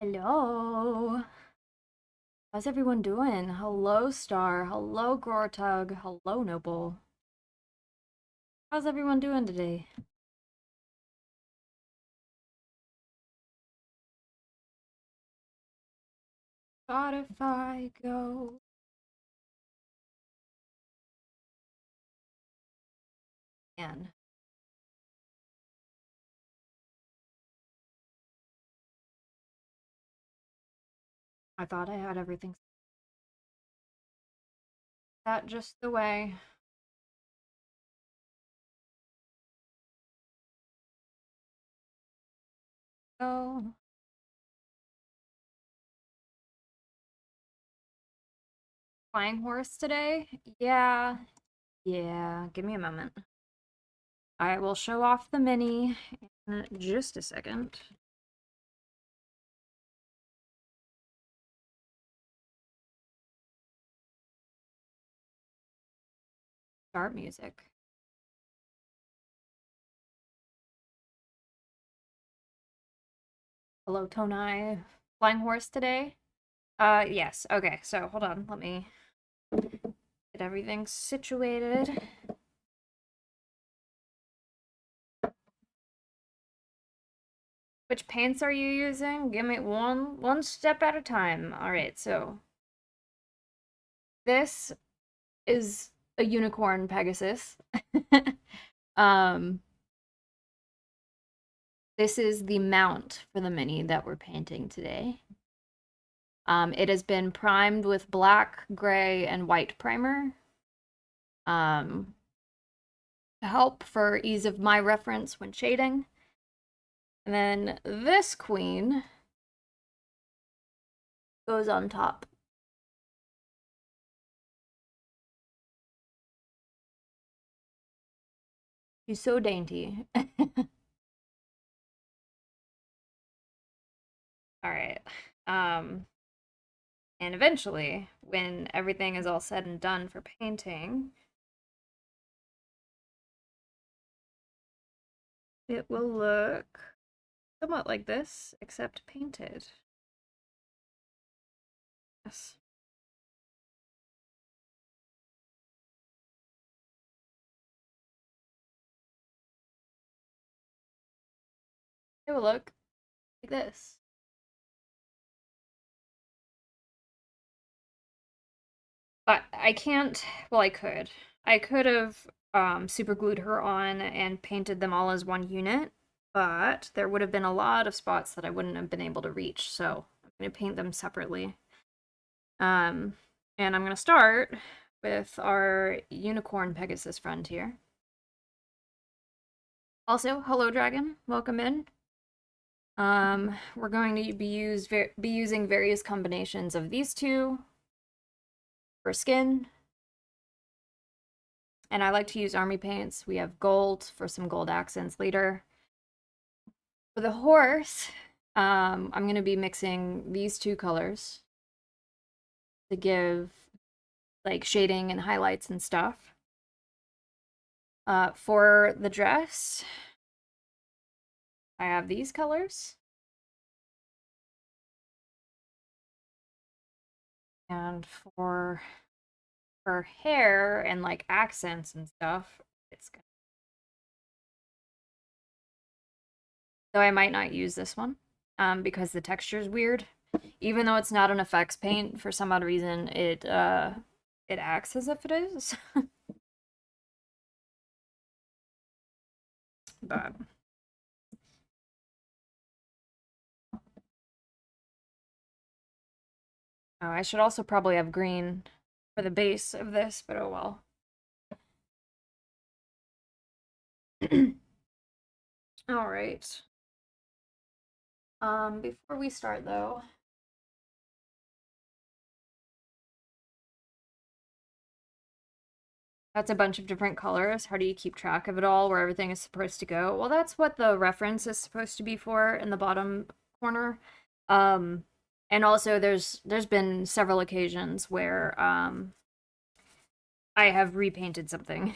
Hello. How's everyone doing? Hello, Star. Hello, Gortug. Hello, Noble. How's everyone doing today? Spotify, go. Man, I thought I had everything set just the way. So, flying horse today? Yeah. Yeah, give me a moment. I will show off the mini in just a second. Start music. Hello, Tonai. Flying horse today? Yes. Okay, so hold on. Let me get everything situated. Which paints are you using? Give me one step at a time. All right, so this is a unicorn Pegasus. um, this is the mount for the mini that we're painting today. It has been primed with black, gray, and white primer. To help for ease of my reference when shading. And then this queen goes on top. She's so dainty. All right. And eventually, when everything is all said and done for painting, it will look somewhat like this, except painted. Yes. It will look like this. But I can't, well, I could. I could have super glued her on and painted them all as one unit, but there would have been a lot of spots that I wouldn't have been able to reach, so I'm going to paint them separately. And I'm going to start with our unicorn Pegasus friend here. Also, hello dragon, welcome in. We're going to be using various combinations of these two for skin. And I like to use army paints. We have gold for some gold accents later. For the horse, I'm going to be mixing these two colors to give like shading and highlights and stuff. For the dress, I have these colors. And for her hair and like accents and stuff, it's good. So I might not use this one because the texture is weird. Even though it's not an effects paint, for some odd reason, it acts as if it is. But oh, I should also probably have green for the base of this, but oh well. All right. Before we start though, that's a bunch of different colors. How do you keep track of it all, where everything is supposed to go? Well, that's what the reference is supposed to be for in the bottom corner. Um, and also there's been several occasions where I have repainted something.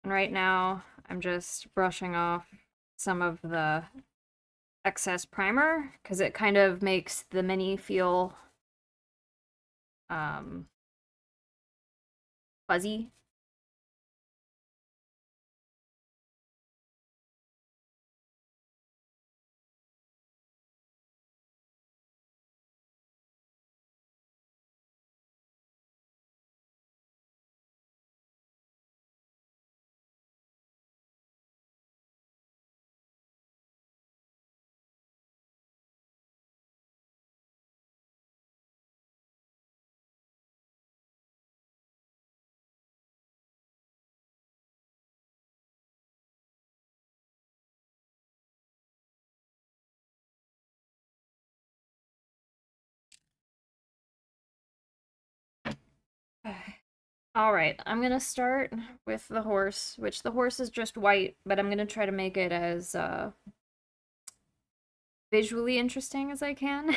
And right now, I'm just brushing off some of the excess primer because it kind of makes the mini feel um, fuzzy. All right, I'm gonna start with the horse, which the horse is just white, but I'm gonna try to make it as visually interesting as I can.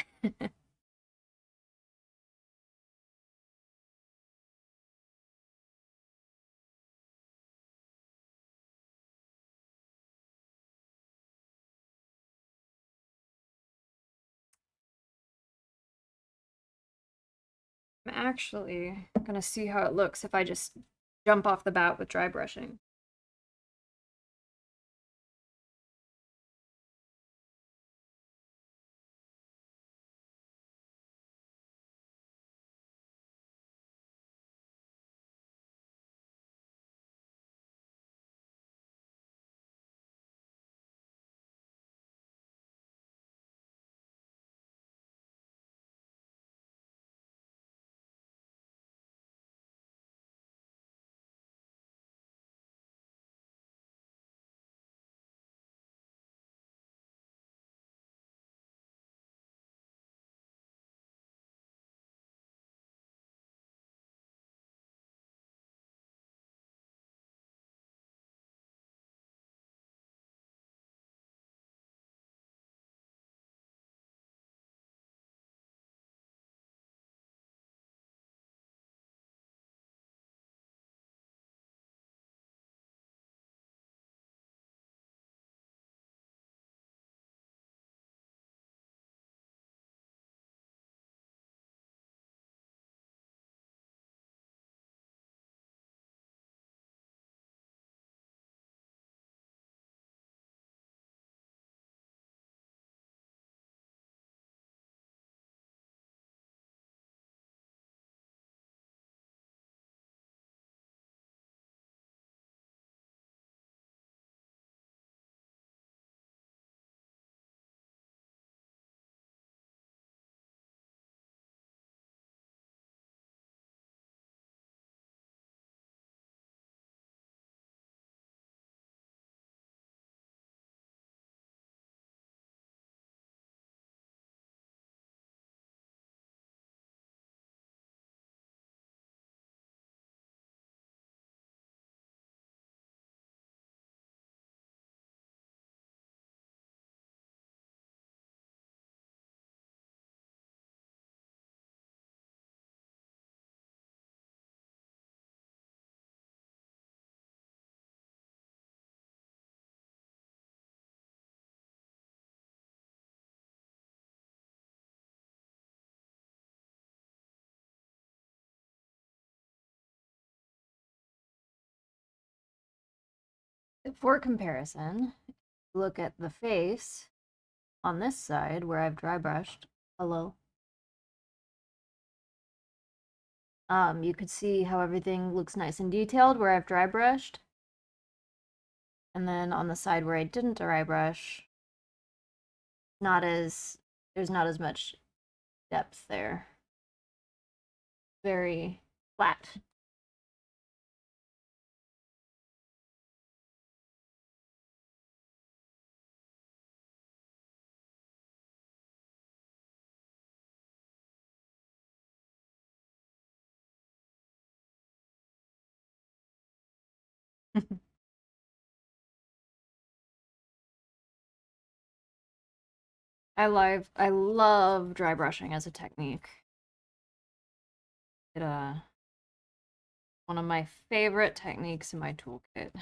I'm actually gonna see how it looks if I just jump off the bat with dry brushing. For comparison, look at the face on this side where I've dry brushed. Hello. You could see how everything looks nice and detailed where I've dry brushed. And then on the side where I didn't dry brush, not as there's not as much depth there. Very flat. I love dry brushing as a technique. It One of my favorite techniques in my toolkit.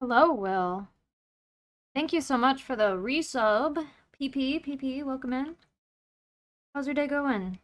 Hello, Will. Thank you so much for the resub. PP, welcome in. How's your day going?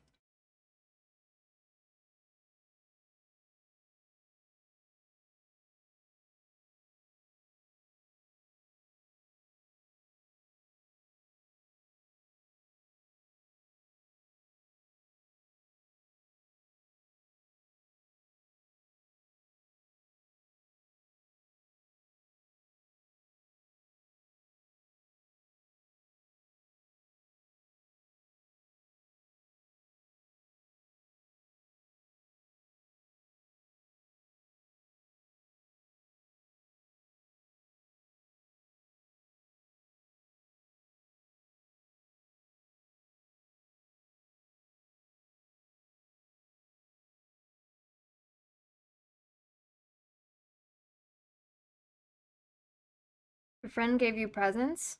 Your friend gave you presents?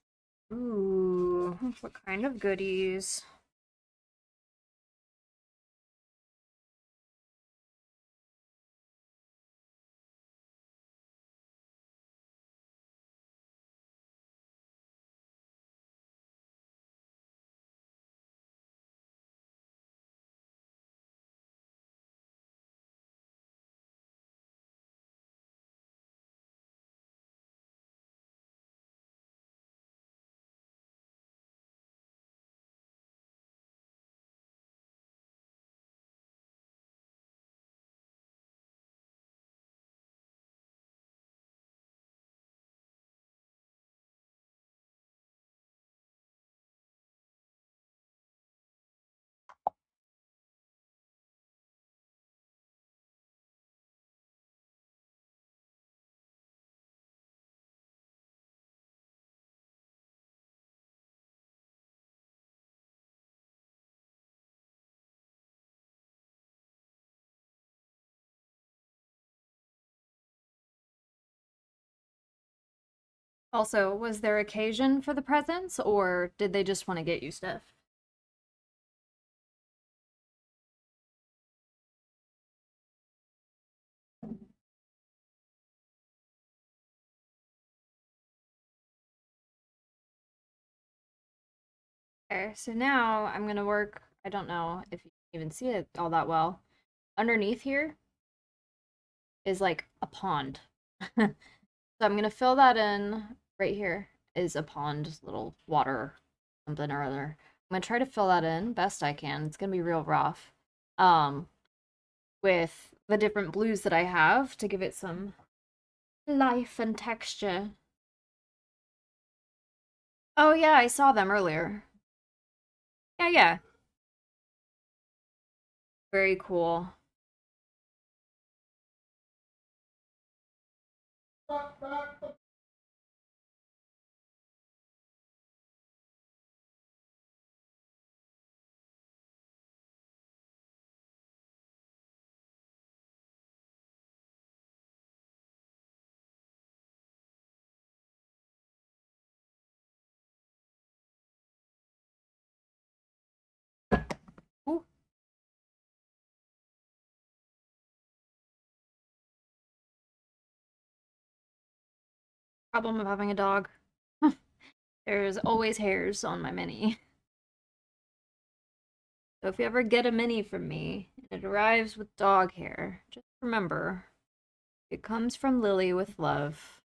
Ooh, what kind of goodies? Also, was there occasion for the presents, or did they just want to get you stuff? Okay, so now I'm gonna work. I don't know if you can even see it all that well. Underneath here is like a pond. So I'm gonna fill that in. Right here is a pond, little water, something or other. I'm gonna try to fill that in best I can. It's gonna be real rough. Um, with the different blues that I have to give it some life and texture. Oh yeah, I saw them earlier. Yeah, yeah. Very cool. Ooh, problem of having a dog. There's always hairs on my mini. So if you ever get a mini from me and it arrives with dog hair, just remember, it comes from Lily with love.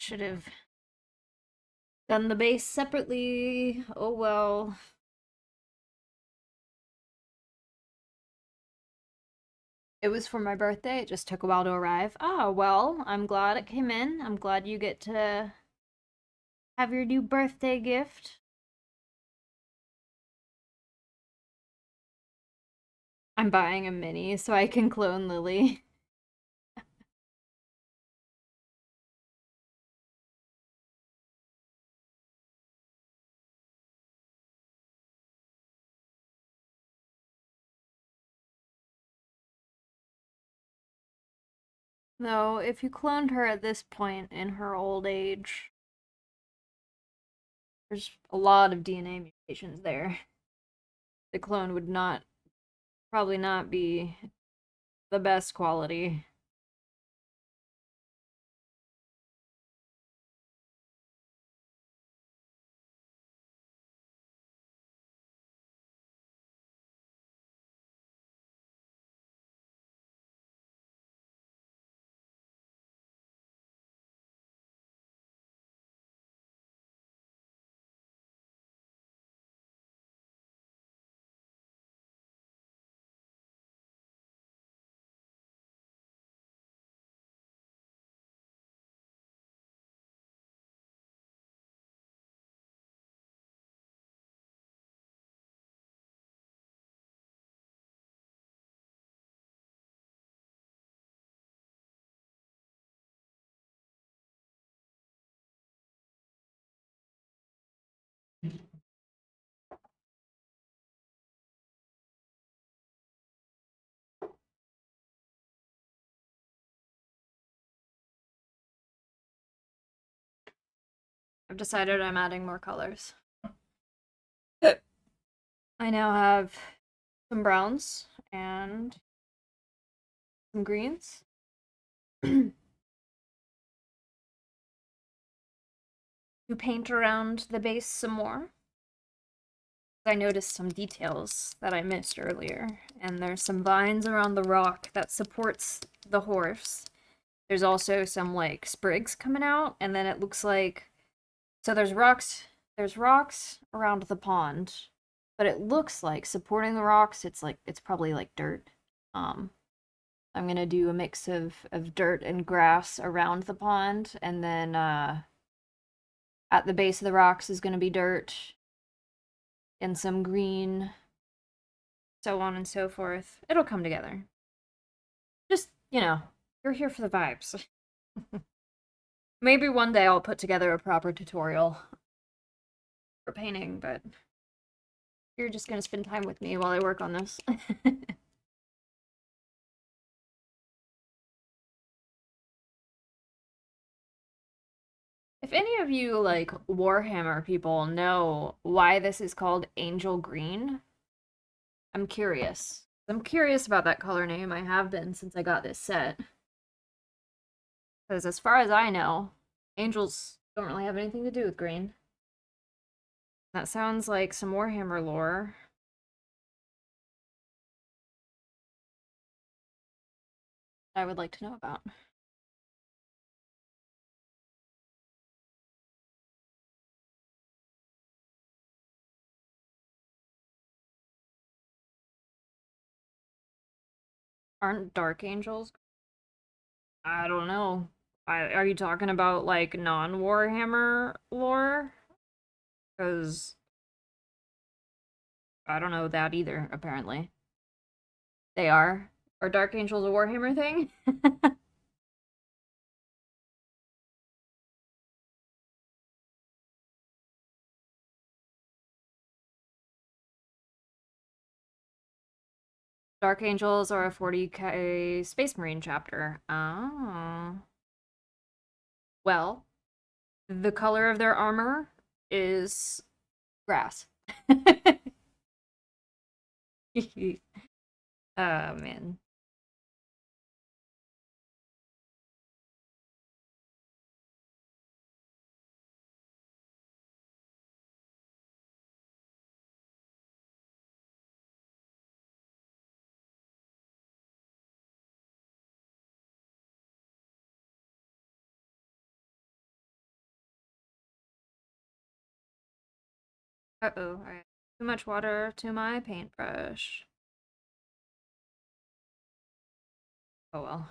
Should have done the base separately. Oh well. It was for my birthday. It just took a while to arrive. Oh, well, I'm glad it came in. I'm glad you get to have your new birthday gift. I'm buying a mini so I can clone Lily. Though, if you cloned her at this point in her old age, there's a lot of DNA mutations there. The clone would not, probably not be the best quality. I've decided I'm adding more colors. I now have some browns and some greens. To paint around the base some more. I noticed some details that I missed earlier, and there's some vines around the rock that supports the horse. There's also some like sprigs coming out, and then it looks like so there's rocks around the pond, but it looks like supporting the rocks it's probably like dirt. Um I'm gonna do a mix of dirt and grass around the pond, and then at the base of the rocks is gonna be dirt, and some green, so on and so forth. It'll come together. Just, you're here for the vibes. Maybe one day I'll put together a proper tutorial for painting, but you're just gonna spend time with me while I work on this. If any of you, like, Warhammer people know why this is called Angel Green, I'm curious. I'm curious about that color name. I have been since I got this set. Because as far as I know, angels don't really have anything to do with green. That sounds like some Warhammer lore. I would like to know about. Aren't dark angels? I don't know. Are you talking about like non-Warhammer lore? Because I don't know that either, apparently. They are. Are dark angels a Warhammer thing? Dark Angels are a 40k Space Marine chapter. Oh. Well, the color of their armor is grass. Oh, man. Uh-oh. I too much water to my paintbrush. Oh well.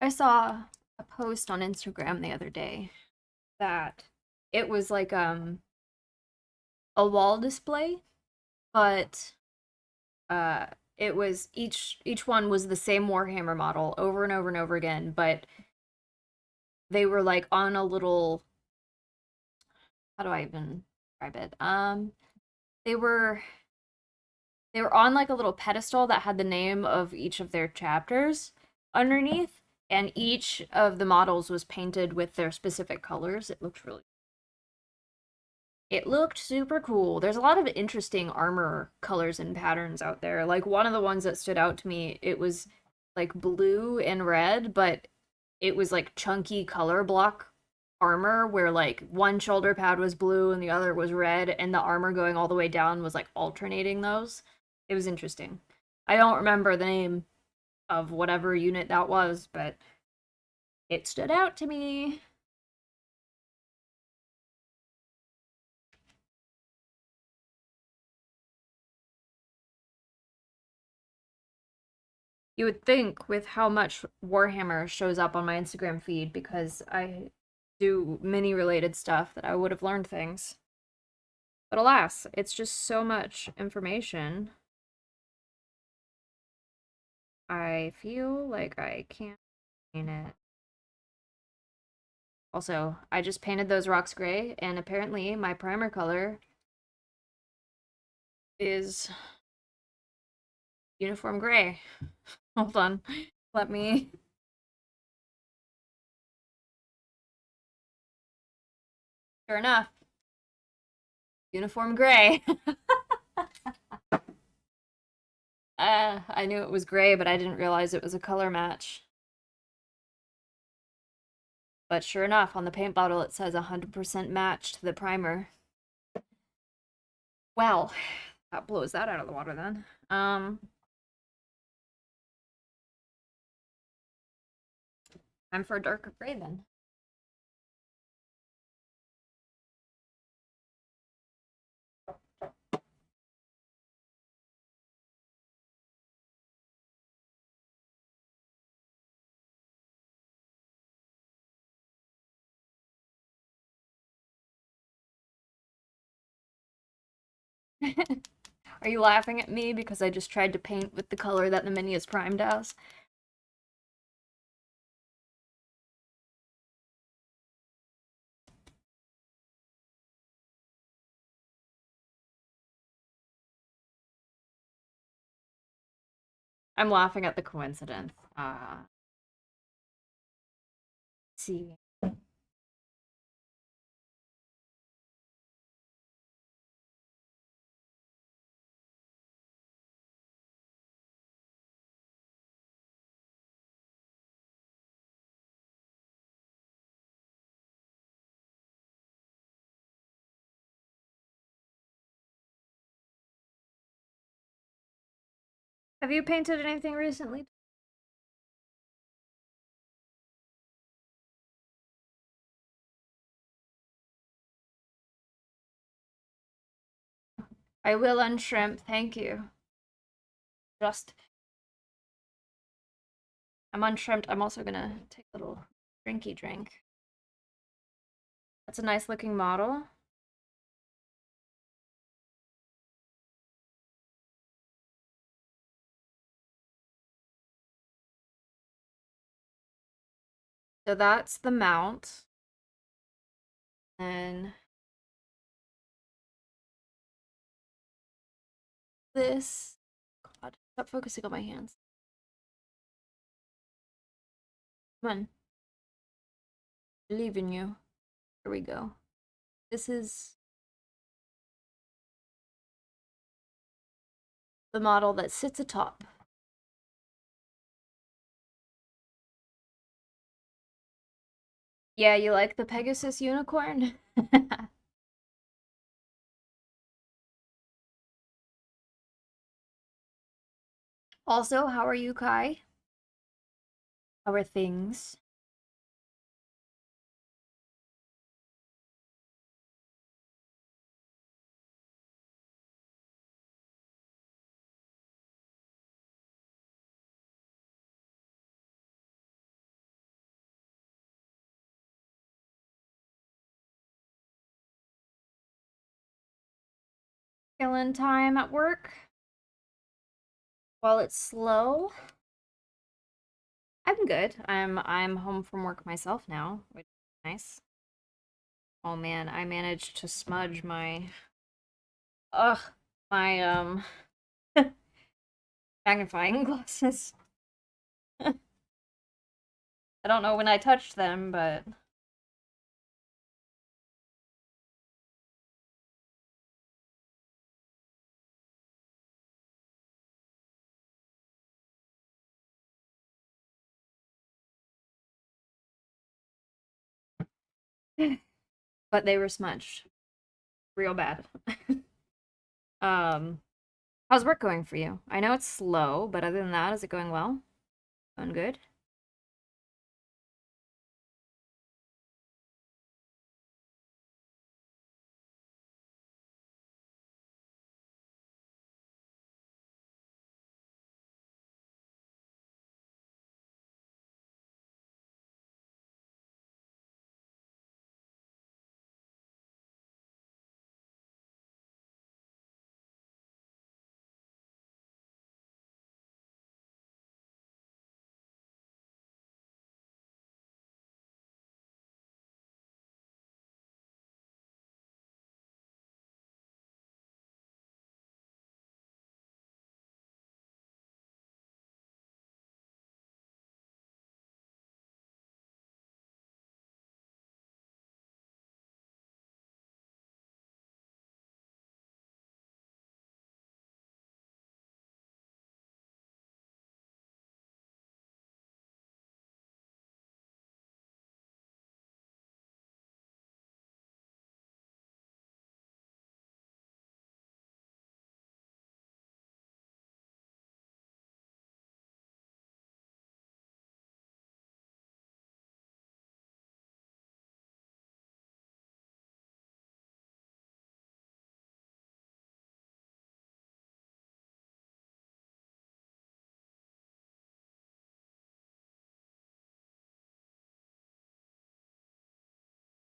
I saw a post on Instagram the other day that it was like a wall display, but uh it was each one was the same Warhammer model over and over and over again, but they were like on a little, how do I even describe it? They were they were on like a little pedestal that had the name of each of their chapters underneath, and each of the models was painted with their specific colors. It looked super cool. There's a lot of interesting armor colors and patterns out there. Like one of the ones that stood out to me, it was like blue and red, but it was like chunky color block armor where like one shoulder pad was blue and the other was red, and the armor going all the way down was like alternating those. It was interesting. I don't remember the name of whatever unit that was, but it stood out to me. You would think with how much Warhammer shows up on my Instagram feed, because I do mini related stuff, that I would have learned things. But alas, it's just so much information. I feel like I can't paint it. Also, I just painted those rocks gray, and apparently my primer color is uniform gray. Hold on. Let me. Sure enough, uniform gray. I knew it was gray, but I didn't realize it was a color match. But sure enough, on the paint bottle it says 100% match to the primer. Well, that blows that out of the water then. Time for a darker gray then. Are you laughing at me because I just tried to paint with the color that the mini is primed as? I'm laughing at the coincidence. Let's see. Have you painted anything recently? I will unshrimp, thank you. Just, I'm unshrimped. I'm also gonna take a little drinky drink. That's a nice looking model. So that's the mount. And this, God, stop focusing on my hands. Come on, believe in you. Here we go. This is the model that sits atop. Yeah, you like the Pegasus unicorn? Also, how are you, Kai? How are things? Killing time at work while it's slow. I'm good. I'm home from work myself now, which is nice. Oh man, I managed to smudge my ugh my magnifying glasses. I don't know when I touched them, but they were smudged real bad. um how's work going for you? I know it's slow, but other than that, is it going well? Going good?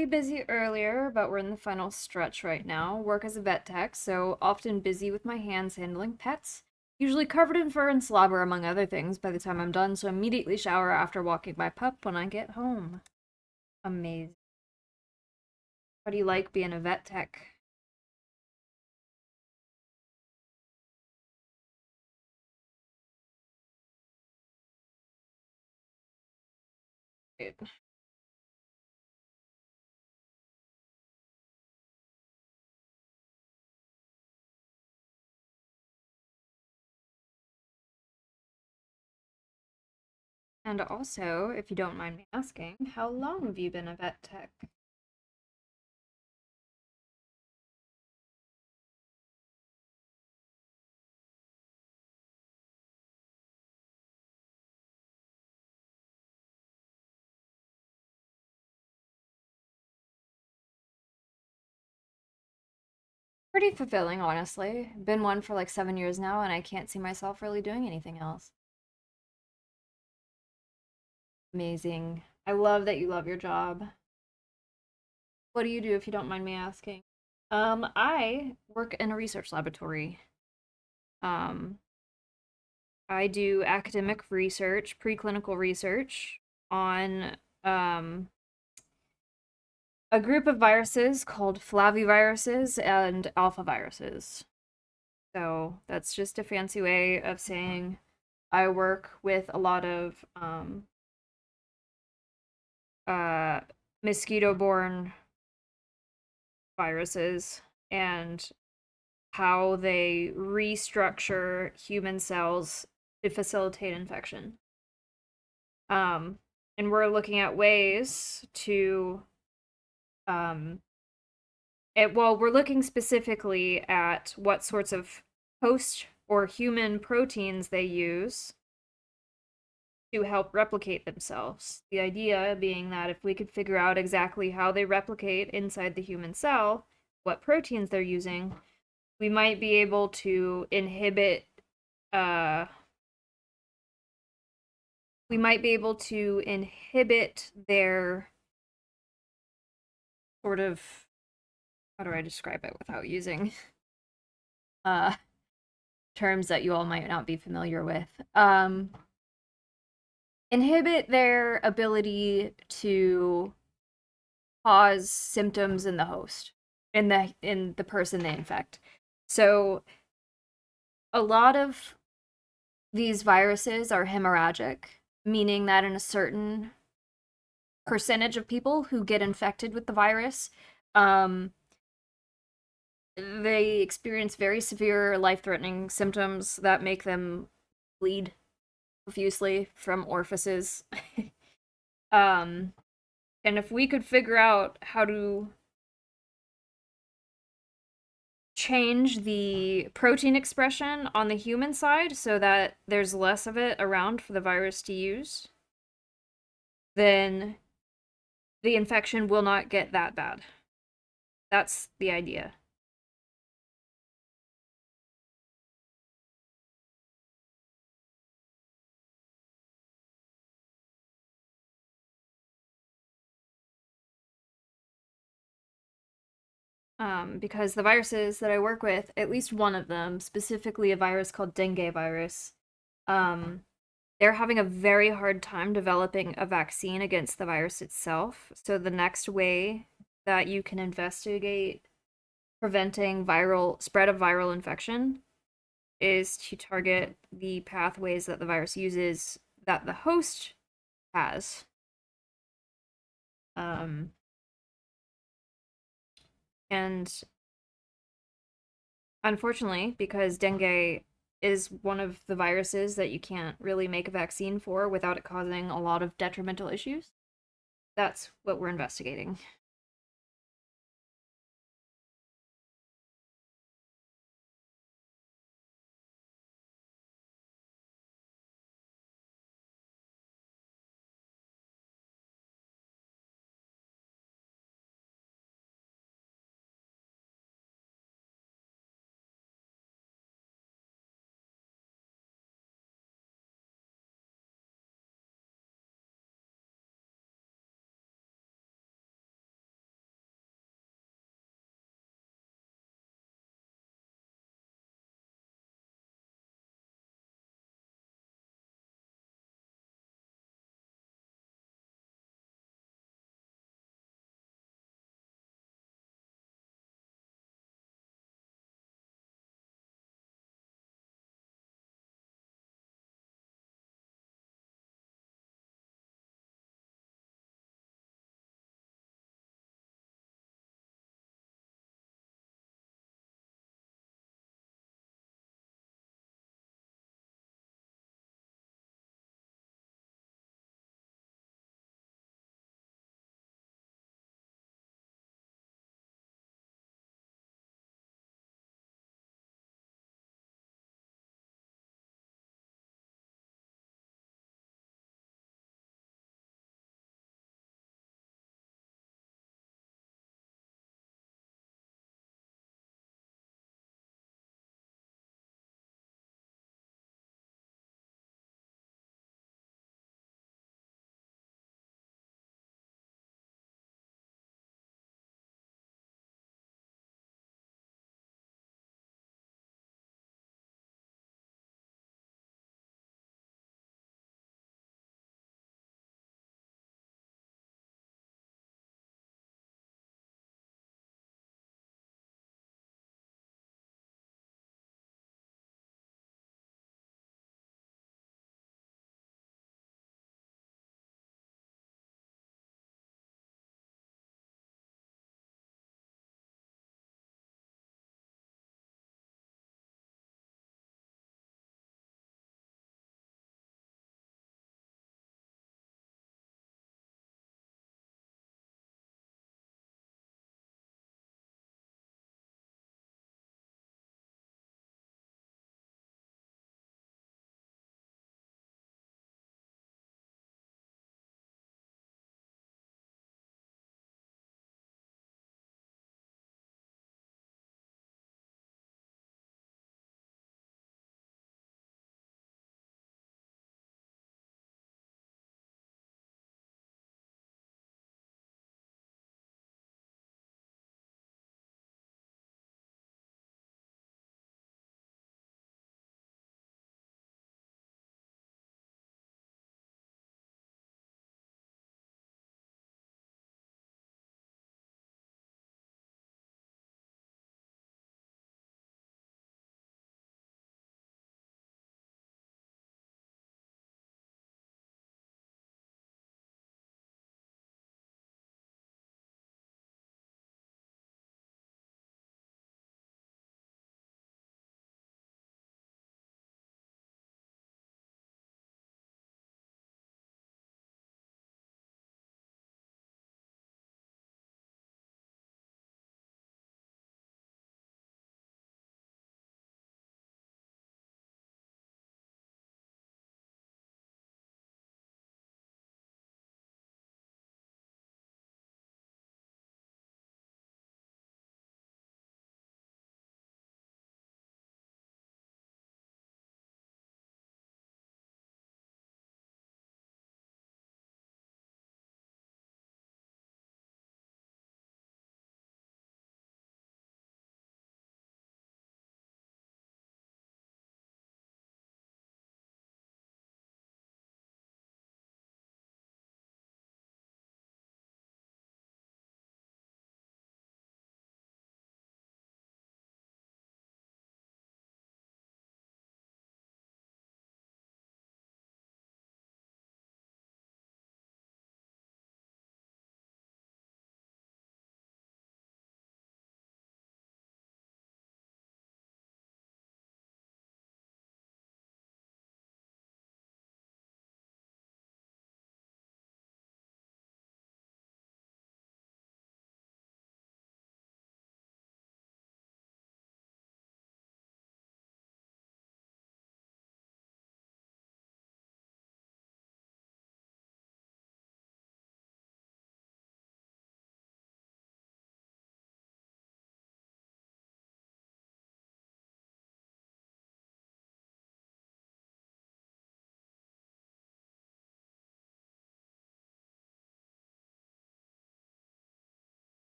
Pretty busy earlier, but we're in the final stretch right now. Work as a vet tech, so often busy with my hands handling pets. Usually covered in fur and slobber, among other things, by the time I'm done, so immediately shower after walking my pup when I get home. Amazing. How do you like being a vet tech? Dude. And also, if you don't mind me asking, how long have you been a vet tech? Pretty fulfilling, honestly. Been one for like 7 years now, and I can't see myself really doing anything else. Amazing. I love that you love your job. What do you do if you don't mind me asking? I work in a research laboratory. Um, I do academic research, preclinical research on um, a group of viruses called flaviviruses and alpha viruses. So that's just a fancy way of saying I work with a lot of uh, mosquito-borne viruses and how they restructure human cells to facilitate infection. Um, and we're looking at ways to, um, well, we're looking specifically at what sorts of host or human proteins they use to help replicate themselves. The idea being that if we could figure out exactly how they replicate inside the human cell, what proteins they're using, we might be able to inhibit uh their sort of, how do I describe it without using uh terms that you all might not be familiar with. Inhibit their ability to cause symptoms in the host, in the person they infect. So a lot of these viruses are hemorrhagic, meaning that in a certain percentage of people who get infected with the virus, um, they experience very severe life-threatening symptoms that make them bleed profusely from orifices. um, and if we could figure out how to change the protein expression on the human side so that there's less of it around for the virus to use, then the infection will not get that bad. That's the idea. Because the viruses that I work with, at least one of them, specifically a virus called dengue virus, um, they're having a very hard time developing a vaccine against the virus itself. So the next way that you can investigate preventing viral spread of viral infection is to target the pathways that the virus uses that the host has. Um, and unfortunately, because dengue is one of the viruses that you can't really make a vaccine for without it causing a lot of detrimental issues, that's what we're investigating.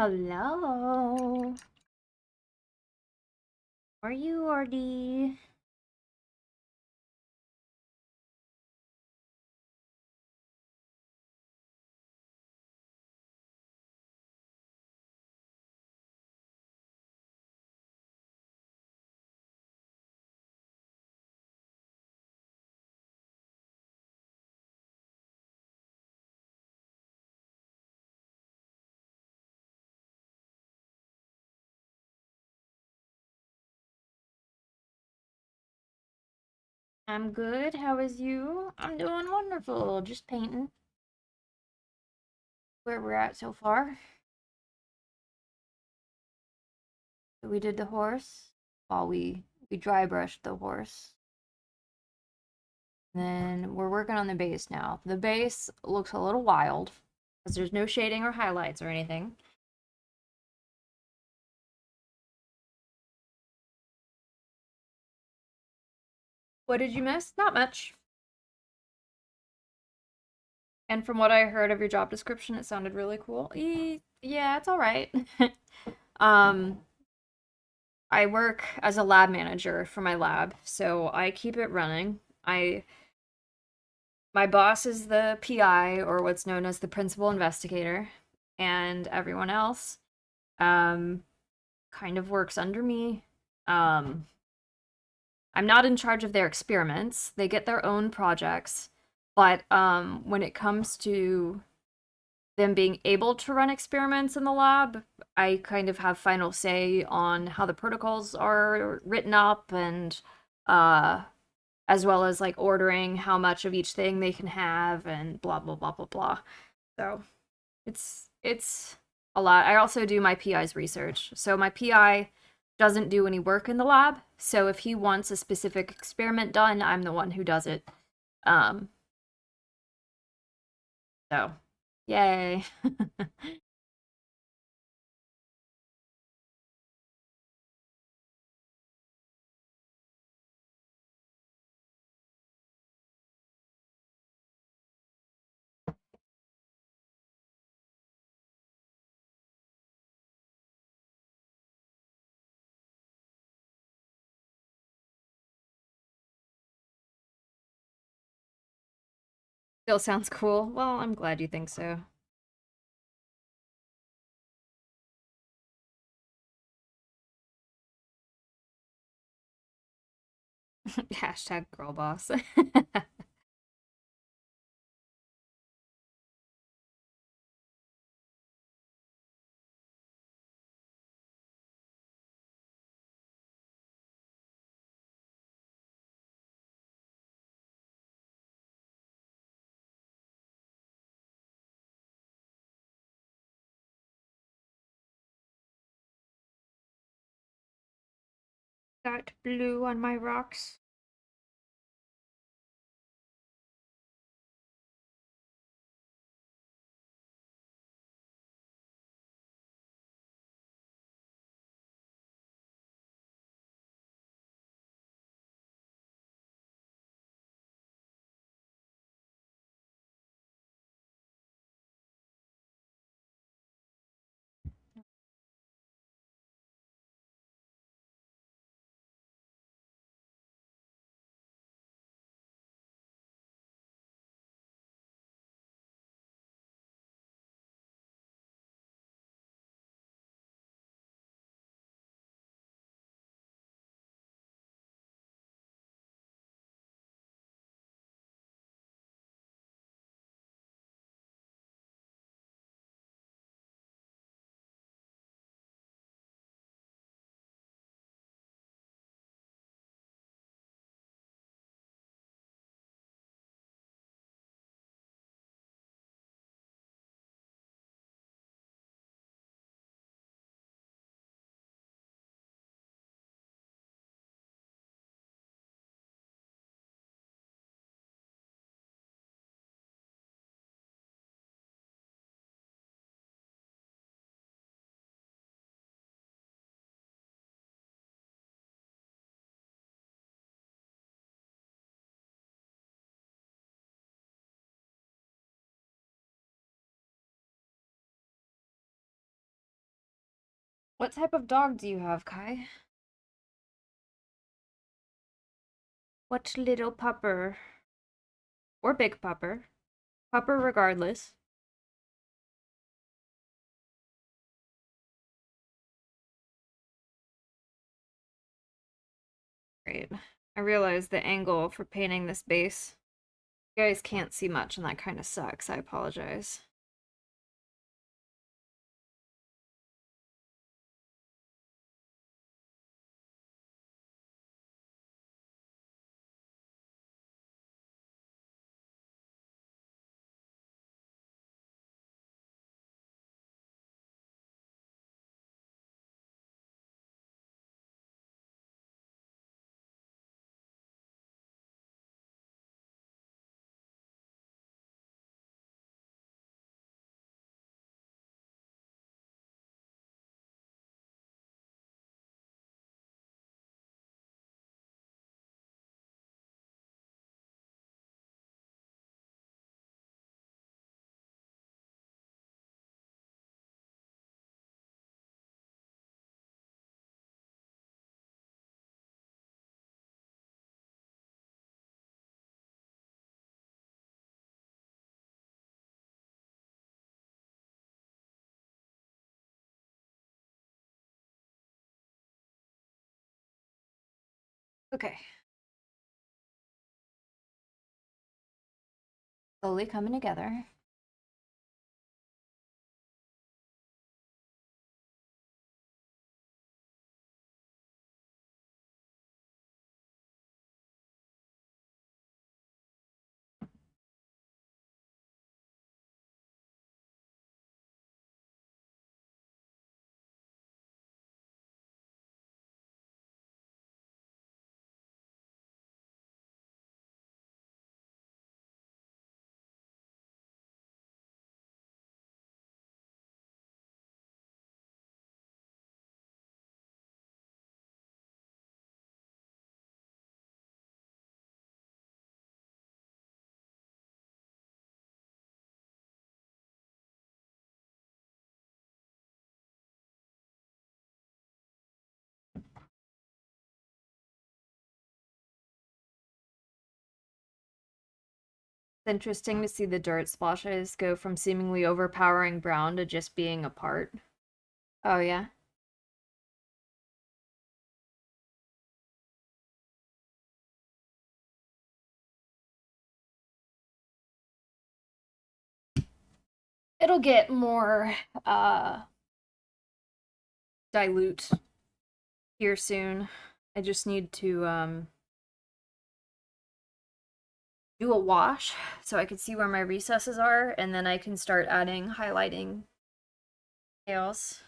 Hello. How are you, Artie? I'm good. How is you? I'm doing wonderful. Just painting where we're at so far. So we did the horse while we dry brushed the horse. Then we're working on the base now. The base looks a little wild because there's no shading or highlights or anything. What did you miss? Not much. And from what I heard of your job description, it sounded really cool. Yeah, it's all right. um, I work as a lab manager for my lab, so I keep it running. I My boss is the PI, or what's known as the principal investigator, and everyone else um kind of works under me. Um I'm not in charge of their experiments. They get their own projects, but when it comes to them being able to run experiments in the lab, I kind of have final say on how the protocols are written up and uh as well as like ordering how much of each thing they can have and blah blah blah blah blah. So it's a lot. I also do my PI's research. So my PI doesn't do any work in the lab. So if he wants a specific experiment done, I'm the one who does it. Um, so yay. Still sounds cool. Well, I'm glad you think so. Hashtag girl boss. Got blue on my rocks. What type of dog do you have, Kai? What little pupper? Or big pupper? Pupper regardless. Great. I realize the angle for painting this base. You guys can't see much and that kind of sucks. I apologize. Okay. Slowly coming together. It's interesting to see the dirt splashes go from seemingly overpowering brown to just being a part. Oh, yeah? It'll get more dilute here soon. I just need to do a wash so I can see where my recesses are, and then I can start adding highlighting nails.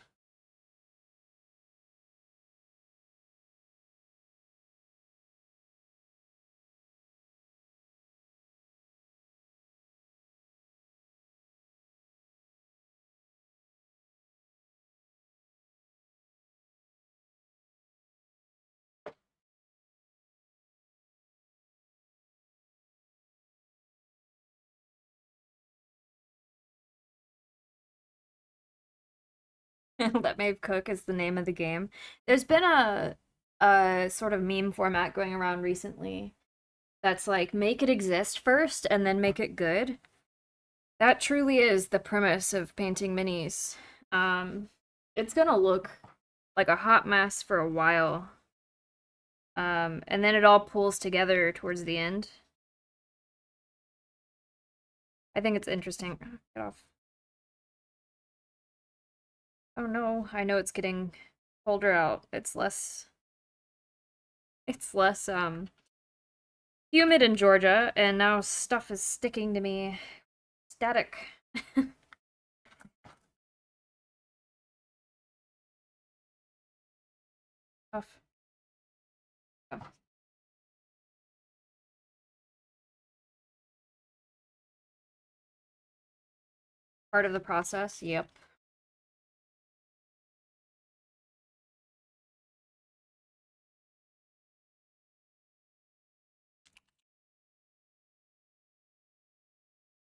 Let Maeve Cook is the name of the game. There's been a sort of meme format going around recently that's like make it exist first and then make it good. That truly is the premise of painting minis. It's gonna look like a hot mess for a while. And then it all pulls together towards the end. I think it's interesting. Get off. Oh no, I know it's getting colder out. It's less humid in Georgia, and now stuff is sticking to me. Static. Tough. Oh, part of the process, yep.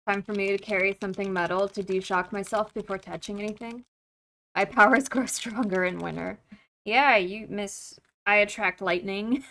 Time for me to carry something metal to de-shock myself before touching anything. My powers grow stronger in winter. Yeah, you miss. I attract lightning.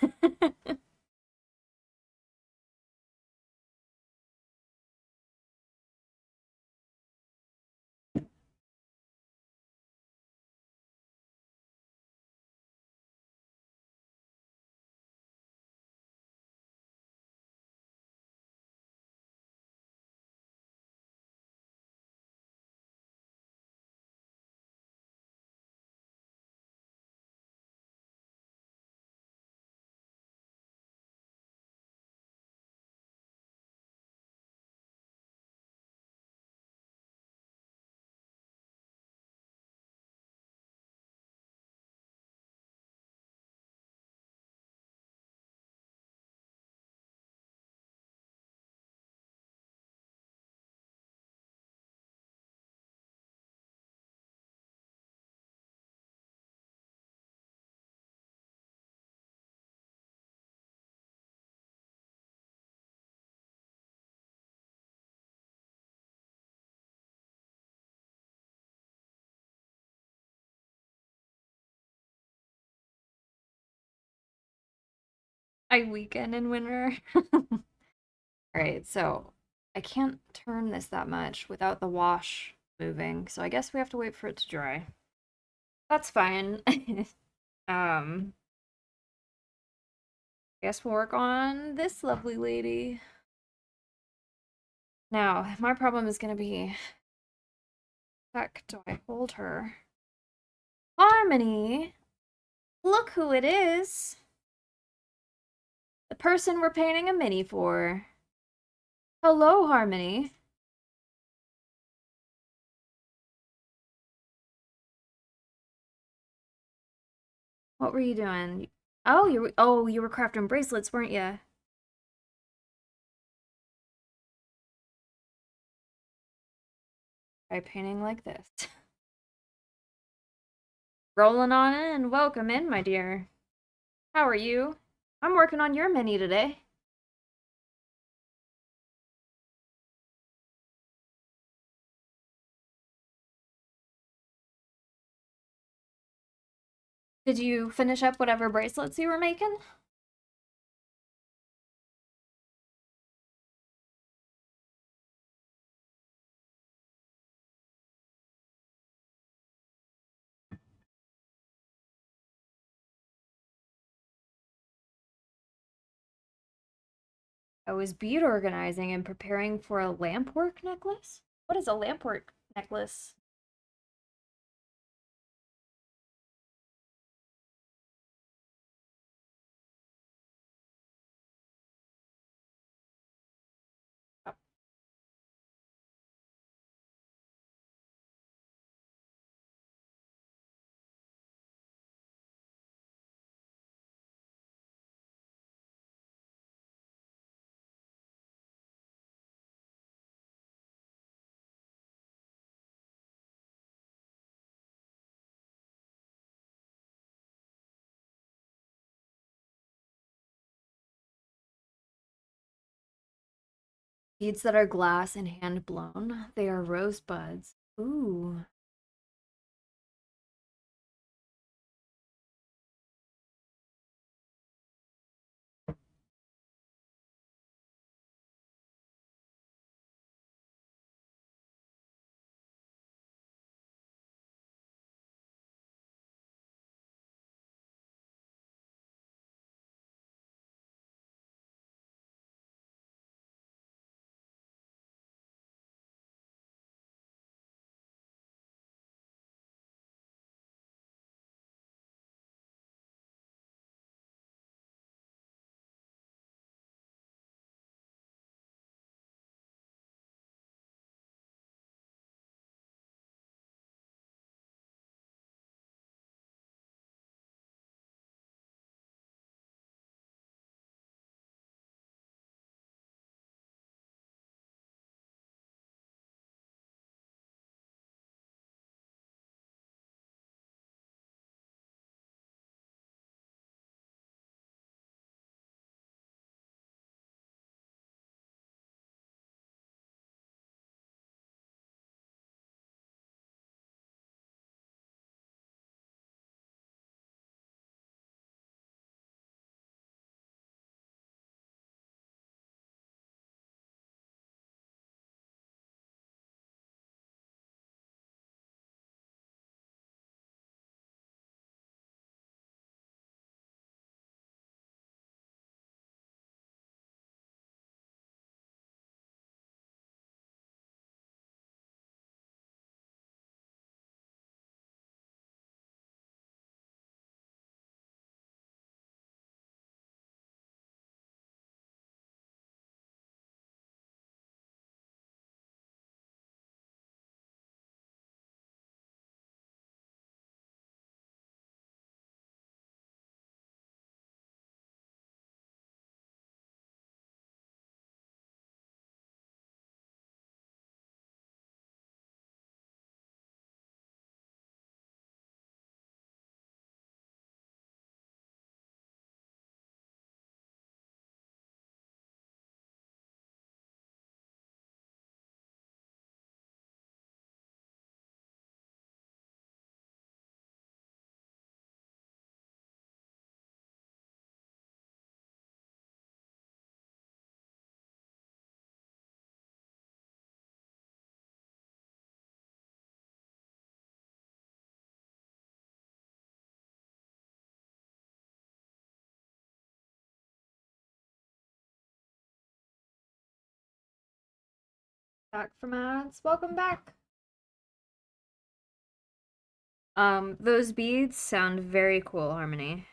I weaken in winter. All right, so I can't turn this that much without the wash moving, so I guess we have to wait for it to dry. That's fine. um, guess we'll work on this lovely lady. Now, my problem is gonna be, heck, do I hold her? Harmony! Look who it is! The person we're painting a mini for. Hello, Harmony. What were you doing? Oh, you were crafting bracelets, weren't you? By painting like this. Rolling on in, welcome in, my dear. How are you? I'm working on your mini today. Did you finish up whatever bracelets you were making? I was bead organizing and preparing for a lampwork necklace. What is a lampwork necklace? Oh, beads that are glass and hand blown. They are rosebuds. Ooh. Back from ads. Welcome back. Those beads sound very cool, Harmony.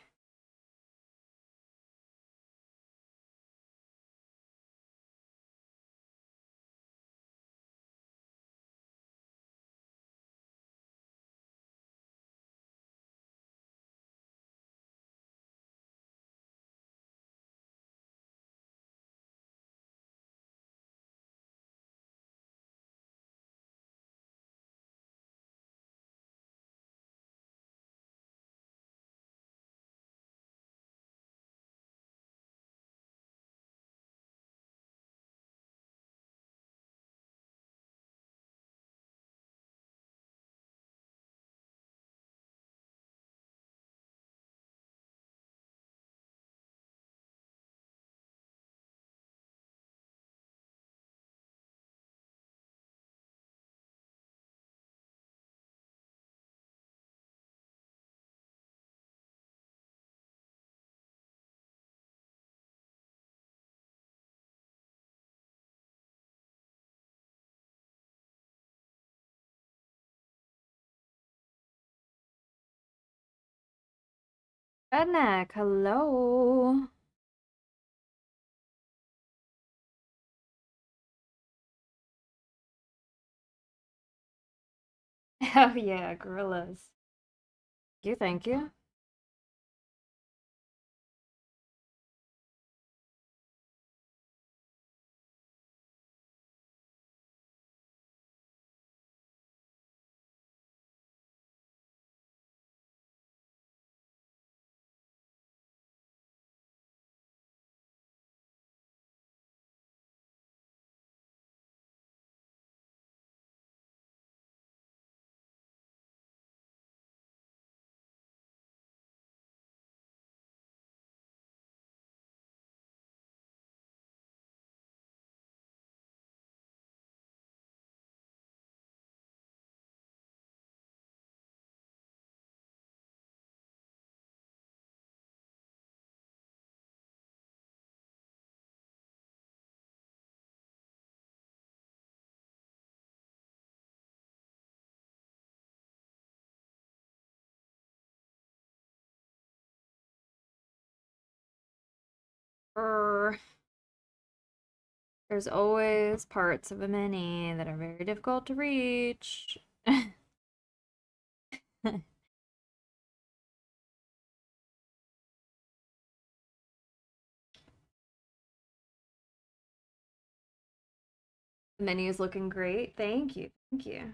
Redneck, hello. Oh yeah, gorillas. Thank you. Brr. There's always parts of a mini that are very difficult to reach. The mini is looking great. Thank you. Thank you.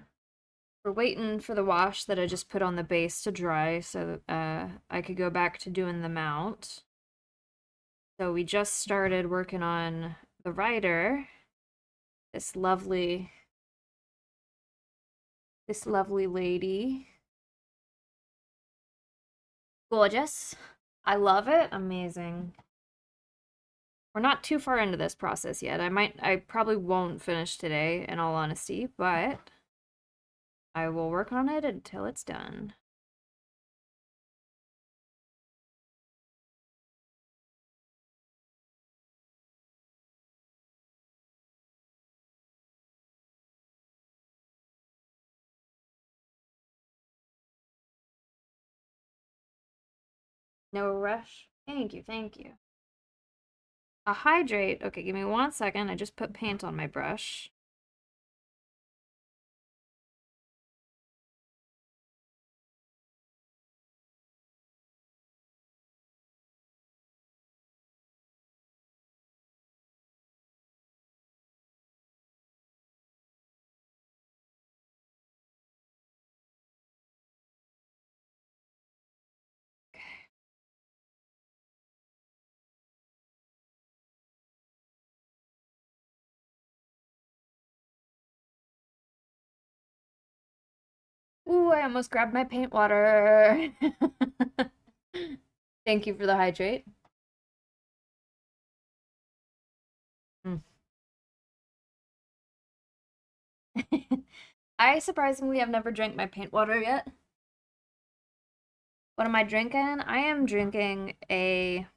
We're waiting for the wash that I just put on the base to dry so I could go back to doing the mount. So we just started working on the rider. This lovely lady. Gorgeous. I love it. Amazing. We're not too far into this process yet. I probably won't finish today, in all honesty, but I will work on it until it's done. No rush. Thank you, thank you. A hydrate. Okay, give me 1 second. I just put paint on my brush. Ooh, I almost grabbed my paint water. Thank you for the hydrate. Mm. I surprisingly have never drank my paint water yet. What am I drinking? I am drinking a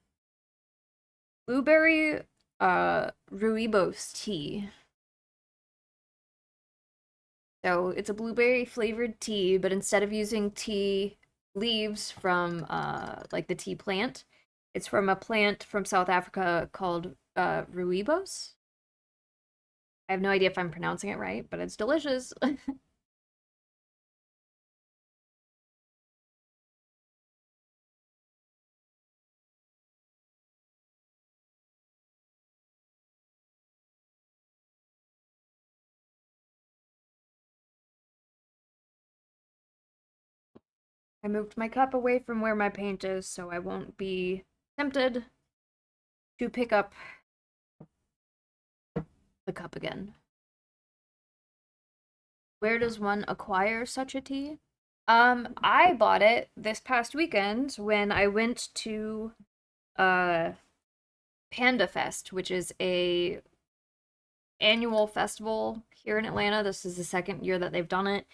blueberry rooibos tea. So it's a blueberry flavored tea, but instead of using tea leaves from like the tea plant, it's from a plant from South Africa called rooibos. I have no idea if I'm pronouncing it right, but it's delicious. I moved my cup away from where my paint is so I won't be tempted to pick up the cup again. Where does one acquire such a tea? I bought it this past weekend when I went to uh Panda Fest, which is a annual festival here in Atlanta. This is the second year that they've done it.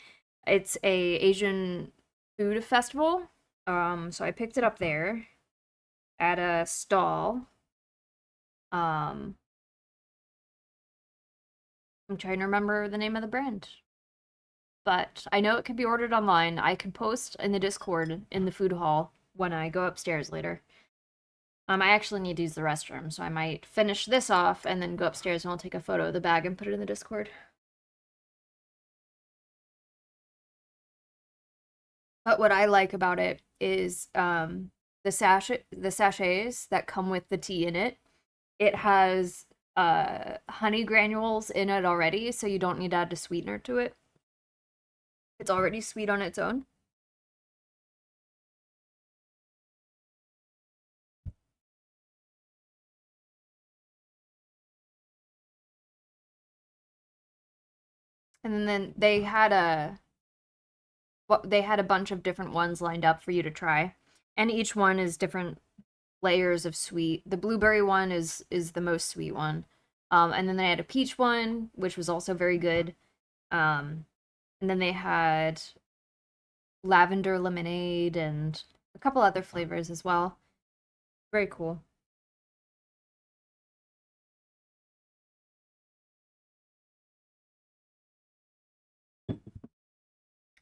It's a Asian food festival. So I picked it up there at a stall. Um, I'm trying to remember the name of the brand, but I know it can be ordered online. I can post in the Discord in the food hall when I go upstairs later. I actually need to use the restroom, so I might finish this off and then go upstairs and I'll take a photo of the bag and put it in the Discord. But what I like about it is the sachets that come with the tea in it. It has honey granules in it already, so you don't need to add a sweetener to it. It's already sweet on its own. And then they had a bunch of different ones lined up for you to try. And each one is different layers of sweet. The blueberry one is the most sweet one. And then they had a peach one, which was also very good. Um, and then they had lavender lemonade and a couple other flavors as well. Very cool.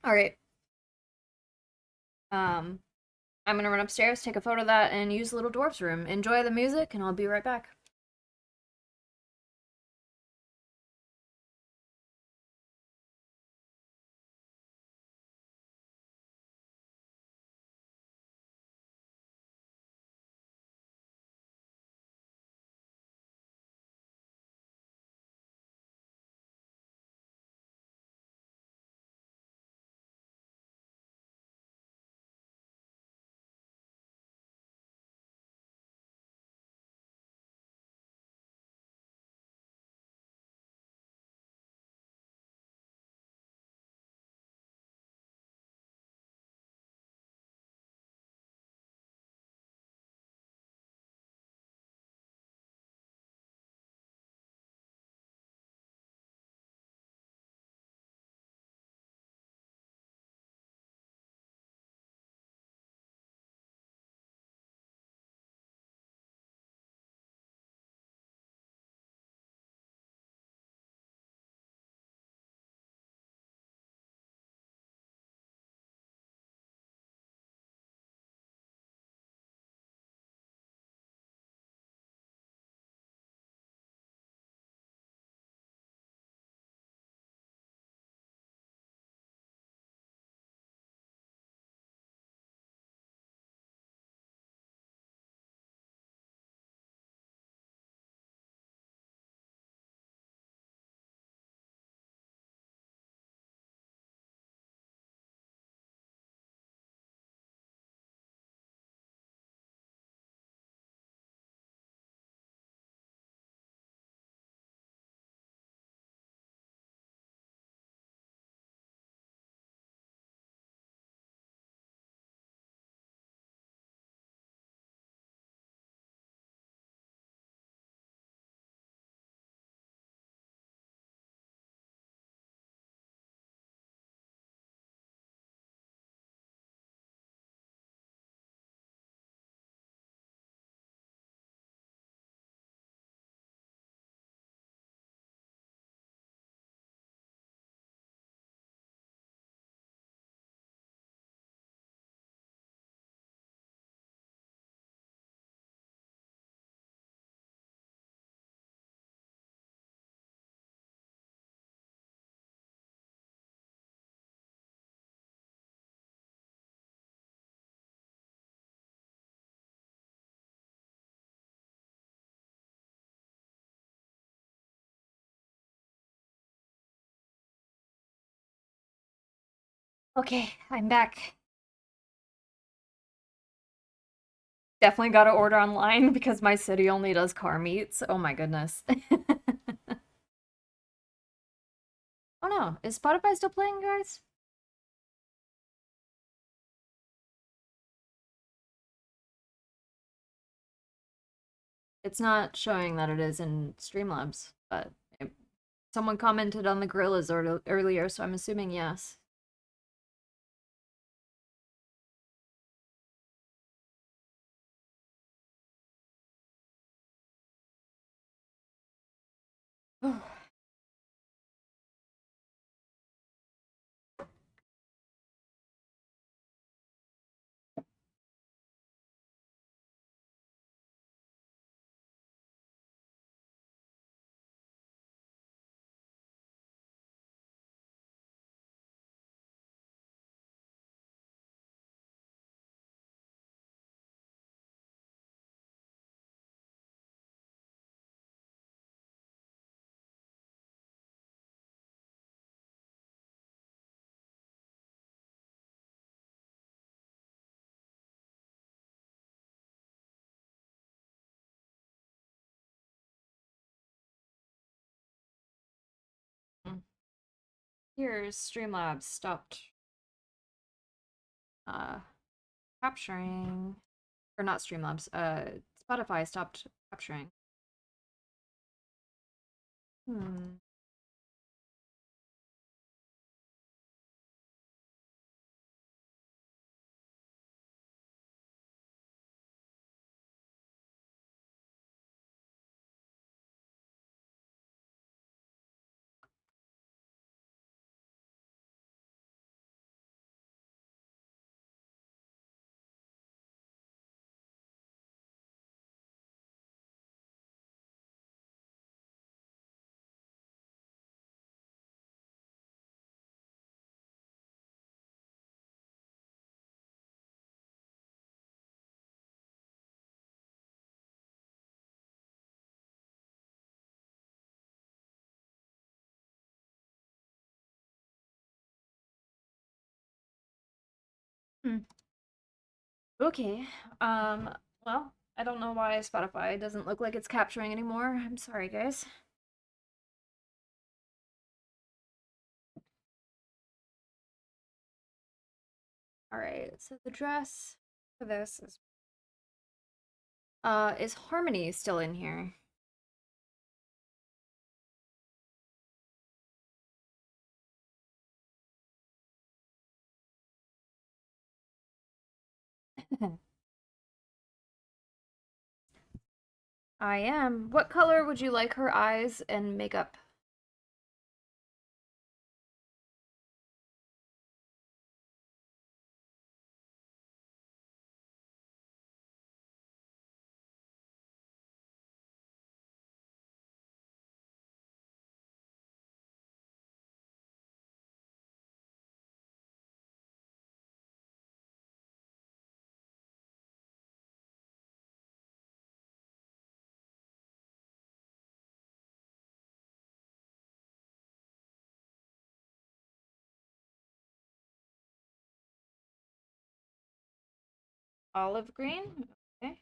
All right. Um, I'm gonna run upstairs, take a photo of that, and use the little dwarf's room. Enjoy the music, and I'll be right back. Okay, I'm back. Definitely got to order online because my city only does car meets. Oh my goodness. Oh no, is Spotify still playing, guys? It's not showing that it is in Streamlabs, but someone commented on the gorillas earlier, so I'm assuming yes. Here's Streamlabs stopped uh capturing, or not Streamlabs, Spotify stopped capturing. Hmm. Hmm. Okay. Um, well, I don't know why Spotify doesn't look like it's capturing anymore. I'm sorry, guys. All right. So the dress for this is Harmony still in here? I am. What color would you like her eyes and makeup? Olive green? Okay.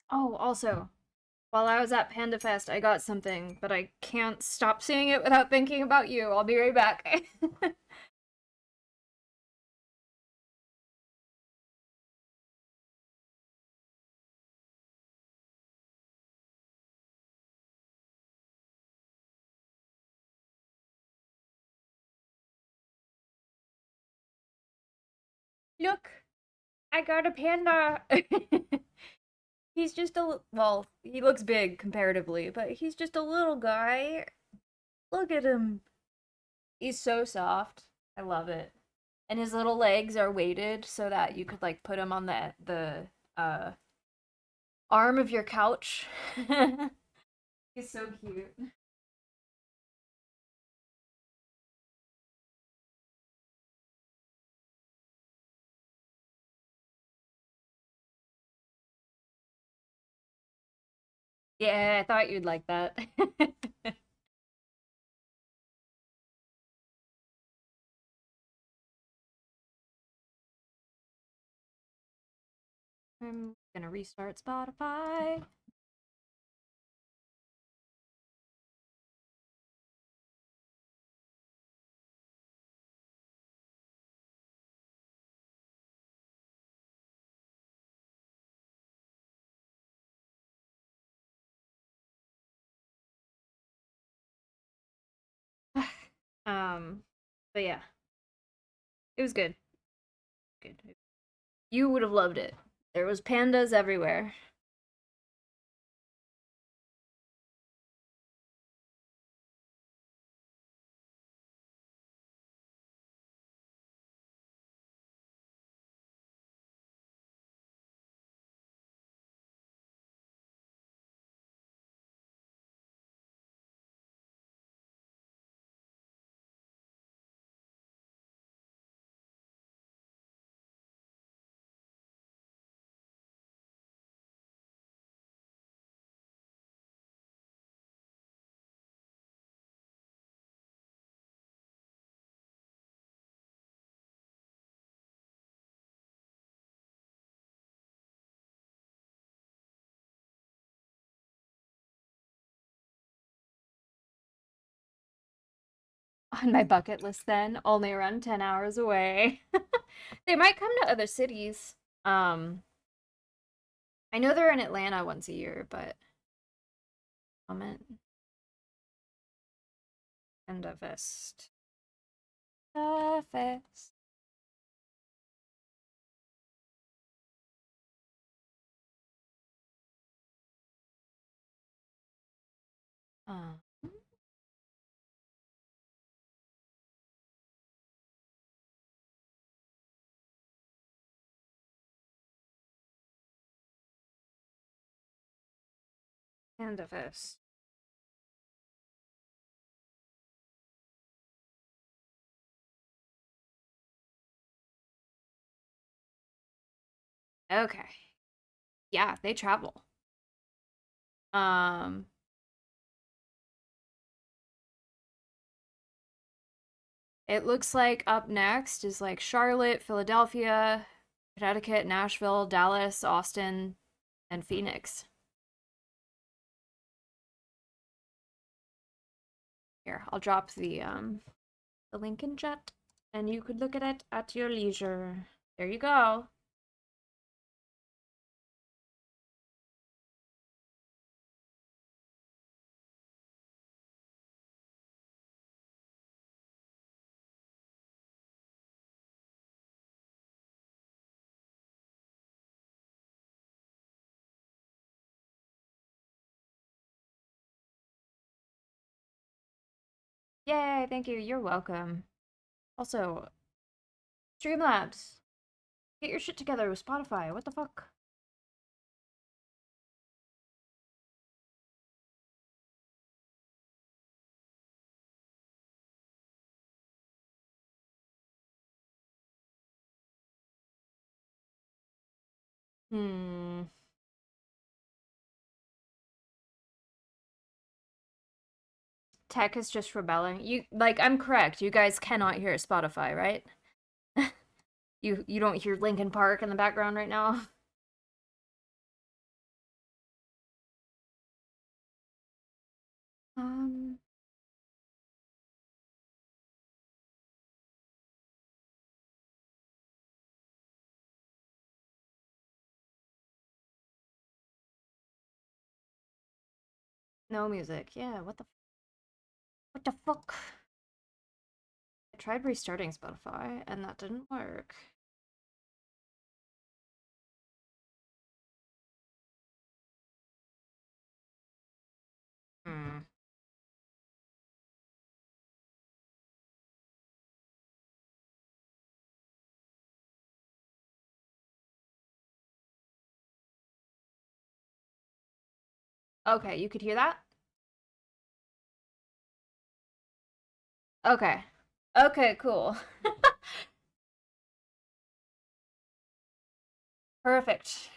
Oh, also, while I was at Panda Fest, I got something, but I can't stop seeing it without thinking about you. I'll be right back. Look, I got a panda. He's just well, he looks big comparatively, but he's just a little guy. Look at him. He's so soft. I love it. And his little legs are weighted so that you could like put him on the arm of your couch. He's so cute. Yeah, I thought you'd like that. I'm gonna restart Spotify. um, but yeah, it was good. Good. You would have loved it. There was pandas everywhere. On my bucket list then, only around 10 hours away. They might come to other cities. I know they're in Atlanta once a year, but comment and a vest. A vest. Uh, and a vest. Okay. Yeah, they travel. Um, it looks like up next is like Charlotte, Philadelphia, Connecticut, Nashville, Dallas, Austin, and Phoenix. Here, I'll drop the link in chat and you could look at it at your leisure. There you go. Yay, thank you. You're welcome. Also, Streamlabs, get your shit together with Spotify. What the fuck? Hmm. Tech is just rebelling. You like I'm correct. You guys cannot hear Spotify, right? You don't hear Linkin Park in the background right now. Um, no music. Yeah, what the fuck? I tried restarting Spotify and that didn't work. Hmm. Okay, you could hear that? Okay. Okay, cool. Perfect.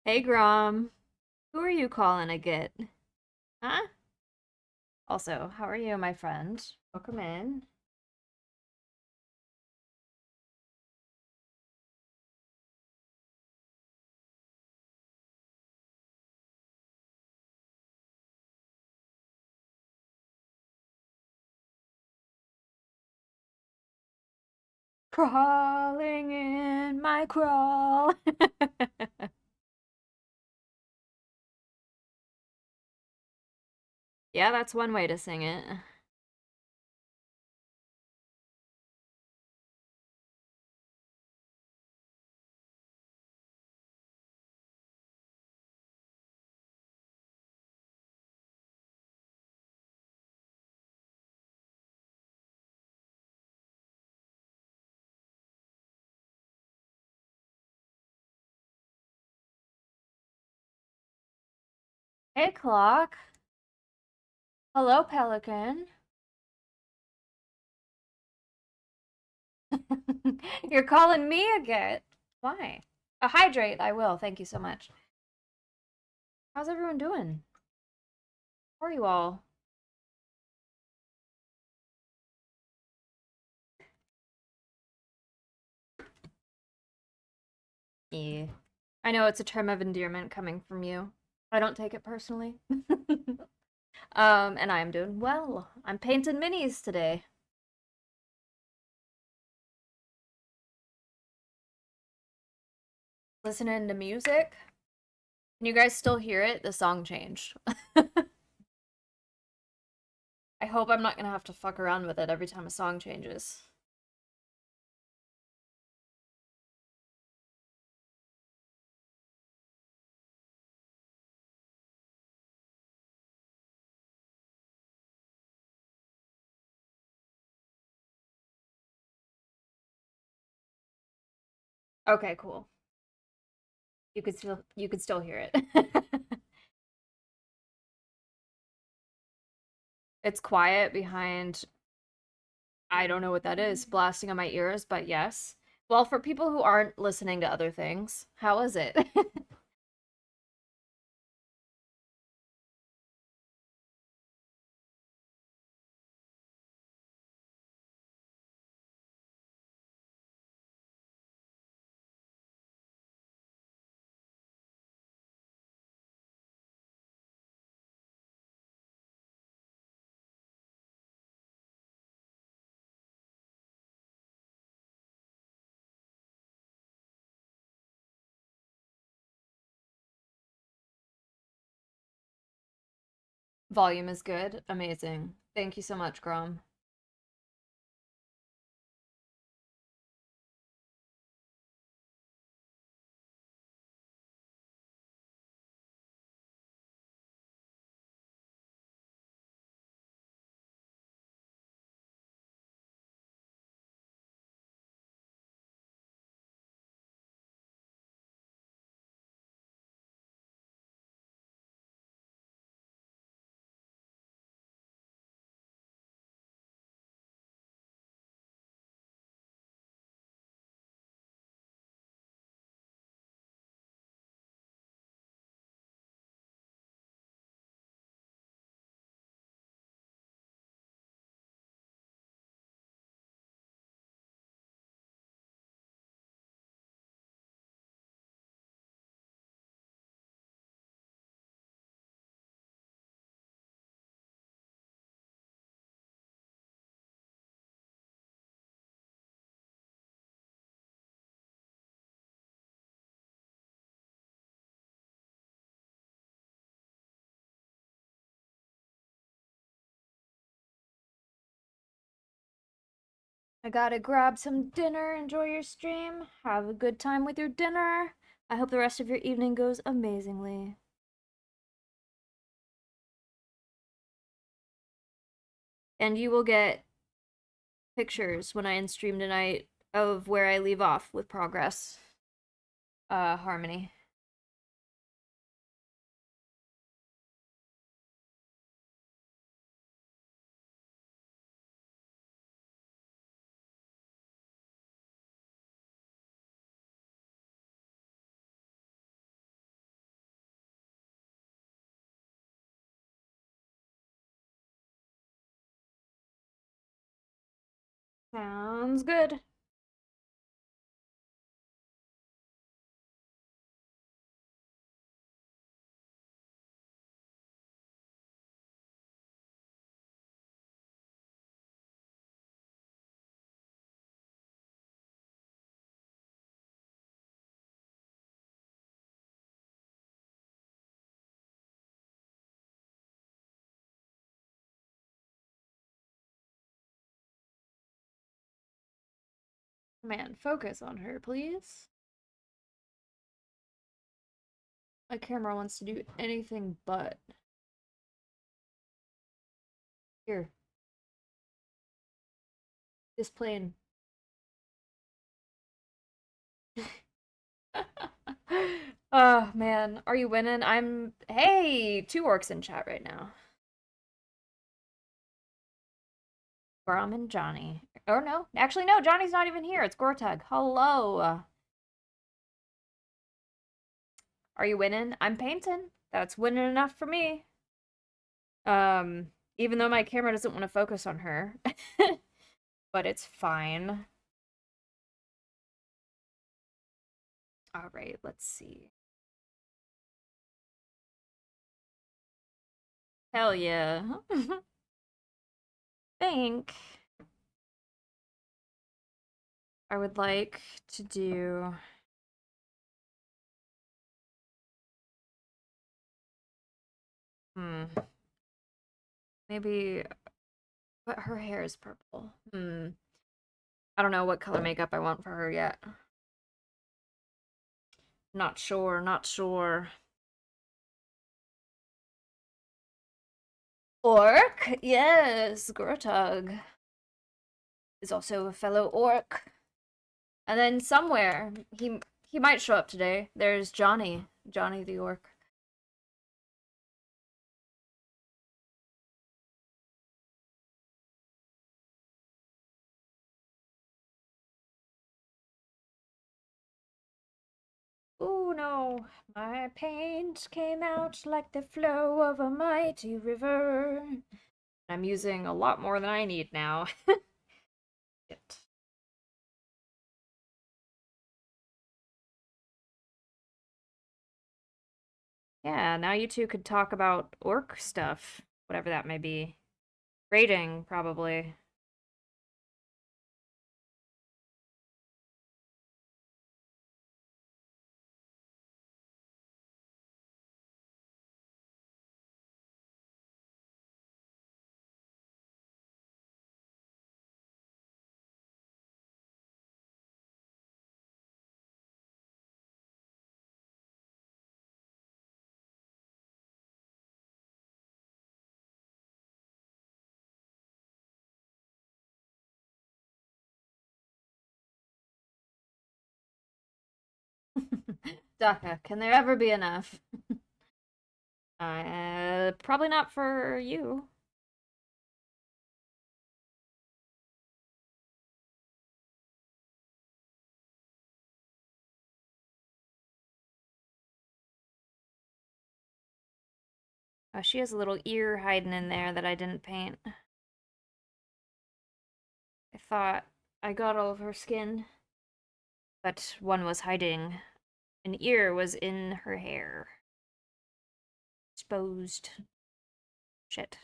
Hey, Grom. Who are you calling a git? Huh? Also, how are you, my friend? Welcome in. Crawling in my crawl. Yeah, that's one way to sing it. Hey, Clock. Hello, Pelican. You're calling me a git. Why? A hydrate, I will. Thank you so much. How's everyone doing? How are you all? Yeah. I know it's a term of endearment coming from you. I don't take it personally. And I am doing well. I'm painting minis today. Listening to music. Can you guys still hear it? The song changed. I hope I'm not gonna have to fuck around with it every time a song changes. Okay, cool. You could still hear it. It's quiet behind I don't know what that is, blasting on my ears, but yes. Well, for people who aren't listening to other things, how is it? Volume is good. Amazing. Thank you so much, Grom. I gotta grab some dinner. Enjoy your stream. Have a good time with your dinner. I hope the rest of your evening goes amazingly. And you will get pictures when I end stream tonight of where I leave off with progress. Harmony. Sounds good. Man, focus on her, please. My camera wants to do anything but. Here. This plane. Oh man, are you winning? Hey, two orcs in chat right now. Grom and Johnny. Or no, actually no, Johnny's not even here. It's Gortug. Hello. Are you winning? I'm painting. That's winning enough for me. Even though my camera doesn't want to focus on her. But it's fine. All right, let's see. Hell yeah. Think I would like to do maybe but her hair is purple. I don't know what color makeup I want for her yet. Not sure, not sure. Orc? Yes, Grotug is also a fellow orc. And then somewhere he might show up today. There's Johnny, Johnny the orc. Ooh no, my paint came out like the flow of a mighty river. I'm using a lot more than I need now. Shit. Yeah, now you two could talk about orc stuff, whatever that may be. Raiding, probably. Daka, can there ever be enough? Probably not for you. Oh, she has a little ear hiding in there that I didn't paint. I thought I got all of her skin, but one was hiding. An ear was in her hair. Exposed. Shit.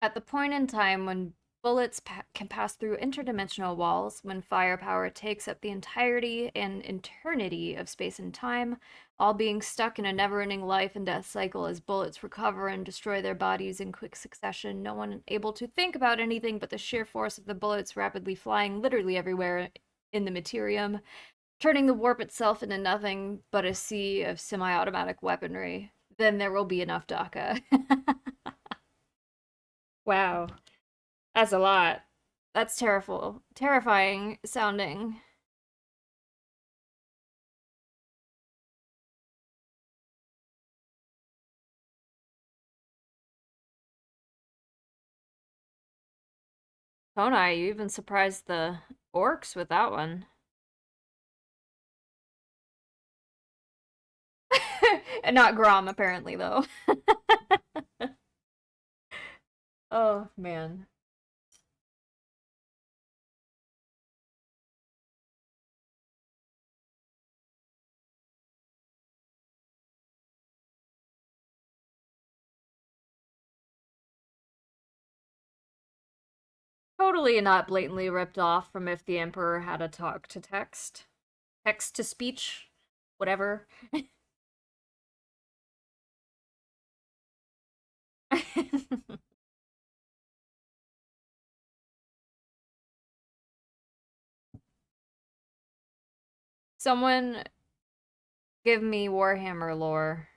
At the point in time when bullets can pass through interdimensional walls, when firepower takes up the entirety and eternity of space and time, all being stuck in a never ending life and death cycle as bullets recover and destroy their bodies in quick succession, no one able to think about anything but the sheer force of the bullets rapidly flying literally everywhere in the materium, turning the warp itself into nothing but a sea of semi automatic weaponry. Then there will be enough DACA. Wow. That's a lot. That's terrible. Terrifying sounding. Tonai, you even surprised the orcs with that one. And not Grom, apparently, though. Oh, man. Totally not blatantly ripped off from if the Emperor had a talk to text. Text to speech. Whatever. Someone give me Warhammer lore.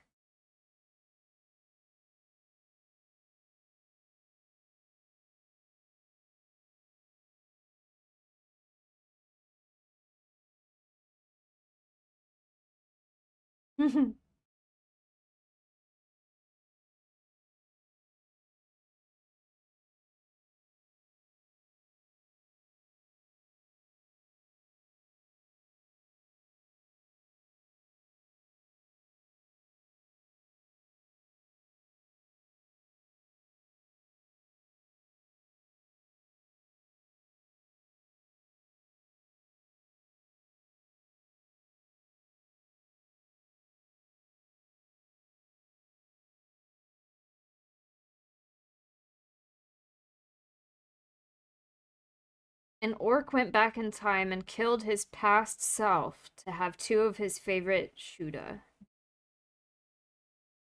An orc went back in time and killed his past self to have two of his favorite Shuda.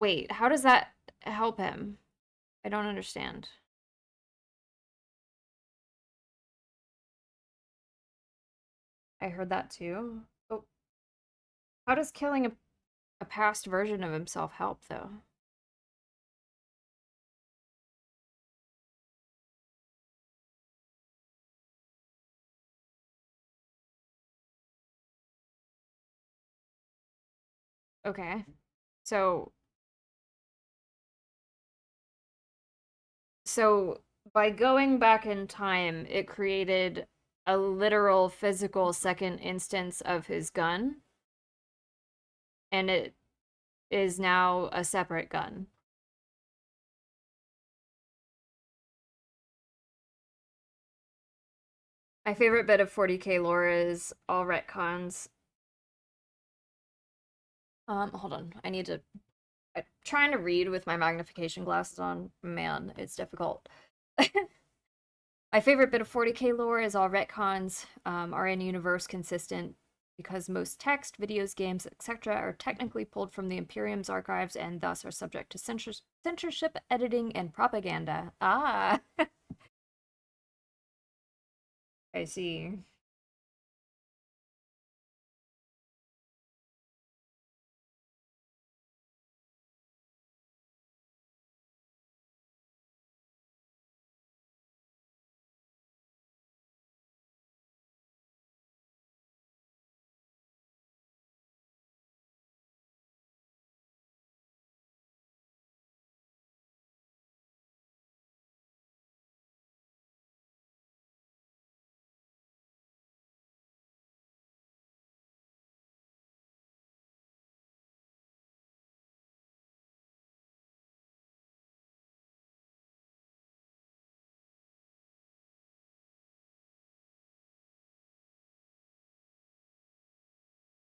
Wait, how does that help him? I don't understand. I heard that too. Oh, how does killing a past version of himself help, though? Okay. So, so by going back in time, it created a literal physical second instance of his gun, and it is now a separate gun. My favorite bit of 40k lore is all retcons. Hold on. I'm trying to read with my magnification glasses on. Man, it's difficult. My favorite bit of 40k lore is all retcons are in universe consistent because most text, videos, games, etc. are technically pulled from the Imperium's archives and thus are subject to censorship, editing, and propaganda. Ah, I see.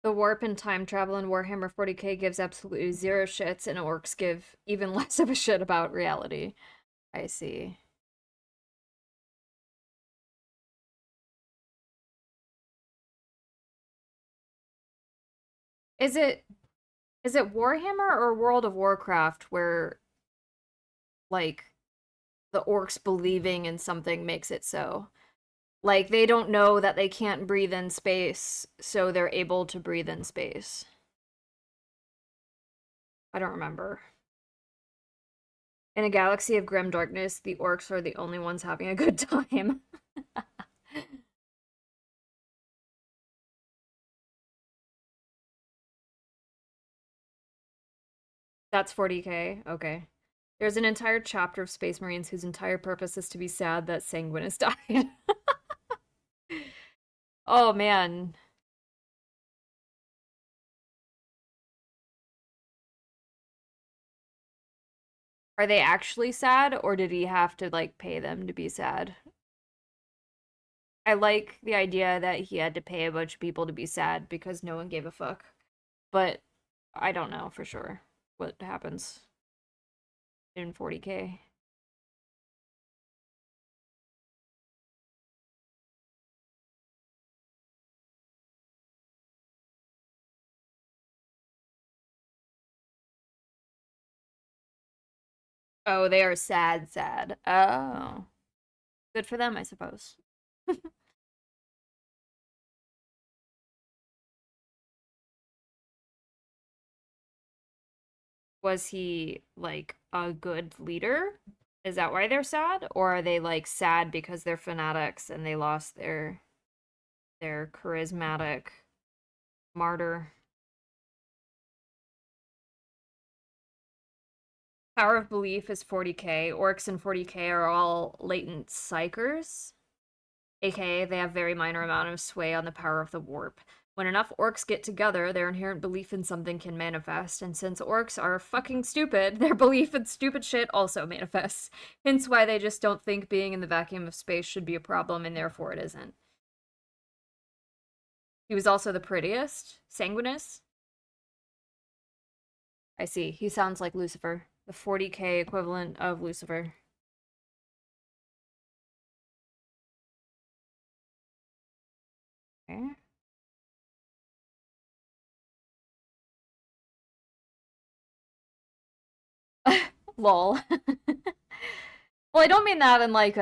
The warp and time travel in Warhammer 40k gives absolutely zero shits, and orcs give even less of a shit about reality. I see. Is it Warhammer or World of Warcraft where like the orcs believing in something makes it so? Like they don't know that they can't breathe in space, so they're able to breathe in space. I don't remember. In a galaxy of grim darkness, the orcs are the only ones having a good time. That's 40K. Okay. There's an entire chapter of Space Marines whose entire purpose is to be sad that Sanguinus died. Oh man. Are they actually sad or did he have to like pay them to be sad? I like the idea that he had to pay a bunch of people to be sad because no one gave a fuck. But I don't know for sure what happens in 40K. Oh, they are sad, sad. Oh. Good for them, I suppose. Was he like a good leader? Is that why they're sad? Or are they like sad because they're fanatics and they lost their charismatic martyr? Power of belief is 40K. Orcs in 40K are all latent psychers, aka they have very minor amount of sway on the power of the warp. When enough orcs get together, their inherent belief in something can manifest, and since orcs are fucking stupid, their belief in stupid shit also manifests. Hence why they just don't think being in the vacuum of space should be a problem, and therefore it isn't. He was also the prettiest. Sanguinus? I see. He sounds like Lucifer. The 40K equivalent of Lucifer. Okay. Lol. Well, I don't mean that in like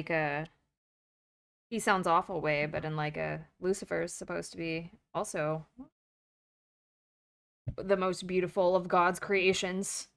a he sounds awful way, but in like a Lucifer's supposed to be also the most beautiful of God's creations.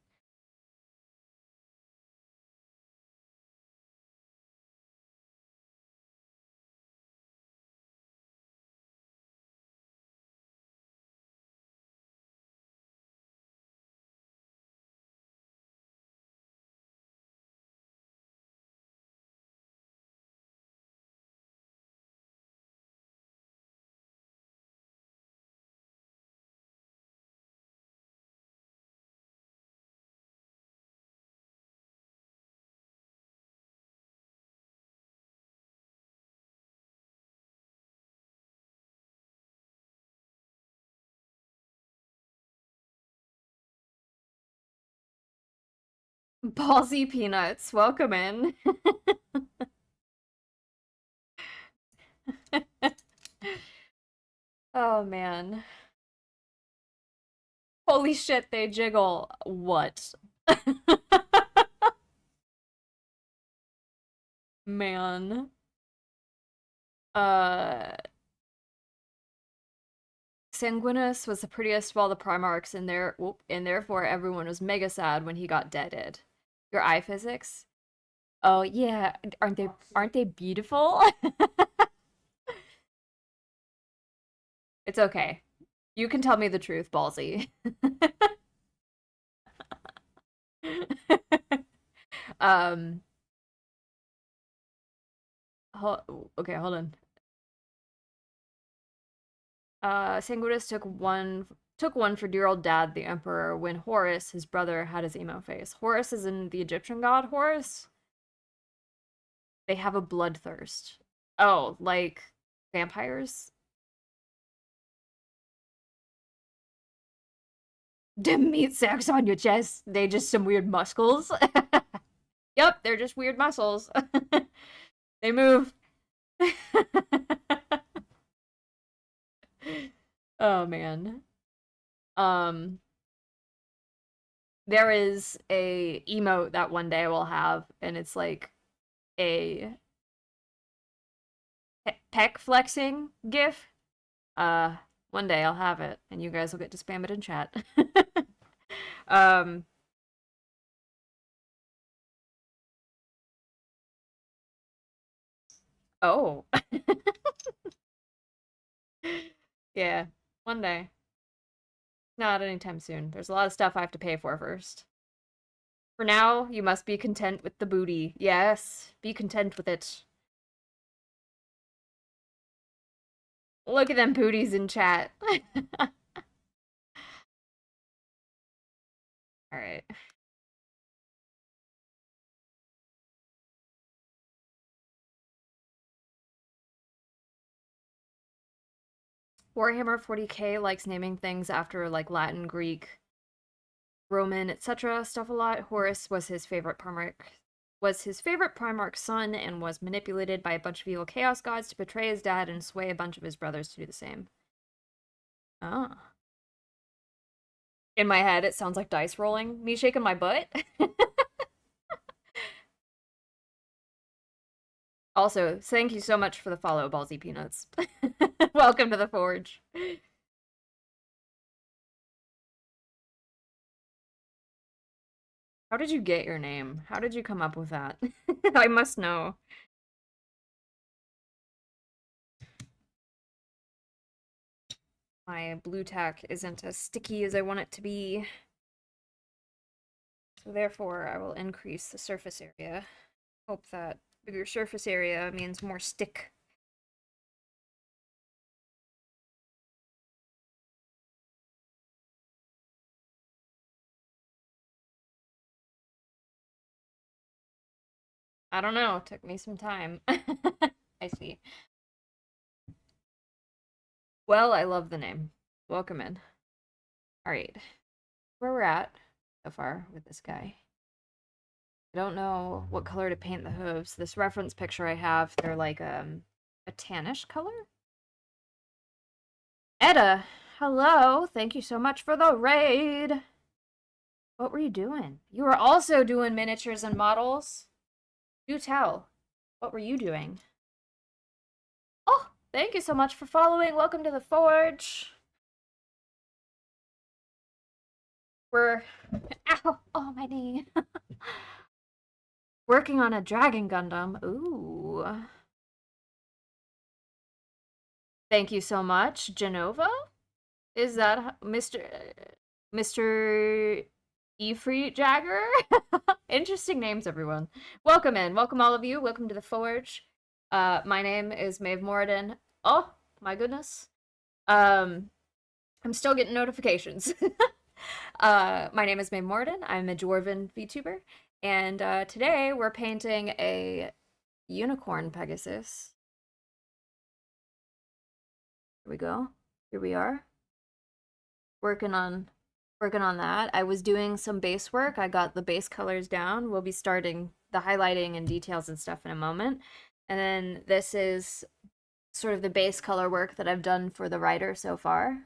Ballsy peanuts, welcome in. Oh man. Holy shit, they jiggle. What? Man. Uh Sanguinus was the prettiest of all the Primarchs in there, and therefore everyone was mega sad when he got deaded. Your eye physics? Oh yeah, aren't they beautiful? It's okay. You can tell me the truth, Ballsy. um okay, hold on. Sanguinus took one for dear old dad, the Emperor, when Horus, his brother, had his emo face. Horus is in the Egyptian god Horus. They have a bloodthirst. Oh, like vampires? Dim meat sacks on your chest. They just some weird muscles. Yep, they're just weird muscles. They move. Oh man. Um, there is a emote that one day we'll have, and it's like a peck flexing gif. Uh, one day I'll have it, and you guys will get to spam it in chat. um, oh, yeah, one day. Not anytime soon. There's a lot of stuff I have to pay for first. For now, you must be content with the booty. Yes, be content with it. Look at them booties in chat. All right. Warhammer 40K likes naming things after like Latin, Greek, Roman, etc. stuff a lot. Horus was his favorite Primarch's son and was manipulated by a bunch of evil chaos gods to betray his dad and sway a bunch of his brothers to do the same. Oh. In my head, it sounds like dice rolling. Me shaking my butt. Also, thank you so much for the follow, Ballsy Peanuts. Welcome to the Forge. How did you get your name? How did you come up with that? I must know. My blue tack isn't as sticky as I want it to be. So therefore, I will increase the surface area. Hope that bigger surface area means more stick. I don't know, it took me some time. I see. Well, I love the name. Welcome in. Alright, where we're at so far with this guy. I don't know what color to paint the hooves. This reference picture I have, they're like a tannish color? Etta, hello. Thank you so much for the raid. What were you doing? You were also doing miniatures and models. Do tell. What were you doing? Oh, thank you so much for following. Welcome to the Forge. We're ow, oh my knee. Working on a Dragon Gundam. Ooh. Thank you so much, Genova. Is that Mr. Efreet Jagger? Interesting names, everyone. Welcome in. Welcome all of you. Welcome to the Forge. My name is Maeve Moradin. Oh, my goodness. I'm still getting notifications. My name is Maeve Moradin. I'm a Dwarven VTuber. And today we're painting a unicorn Pegasus. Here we go. Here we are. Working on that. I was doing some base work. I got the base colors down. We'll be starting the highlighting and details and stuff in a moment. And then this is sort of the base color work that I've done for the writer so far.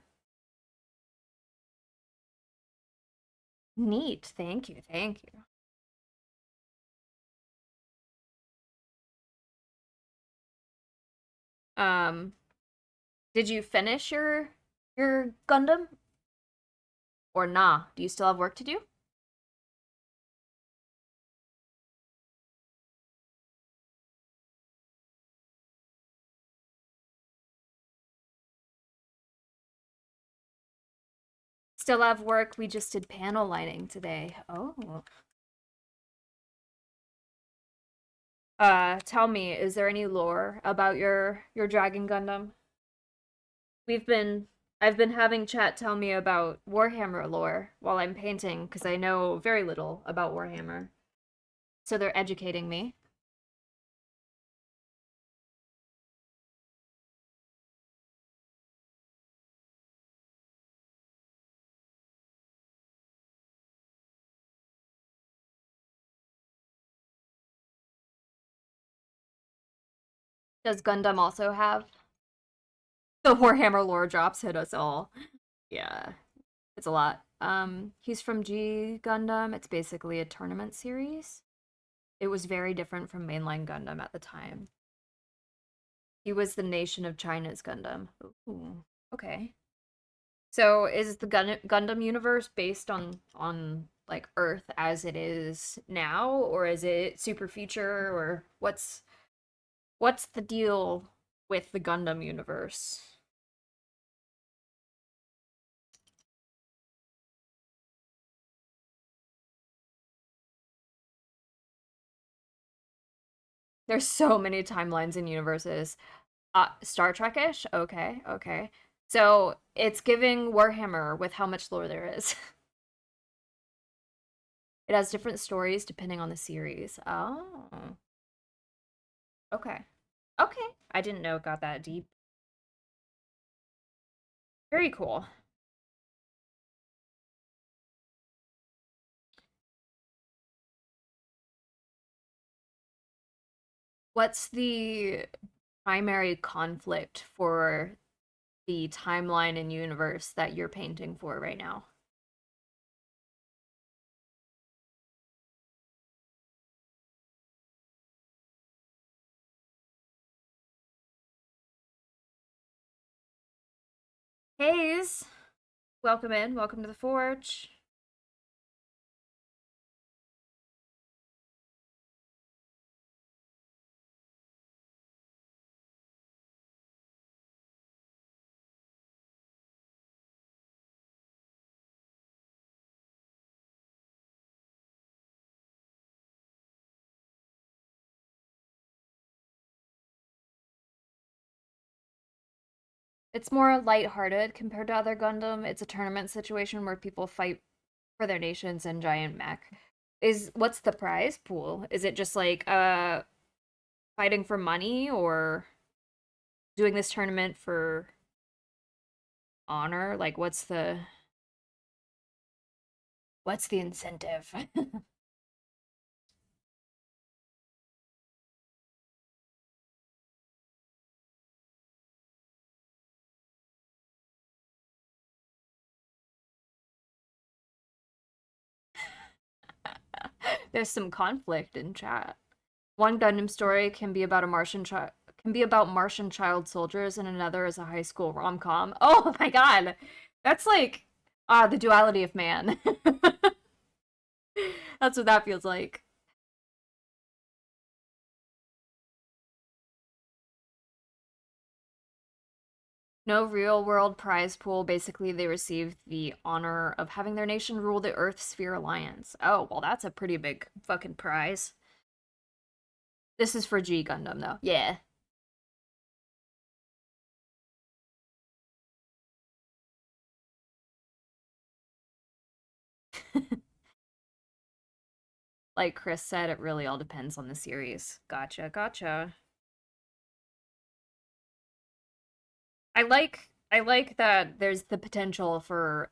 Neat. Thank you. Thank you. Um, did you finish your Gundam? Or nah? Do you still have work to do? Still have work. We just did panel lighting today. Oh. Tell me, is there any lore about your Dragon Gundam? I've been having chat tell me about Warhammer lore while I'm painting because I know very little about Warhammer. So they're educating me. Does Gundam also have The Warhammer lore drops hit us all. Yeah, it's a lot. He's from G Gundam. It's basically a tournament series. It was very different from mainline Gundam at the time. He was the nation of China's Gundam. Ooh, okay. So is the Gundam universe based on like Earth as it is now, or is it super future, or what's the deal with the Gundam universe? There's so many timelines and universes. Star Trek-ish? Okay, okay. So it's giving Warhammer with how much lore there is. It has different stories depending on the series. Oh, okay. Okay. I didn't know it got that deep. Very cool. What's the primary conflict for the timeline and universe that you're painting for right now? Hayes, welcome in. Welcome to the Forge. It's more lighthearted compared to other Gundam. It's a tournament situation where people fight for their nations and giant mech. Is what's the prize pool? Is it just like fighting for money or doing this tournament for honor? Like what's the incentive? There's some conflict in chat. One Gundam story can be about a Martian child can be about Martian child soldiers and another is a high school rom-com. Oh my god. That's like the duality of man. That's what that feels like. No real world prize pool. Basically, they receive the honor of having their nation rule the Earth Sphere Alliance. Oh, well, that's a pretty big fucking prize. This is for G Gundam, though. Yeah. Like Chris said, it really all depends on the series. Gotcha, gotcha. I like that there's the potential for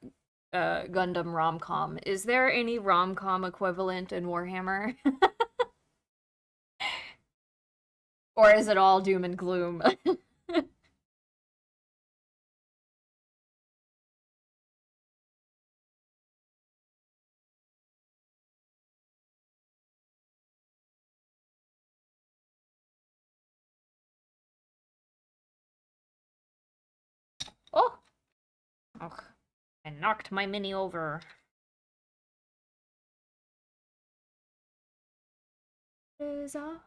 Gundam rom-com. Is there any rom-com equivalent in Warhammer? Or is it all doom and gloom? Oh, ugh, I knocked my mini over. Is a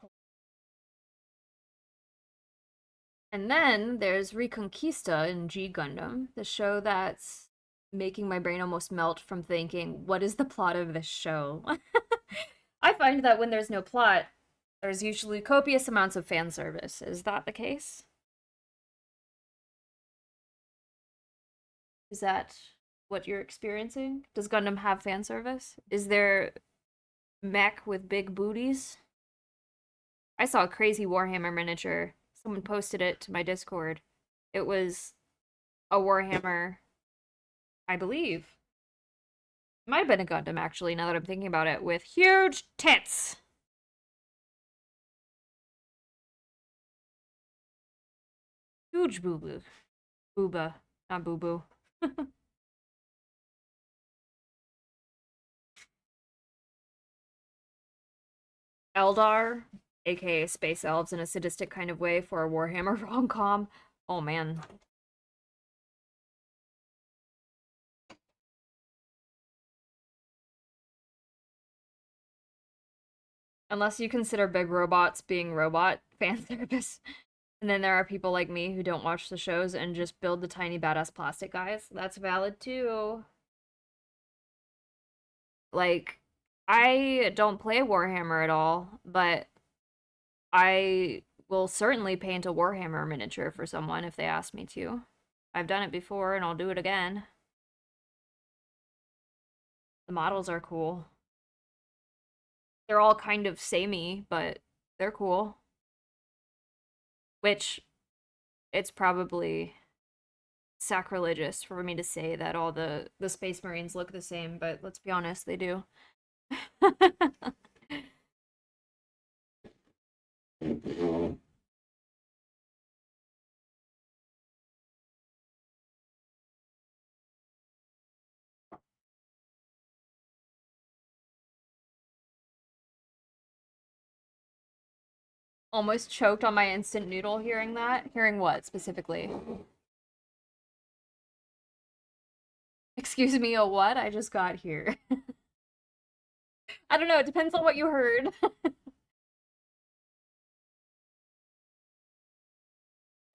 And then there's Reconquista in G Gundam, the show that's making my brain almost melt from thinking, what is the plot of this show? I find that when there's no plot, there's usually copious amounts of fan service. Is that the case? Is that what you're experiencing? Does Gundam have fan service? Is there mech with big booties? I saw a crazy Warhammer miniature. Someone posted it to my Discord. It was a Warhammer, I believe. Might have been a Gundam, actually, now that I'm thinking about it, with huge tits. Huge boo boo. Booba, not Boo Boo. Eldar, aka Space Elves in a sadistic kind of way for a Warhammer rom-com. Oh man. Unless you consider big robots being robot fan therapists. And then there are people like me who don't watch the shows and just build the tiny badass plastic guys. That's valid too. Like, I don't play Warhammer at all, but I will certainly paint a Warhammer miniature for someone if they ask me to. I've done it before and I'll do it again. The models are cool. They're all kind of samey, but they're cool. Which it's probably sacrilegious for me to say that all the Space Marines look the same, but let's be honest, they do. Almost choked on my instant noodle hearing that. Hearing what specifically? Excuse me, a what? I just got here. I don't know, it depends on what you heard.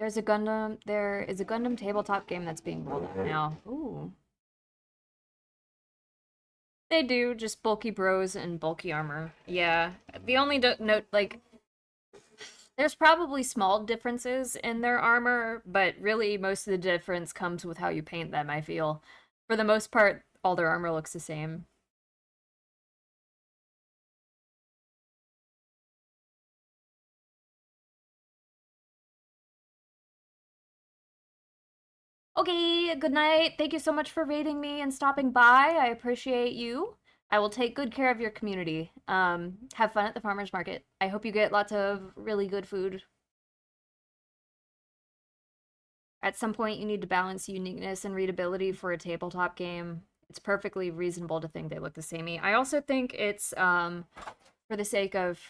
There is a Gundam tabletop game that's being rolled out now. Ooh. They do, just bulky bros and bulky armor. Yeah. The only note, like, there's probably small differences in their armor, but really most of the difference comes with how you paint them, I feel. For the most part, all their armor looks the same. Okay, good night. Thank you so much for rating me and stopping by. I appreciate you. I will take good care of your community. Have fun at the farmer's market. I hope you get lots of really good food. At some point, you need to balance uniqueness and readability for a tabletop game. It's perfectly reasonable to think they look the samey. I also think it's for the sake of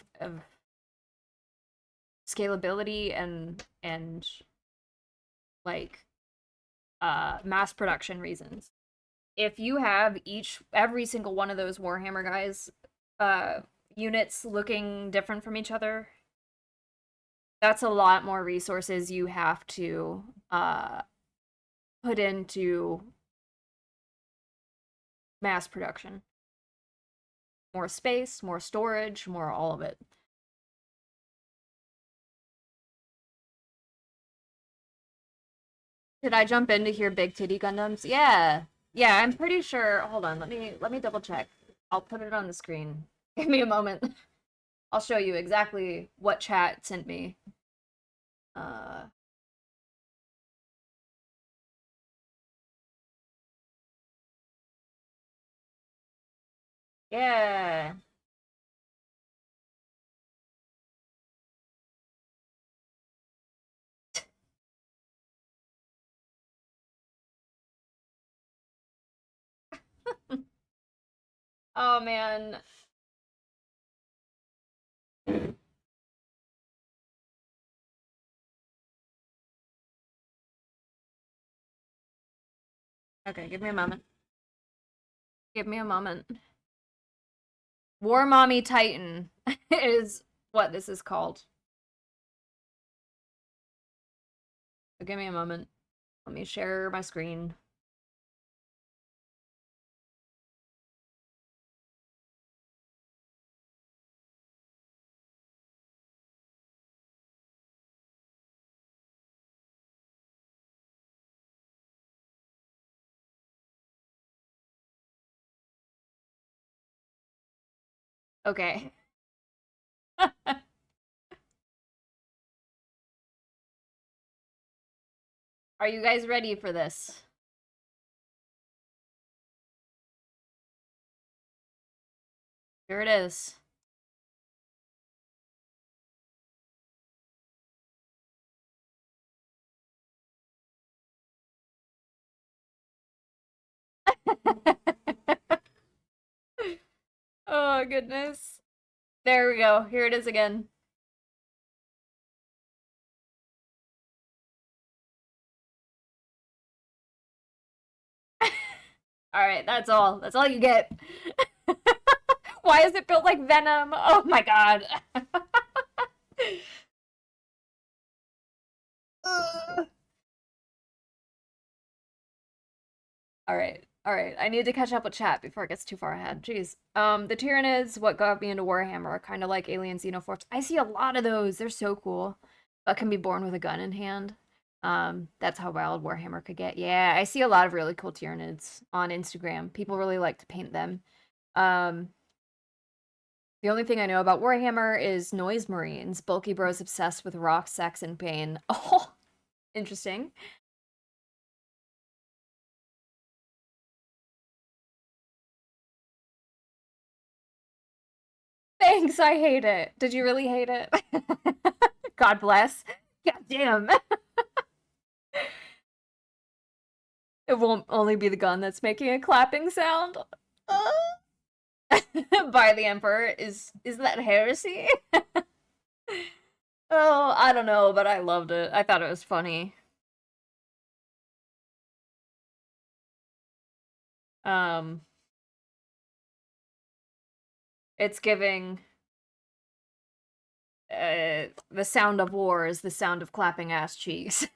scalability and like mass production reasons. If you have every single one of those Warhammer guys uh units looking different from each other, that's a lot more resources you have to put into mass production. More space, more storage, more all of it. Did I jump in to hear Big Titty Gundams? Yeah. Yeah, I'm pretty sure. Hold on, let me double check. I'll put it on the screen. Give me a moment. I'll show you exactly what chat sent me. Uh yeah. Oh man. Okay, give me a moment. Give me a moment. War Mommy Titan is what this is called. So give me a moment. Let me share my screen. Okay. Are you guys ready for this? Here it is. Oh, goodness. There we go. Here it is again. All right, that's all. That's all you get. Why is it built like Venom? Oh my god. All right. All right. I need to catch up with chat before it gets too far ahead. Jeez. The Tyranids, what got me into Warhammer, are kind of like alien xenomorphs. I see a lot of those. They're so cool. That can be born with a gun in hand. That's how wild Warhammer could get. Yeah, I see a lot of really cool Tyranids on Instagram. People really like to paint them. Um, the only thing I know about Warhammer is noise marines, bulky bros obsessed with rock, sex, and pain. Oh, interesting. Thanks, I hate it. Did you really hate it? God bless. God damn. It won't only be the gun that's making a clapping sound. By the Emperor. Is that heresy? Oh, I don't know, but I loved it. I thought it was funny. Um, it's giving the sound of war is the sound of clapping ass cheeks.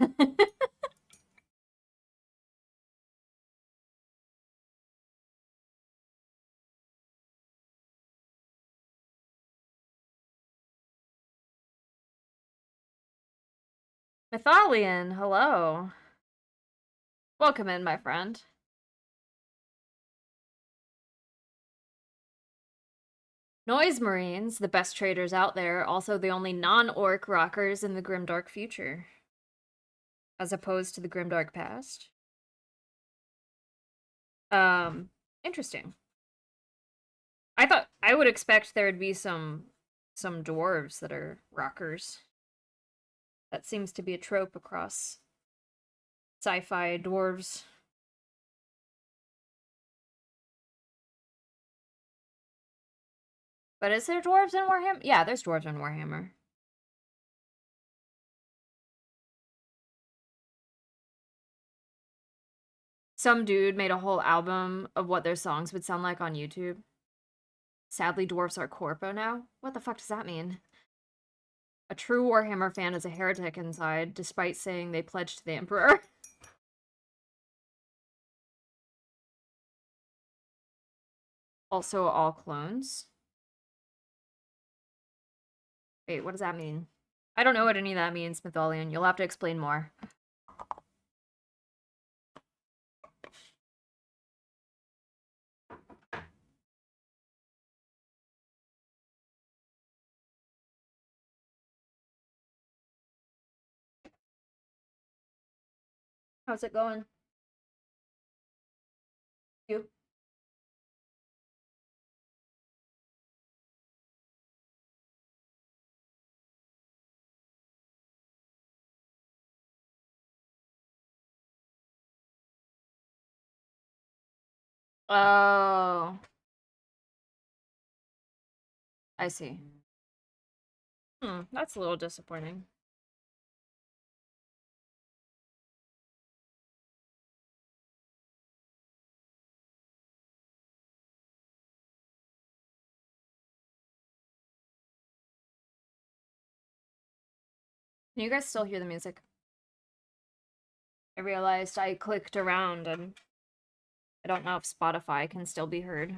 Mythalian, hello. Welcome in, my friend. Noise Marines, the best traders out there, also the only non-orc rockers in the grimdark future, as opposed to the grimdark past. Um, Interesting. I thought I would expect there would be some dwarves that are rockers. That seems to be a trope across sci-fi dwarves. But is there dwarves in Warhammer? Yeah, there's dwarves in Warhammer. Some dude made a whole album of what their songs would sound like on YouTube. Sadly, dwarves are corpo now. What the fuck does that mean? A true Warhammer fan is a heretic inside, despite saying they pledged to the Emperor. Also, all clones. Wait, what does that mean? I don't know what any of that means, Mytholian. You'll have to explain more. How's it going? You? Oh, I see. That's a little disappointing. Can you guys still hear the music? I realized I clicked around and I don't know if Spotify can still be heard.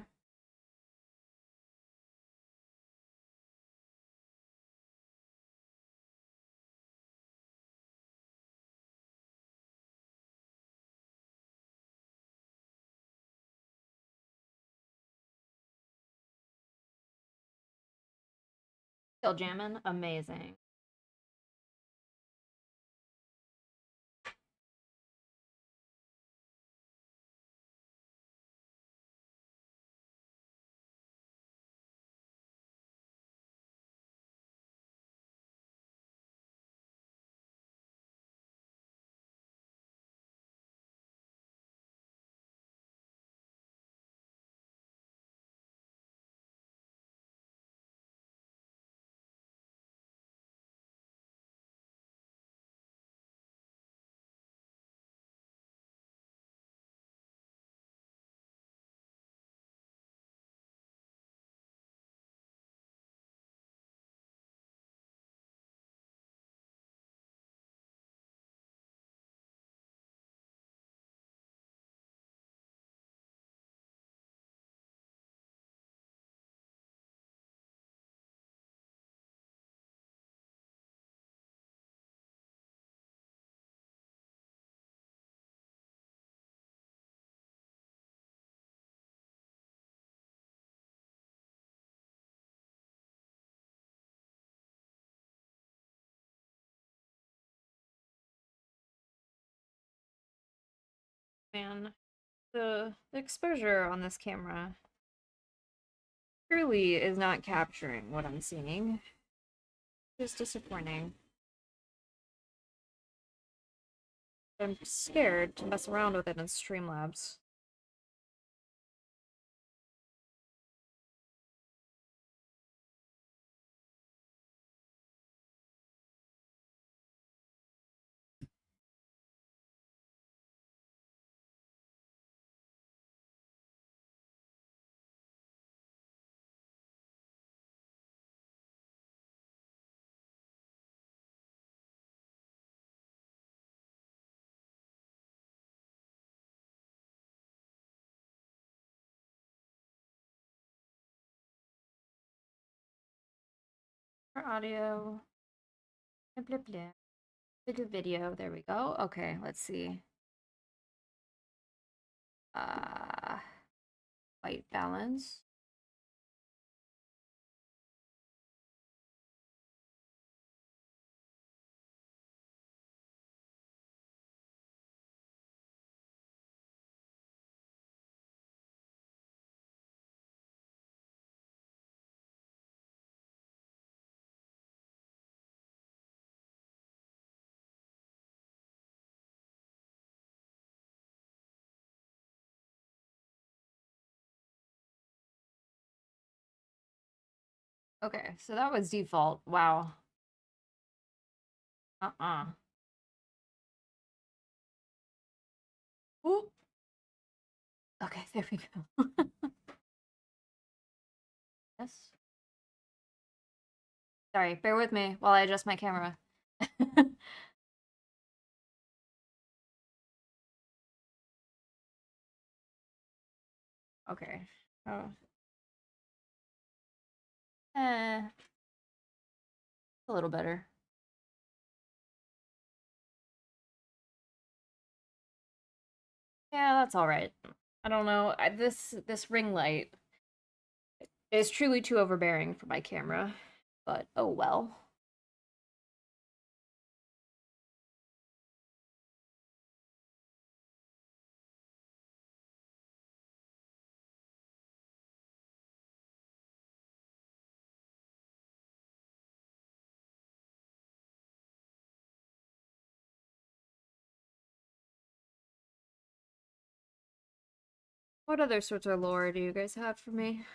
Still jamming? Amazing. Man, the exposure on this camera truly is not capturing what I'm seeing. It's disappointing. I'm scared to mess around with it in Streamlabs. For audio, blah, blah, blah. Big video, there we go. Okay, let's see. Uh, white balance. Okay, so that was default. Wow. Uh-uh. Ooh. Okay, there we go. Yes. Sorry, bear with me while I adjust my camera. Okay. Oh. A little better. Yeah, that's all right. I don't know. This ring light is truly too overbearing for my camera, but oh well. What other sorts of lore do you guys have for me?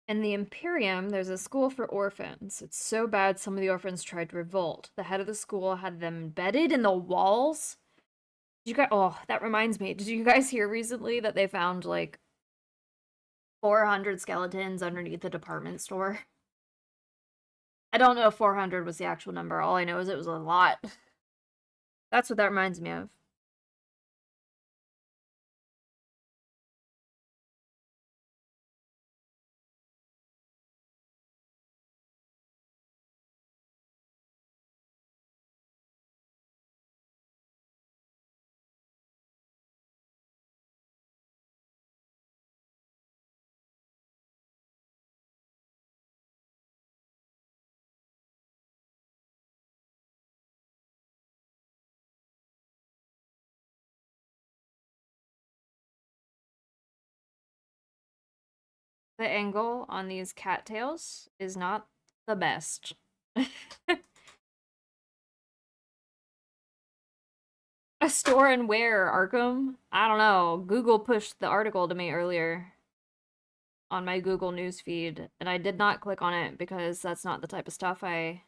In the Imperium, there's a school for orphans. It's so bad some of the orphans tried to revolt. The head of the school had them embedded in the walls. Did you guys? Oh, that reminds me. Did you guys hear recently that they found like 400 skeletons underneath the department store? I don't know if 400 was the actual number. All I know is it was a lot. That's what that reminds me of. The angle on these cattails is not the best. A store and where, Arkham? I don't know. Google pushed the article to me earlier on my Google News feed, and I did not click on it because that's not the type of stuff I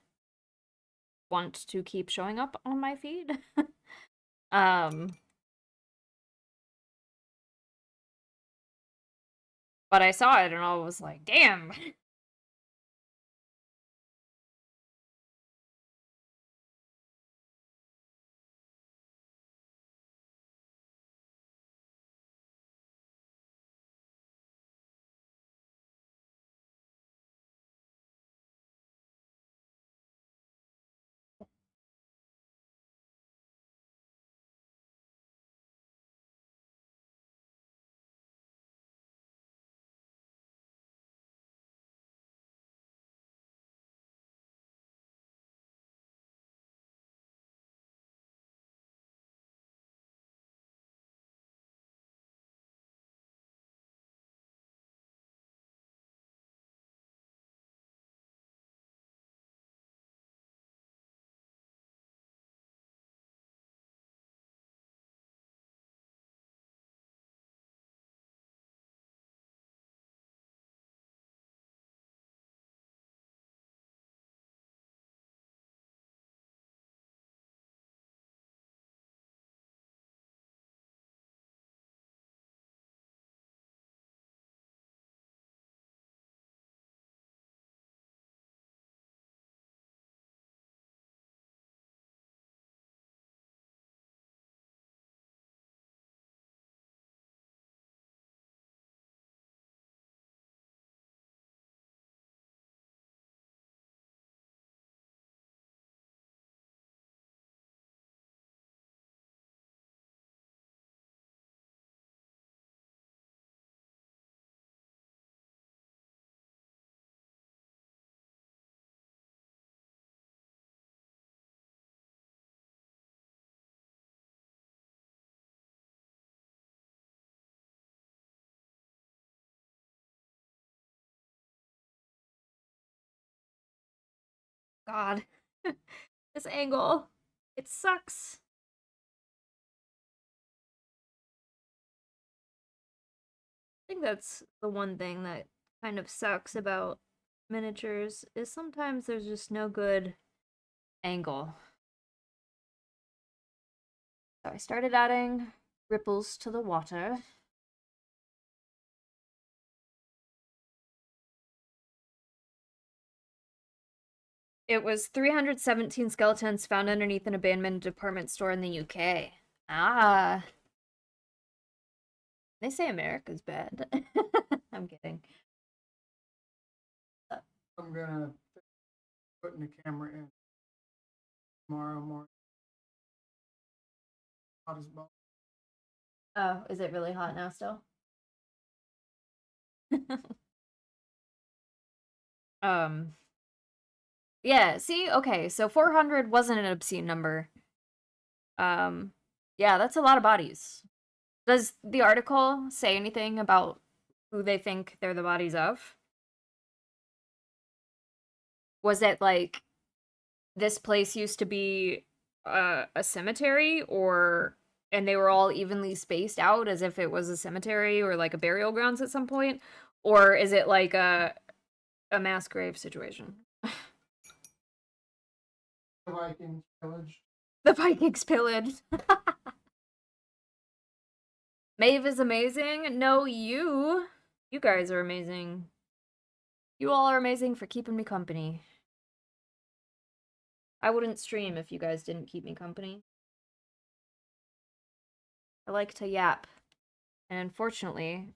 want to keep showing up on my feed. um, but I saw it and I was like, damn. God. This angle. It sucks. I think that's the one thing that kind of sucks about miniatures is sometimes there's just no good angle. So I started adding ripples to the water. It was 317 skeletons found underneath an abandoned department store in the UK. Ah, they say America's bad. I'm kidding. I'm gonna put the camera in tomorrow morning. Hot as balls. Oh, is it really hot now still? um, yeah, see? Okay, so 400 wasn't an obscene number. Um, yeah, that's a lot of bodies. Does the article say anything about who they think they're the bodies of? Was it like this place used to be a cemetery, or and they were all evenly spaced out as if it was a cemetery or like a burial grounds at some point, or is it like a mass grave situation? The Vikings village. The Vikings pillaged. Maeve is amazing. No, you guys are amazing. You all are amazing for keeping me company. I wouldn't stream if you guys didn't keep me company. I like to yap. And unfortunately,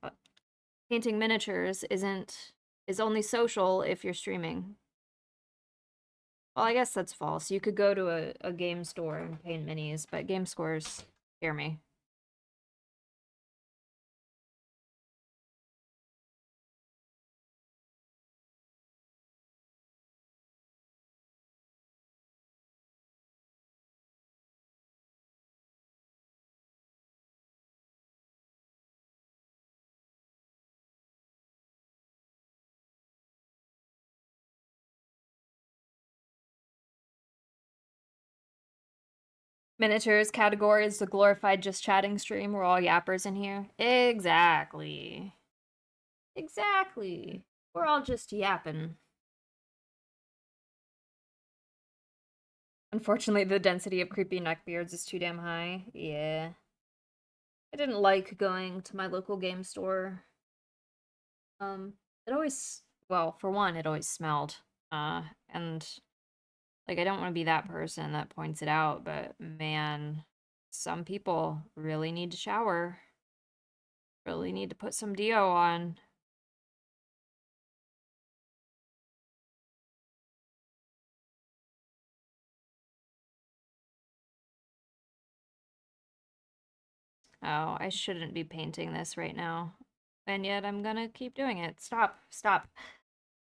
painting miniatures is only social if you're streaming. Well, I guess that's false. You could go to a game store and paint minis, but game scores scare me. Miniatures category is the glorified just chatting stream. We're all yappers in here. Exactly. Exactly. We're all just yapping. Unfortunately, the density of creepy neckbeards is too damn high. Yeah. I didn't like going to my local game store. It always, well, for one, it always smelled. And like I don't want to be that person that points it out, but man, some people really need to shower. Really need to put some deo on. Oh, I shouldn't be painting this right now. And yet I'm gonna keep doing it. Stop, stop.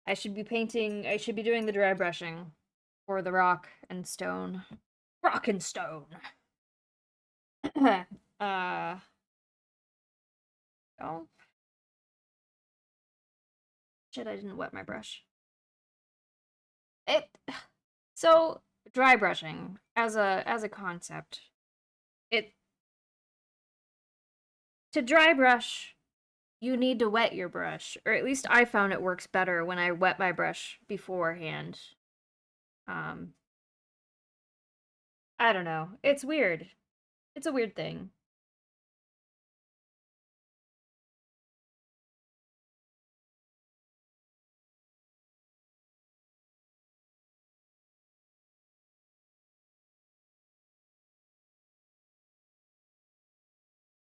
I should be doing the dry brushing for the rock and stone. Rock and stone. uh, oh, shit, I didn't wet my brush. It, so, dry brushing as a concept. It, to dry brush, you need to wet your brush, or at least I found it works better when I wet my brush beforehand. Um, I don't know. It's weird. It's a weird thing.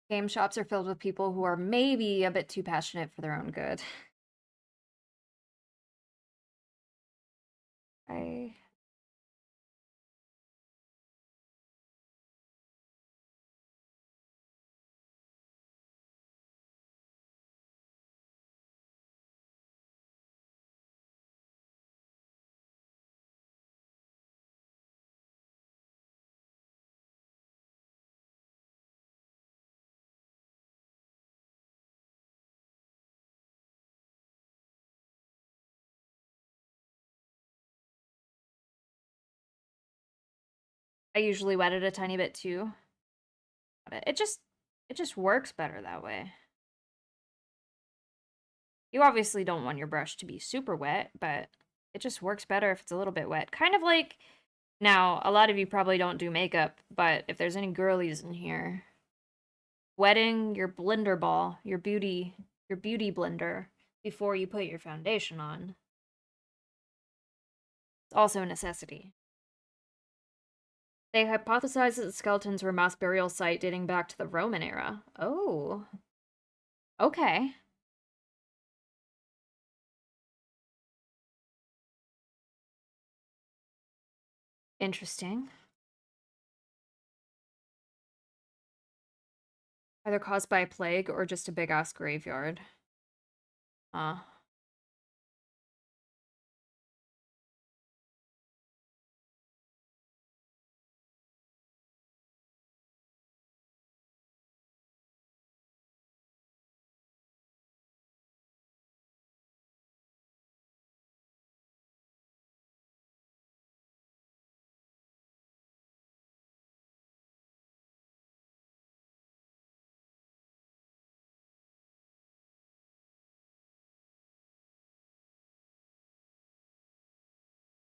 Game shops are filled with people who are maybe a bit too passionate for their own good. I I usually wet it a tiny bit too. It just works better that way. You obviously don't want your brush to be super wet, but it just works better if it's a little bit wet. Kind of like now, a lot of you probably don't do makeup, but if there's any girlies in here, wetting your blender ball, your beauty blender before you put your foundation on. It's also a necessity. They hypothesized that the skeletons were a mass burial site dating back to the Roman era. Oh, okay. Interesting. Either caused by a plague or just a big ass graveyard. Uh,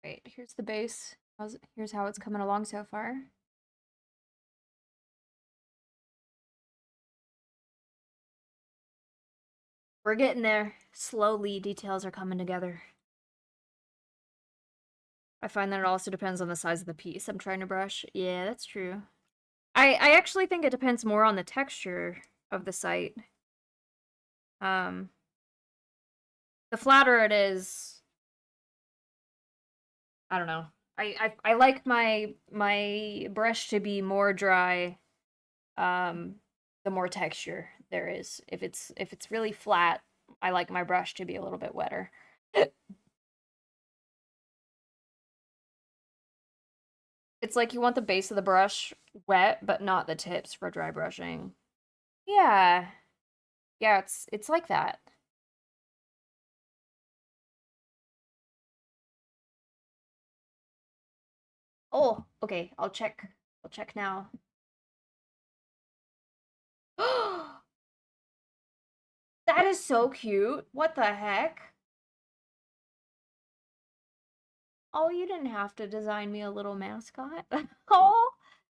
right, here's the base. Here's how it's coming along so far. We're getting there. Slowly, details are coming together. I find that it also depends on the size of the piece I'm trying to brush. Yeah, that's true. I actually think it depends more on the texture of the site. Um, the flatter it is, I don't know. I like my brush to be more dry. The more texture there is. If it's really flat, I like my brush to be a little bit wetter. It's like you want the base of the brush wet, but not the tips for dry brushing. Yeah. Yeah, it's like that. Oh, okay. I'll check We'll check now. That is so cute. What the heck? Oh, you didn't have to design me a little mascot. Oh,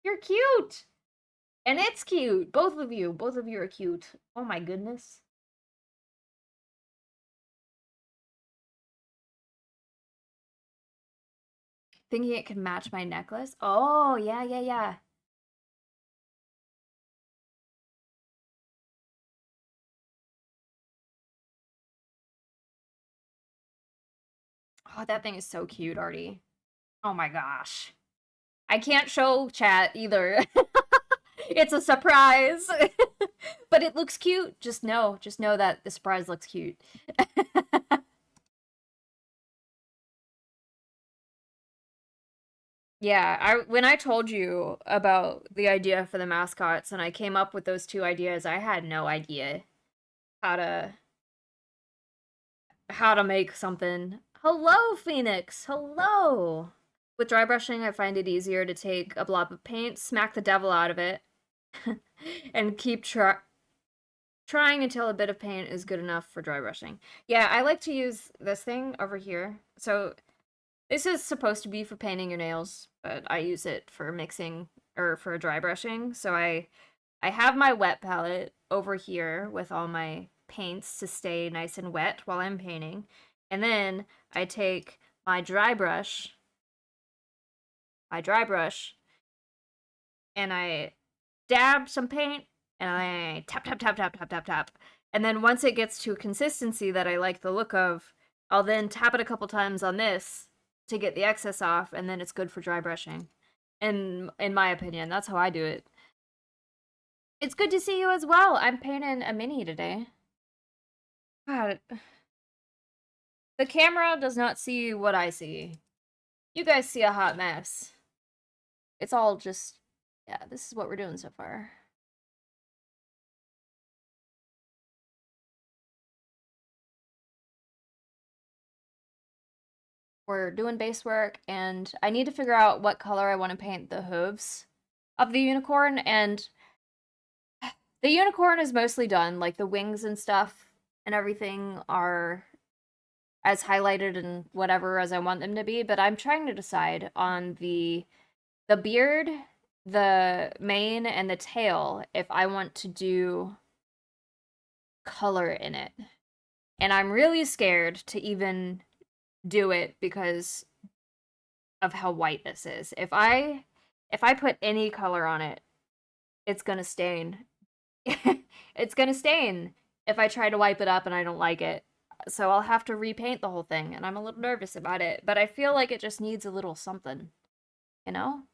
you're cute. And it's cute. Both of you. Both of you are cute. Oh my goodness. Thinking it could match my necklace? Oh, yeah, yeah, yeah. Oh, that thing is so cute, Artie. Oh my gosh. I can't show chat either. It's a surprise. But it looks cute. Just know that the surprise looks cute. Yeah, I when I told you about the idea for the mascots and I came up with those two ideas, I had no idea how to make something. Hello, Phoenix. Hello. With dry brushing, I find it easier to take a blob of paint, smack the devil out of it, and keep trying until a bit of paint is good enough for dry brushing. Yeah, I like to use this thing over here. So this is supposed to be for painting your nails, but I use it for mixing or for dry brushing. So I have my wet palette over here with all my paints to stay nice and wet while I'm painting. And then I take my dry brush, and I dab some paint and I tap, tap, tap, tap, tap, tap, tap. And then once it gets to a consistency that I like the look of, I'll then tap it a couple times on this to get the excess off, and then it's good for dry brushing. And in my opinion, that's how I do it. It's good to see you as well. I'm painting a mini today. God, the camera does not see what I see. You guys see a hot mess. It's all just, yeah, this is what we're doing so far. We're doing base work, and I need to figure out what color I want to paint the hooves of the unicorn, and the unicorn is mostly done. Like, the wings and stuff and everything are as highlighted and whatever as I want them to be, but I'm trying to decide on the beard, the mane, and the tail if I want to do color in it. And I'm really scared to even do it because of how white this is. If I put any color on it, it's gonna stain. It's gonna stain if I try to wipe it up and I don't like it. So I'll have to repaint the whole thing, and I'm a little nervous about it, but I feel like it just needs a little something, you know?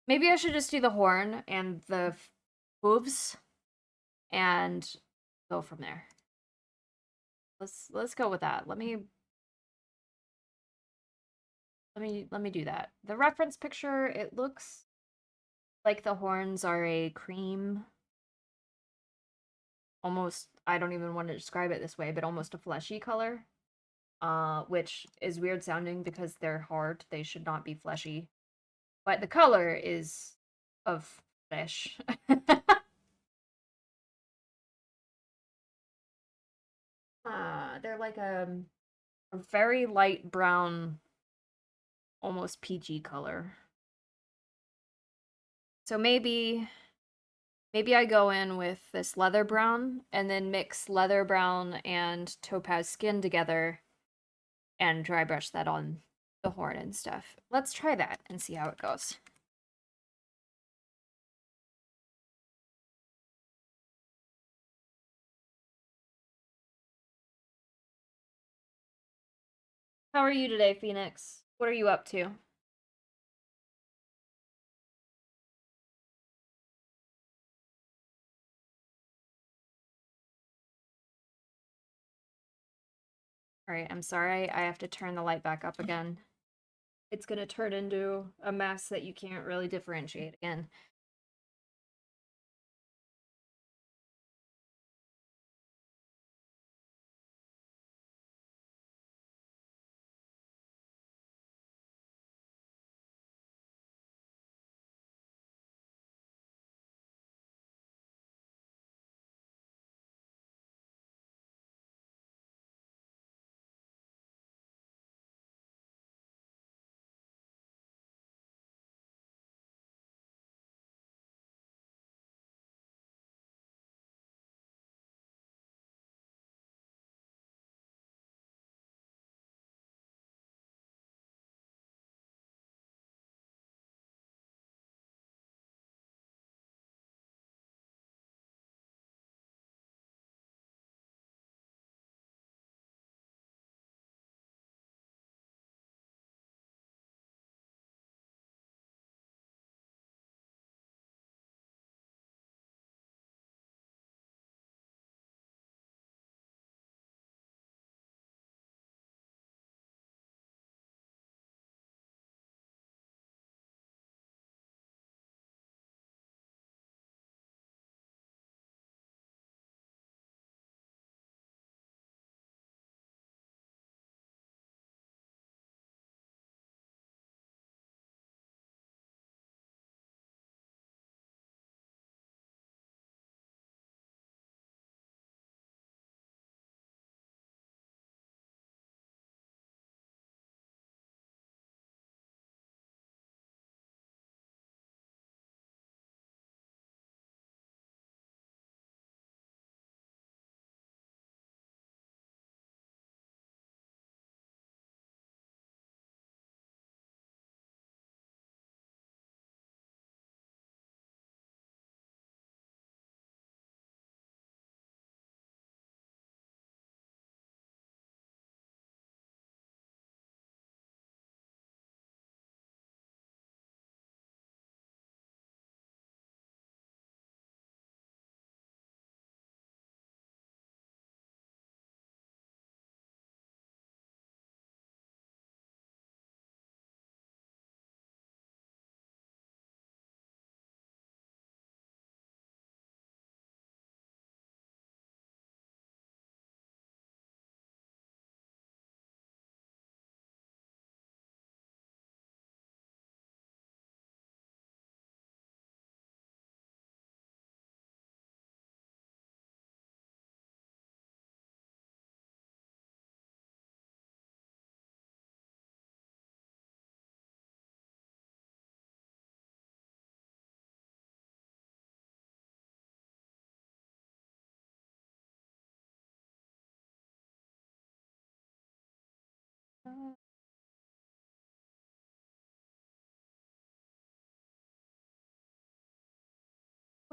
Maybe I should just do the horn and the hooves and go from there. Let's go with that. Let me do that. The reference picture, it looks like the horns are a cream, almost, I don't even want to describe it this way, but almost a fleshy color. Which is weird sounding because they're hard. They should not be fleshy. But the color is of flesh. They're like a very light brown, almost peachy color. So maybe I go in with this leather brown and then mix leather brown and topaz skin together and dry brush that on the horn and stuff. Let's try that and see how it goes. How are you today, Phoenix? What are you up to? All right, I'm sorry. I have to turn the light back up again. It's going to turn into a mess that you can't really differentiate again.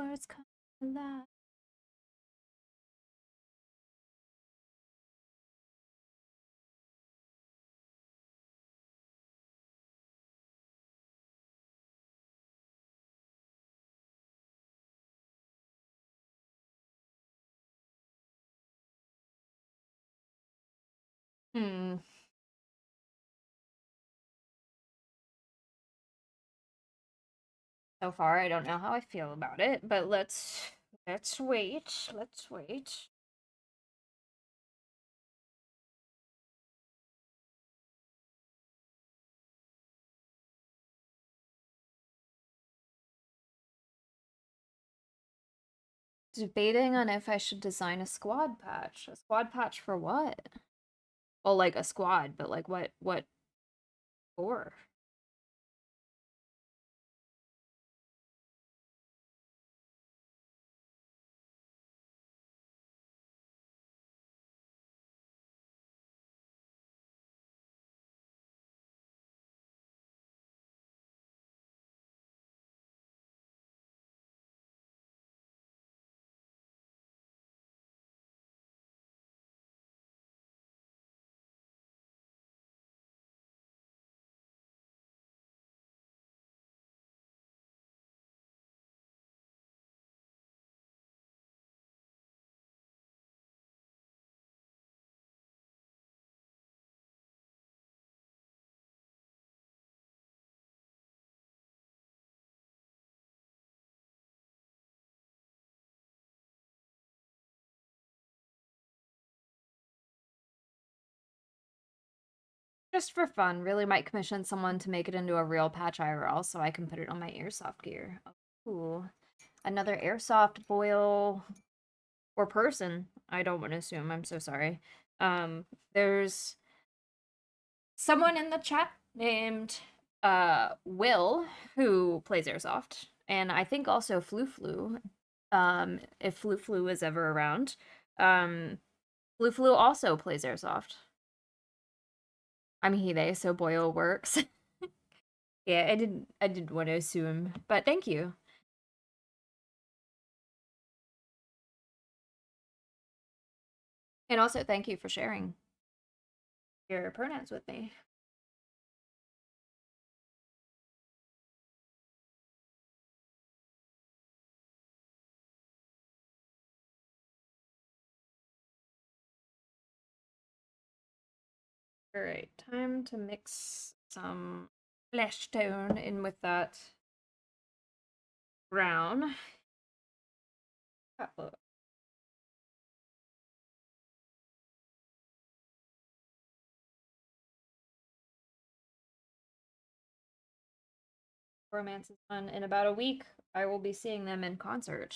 Words come alive. Hmm. So far, I don't know how I feel about it, but let's wait. Let's wait. Debating on if I should design a squad patch. A squad patch for what? Well, like a squad, but like what for? Just for fun, really might commission someone to make it into a real patch IRL so I can put it on my airsoft gear. Ooh, another airsoft boil or person. I don't want to assume. I'm so sorry. There's someone in the chat named Will who plays airsoft, and I think also Flu if Flu is ever around. Um, Flu also plays airsoft. I'm he they, so Boyle works. Yeah, I didn't want to assume, but thank you. And also thank you for sharing your pronouns with me. All right, time to mix some flesh tone in with that brown. Oh, romance is done. In about a week, I will be seeing them in concert.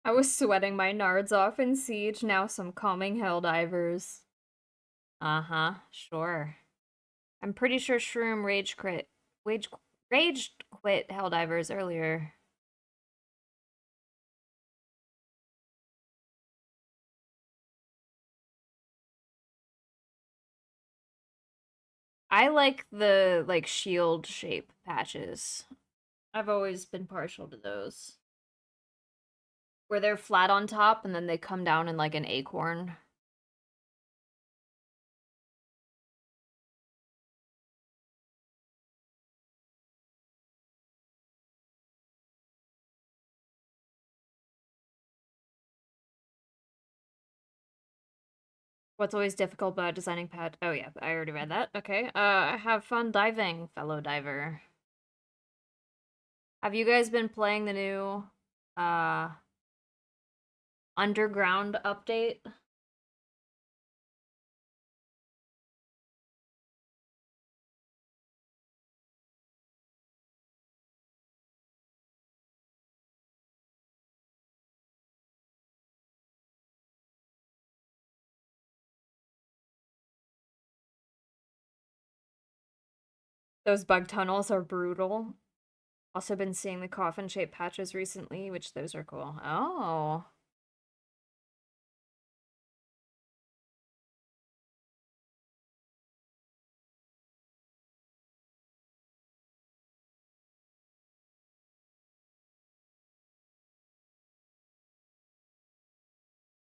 I was sweating my nards off in Siege, now some calming Helldivers. Uh-huh, sure. I'm pretty sure Shroom Rage raged quit Helldivers earlier. I like the like shield shape patches. I've always been partial to those. Where they're flat on top and then they come down in like an acorn. What's always difficult about designing pad? Oh yeah, I already read that. Okay. Have fun diving, fellow diver. Have you guys been playing the new uh underground update? Those bug tunnels are brutal. Also been seeing the coffin-shaped patches recently, which those are cool. Oh.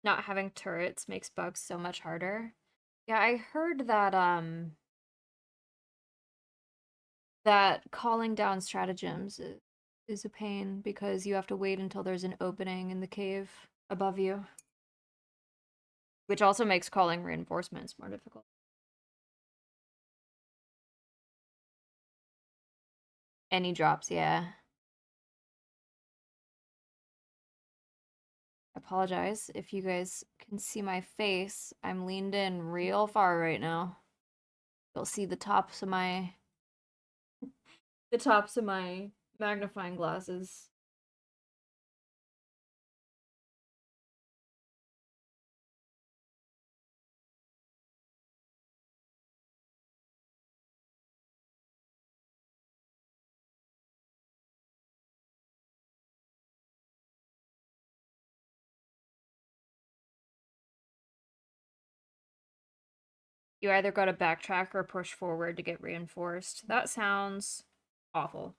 Not having turrets makes bugs so much harder. Yeah, I heard that that calling down stratagems is a pain because you have to wait until there's an opening in the cave above you, which also makes calling reinforcements more difficult. Any drops, yeah. I apologize if you guys can see my face. I'm leaned in real far right now. You'll see the tops of my magnifying glasses. You either got to backtrack or push forward to get reinforced. That sounds awful.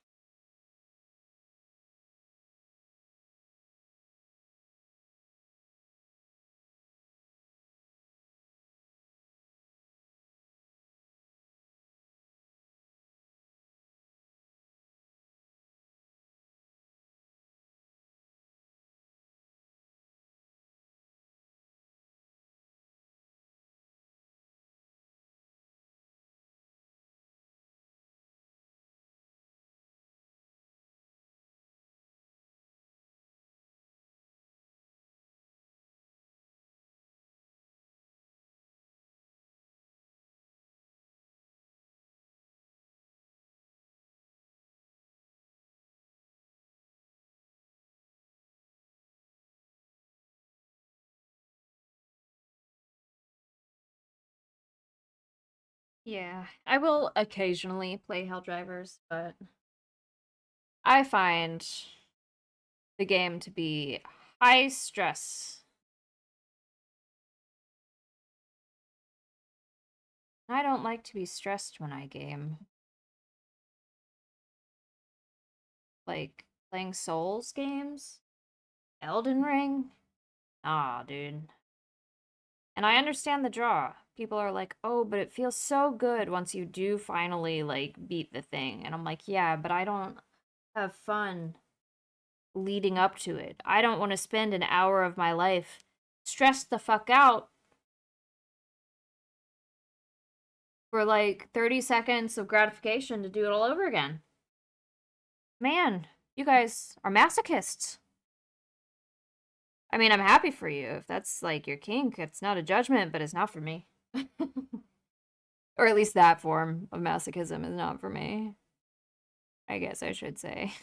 Yeah, I will occasionally play Helldivers, but I find the game to be high stress. I don't like to be stressed when I game. Like playing Souls games, Elden Ring. Ah, dude. And I understand the draw. People are like, "Oh, but it feels so good once you do finally like beat the thing." And I'm like, "Yeah, but I don't have fun leading up to it. I don't want to spend an hour of my life stressed the fuck out for like 30 seconds of gratification to do it all over again." Man, you guys are masochists. I mean, I'm happy for you if that's like your kink. It's not a judgment, but it's not for me. Or at least that form of masochism is not for me. I guess I should say.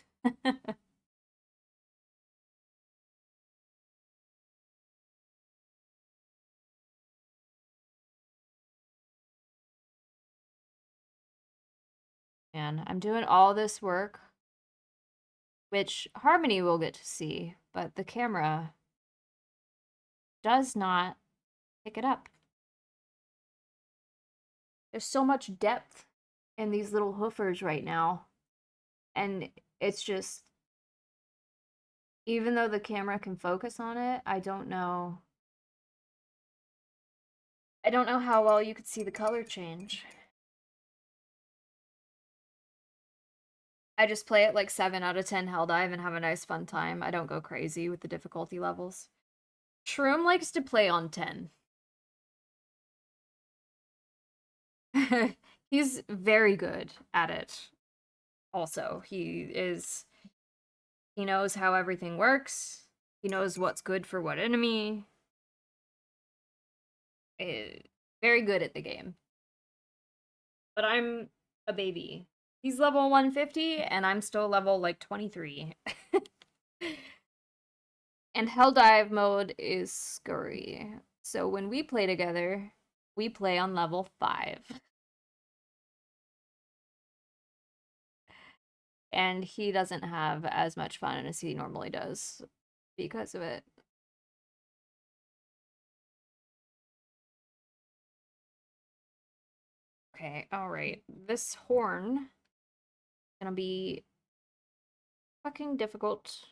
Man, I'm doing all this work, which Harmony will get to see, but the camera does not pick it up. There's so much depth in these little hoofers right now, and it's just, even though the camera can focus on it, I don't know how well you could see the color change. I just play it like 7 out of 10 Helldive and have a nice fun time. I don't go crazy with the difficulty levels. Shroom likes to play on 10. He's very good at it. Also, he knows how everything works. He knows what's good for what enemy. Eh, Very good at the game. But I'm a baby. He's level 150 and I'm still level like 23. And Hell Dive mode is scurry. So when we play together, we play on level 5. And he doesn't have as much fun as he normally does because of it. Okay, alright. This horn gonna be fucking difficult.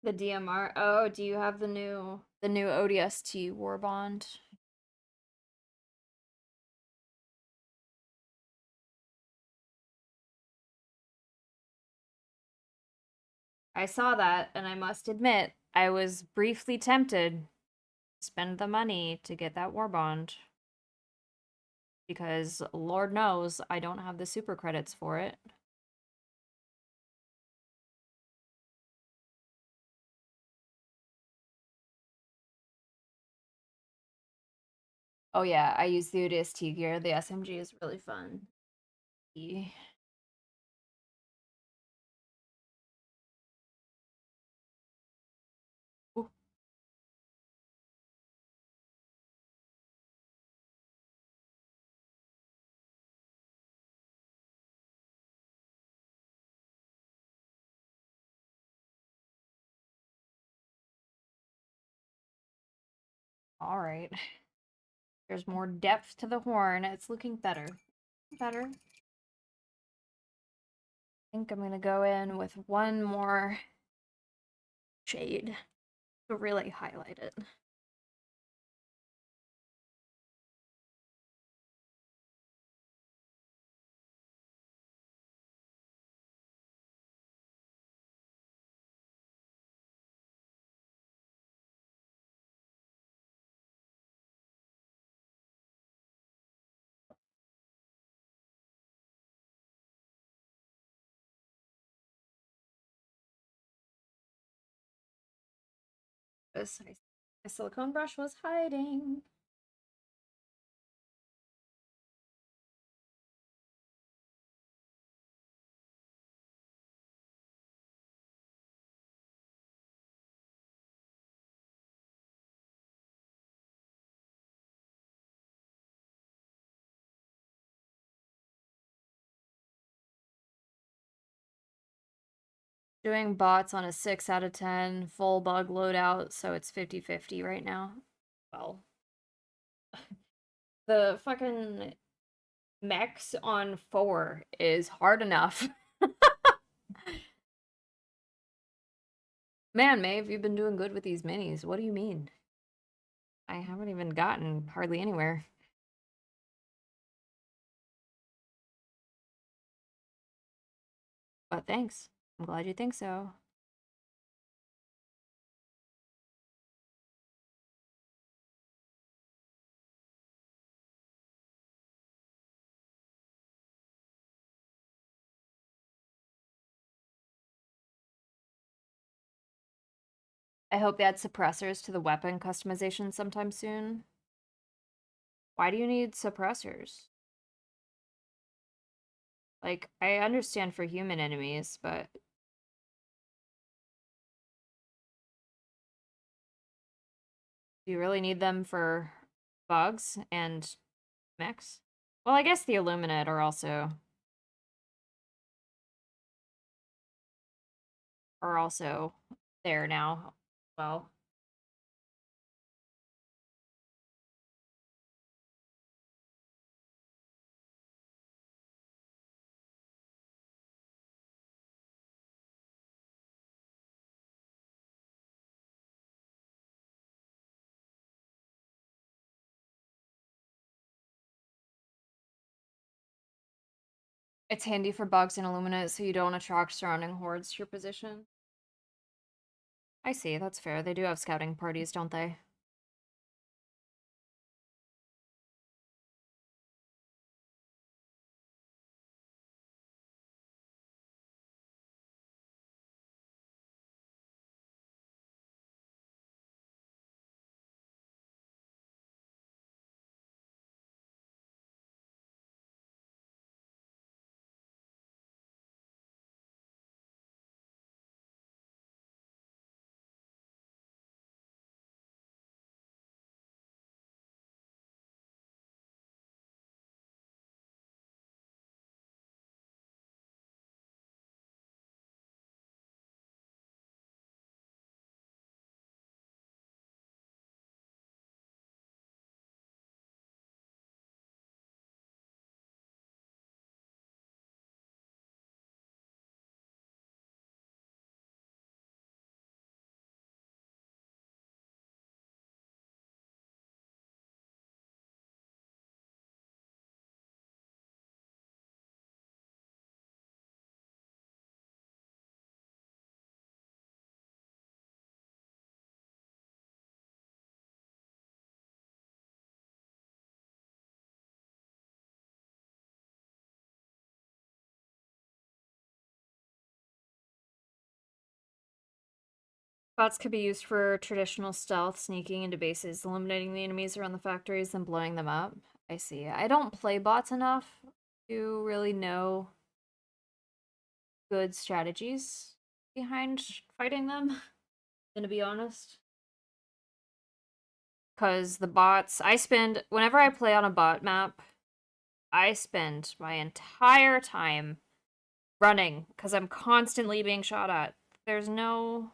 The DMR. Oh, do you have the new ODST Warbond? I saw that, and I must admit, I was briefly tempted to spend the money to get that Warbond. Because Lord knows I don't have the super credits for it. Oh yeah, I use the ODST gear. The SMG is really fun. Ooh, all right. There's more depth to the horn. It's looking better. Better. I think I'm gonna go in with one more shade to really highlight it. This my silicone brush was hiding. Doing bots on a 6 out of 10 full bug loadout, so it's 50-50 right now. Well, the fucking mechs on 4 is hard enough. Man, Maeve, you've been doing good with these minis. What do you mean? I haven't even gotten hardly anywhere. But thanks. I'm glad you think so. I hope they add suppressors to the weapon customization sometime soon. Why do you need suppressors? Like, I understand for human enemies, but Do you really need them for bugs and mix? Well, I guess the Illuminate are also there now. Well, it's handy for bugs and Illuminate so you don't attract surrounding hordes to your position. I see, that's fair. They do have scouting parties, don't they? Bots could be used for traditional stealth, sneaking into bases, eliminating the enemies around the factories, and blowing them up. I see. I don't play bots enough to really know good strategies behind fighting them, gonna be honest. Because the bots, whenever I play on a bot map, I spend my entire time running because I'm constantly being shot at. There's no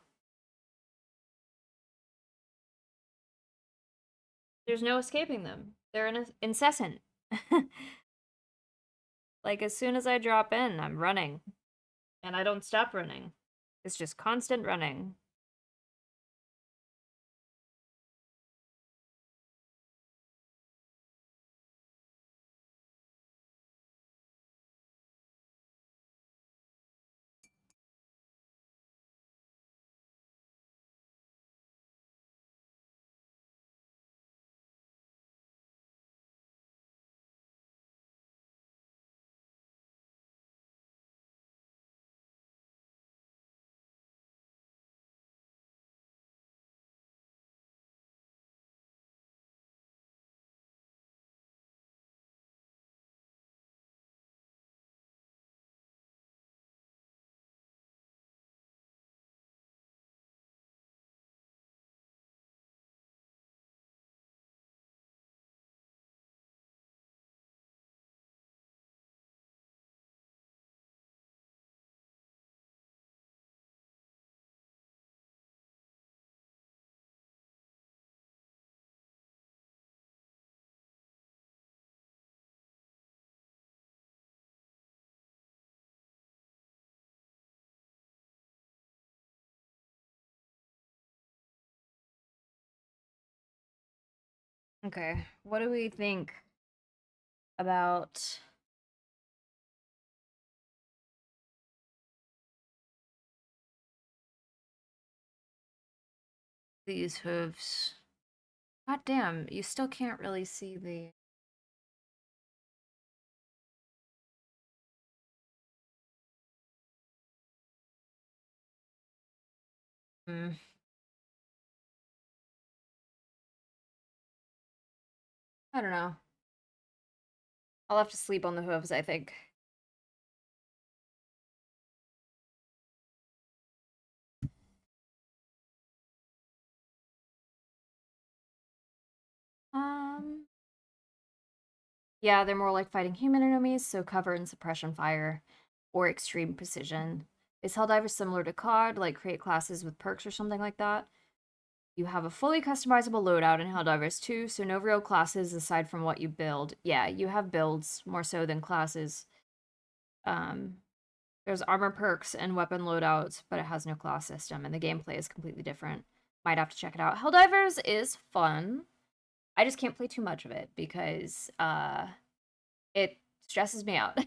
there's no escaping them. They're incessant. Like as soon as I drop in, I'm running and I don't stop running. It's just constant running. Okay, what do we think about these hooves? God damn, you still can't really see the. Hmm, I don't know. I'll have to sleep on the hooves, I think. Yeah, they're more like fighting human enemies, so cover and suppression fire or extreme precision. Is Helldiver similar to COD, like create classes with perks or something like that? You have a fully customizable loadout in Helldivers 2, so no real classes aside from what you build. Yeah, you have builds more so than classes. Um, there's armor perks and weapon loadouts, but it has no class system, and the gameplay is completely different. Might have to check it out. Helldivers is fun. I just can't play too much of it because it stresses me out.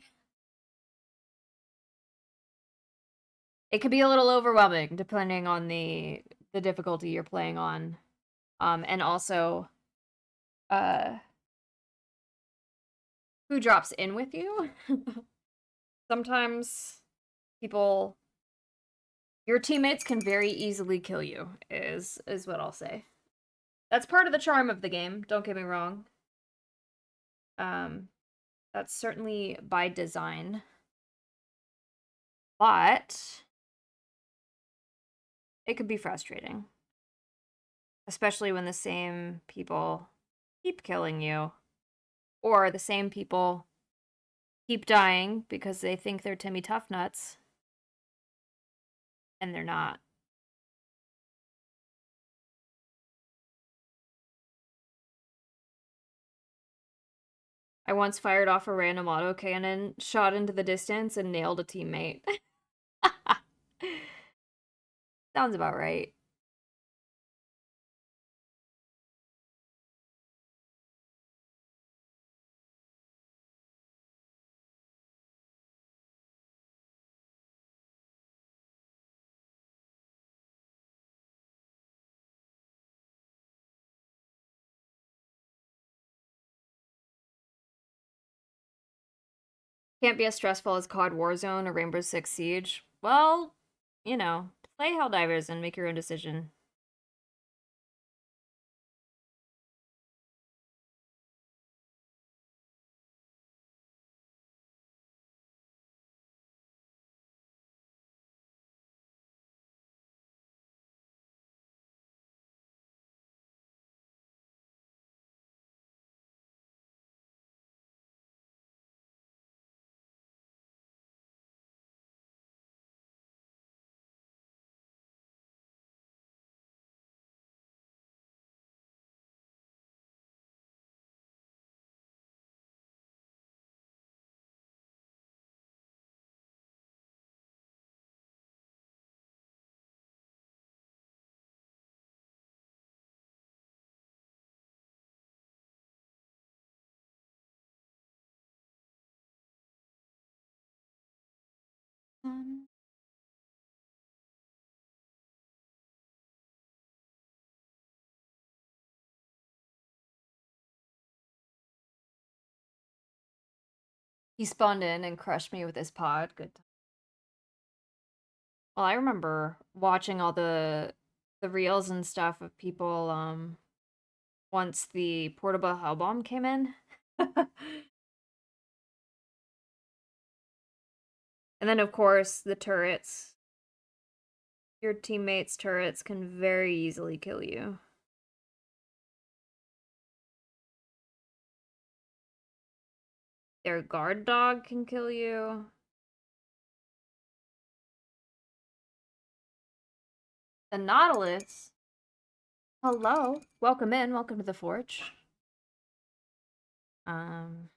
It can be a little overwhelming depending on the difficulty you're playing on. And also uh who drops in with you. Sometimes people your teammates can very easily kill you is what I'll say. That's part of the charm of the game, don't get me wrong. Um that's certainly by design. But it could be frustrating, especially when the same people keep killing you or the same people keep dying because they think they're Timmy Tough Nuts and they're not. I once fired off a random autocannon, shot into the distance, and nailed a teammate. Sounds about right. Can't be as stressful as COD Warzone or Rainbow Six Siege. Well, you know, play Helldivers and make your own decision. Um, he spawned in and crushed me with his pod. Good. Well, I remember watching all the reels and stuff of people once the portable hell bomb came in. And then of course the turrets. Your teammates' turrets can very easily kill you. Their guard dog can kill you. The Nautilus. Hello. Welcome in. Welcome to the Forge. Um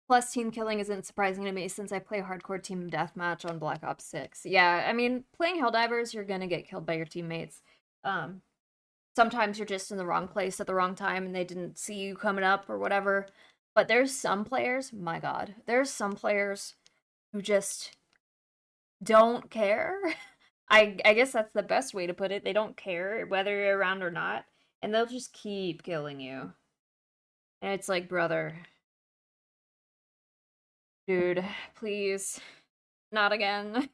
Plus, team killing isn't surprising to me since I play hardcore team deathmatch on Black Ops 6. Yeah, I mean, playing Helldivers, you're gonna get killed by your teammates. Um, Sometimes you're just in the wrong place at the wrong time and they didn't see you coming up or whatever. But there's some players, my god, there's some players who just don't care. I guess that's the best way to put it. They don't care whether you're around or not, and they'll just keep killing you. And it's like, brother, dude, please, not again.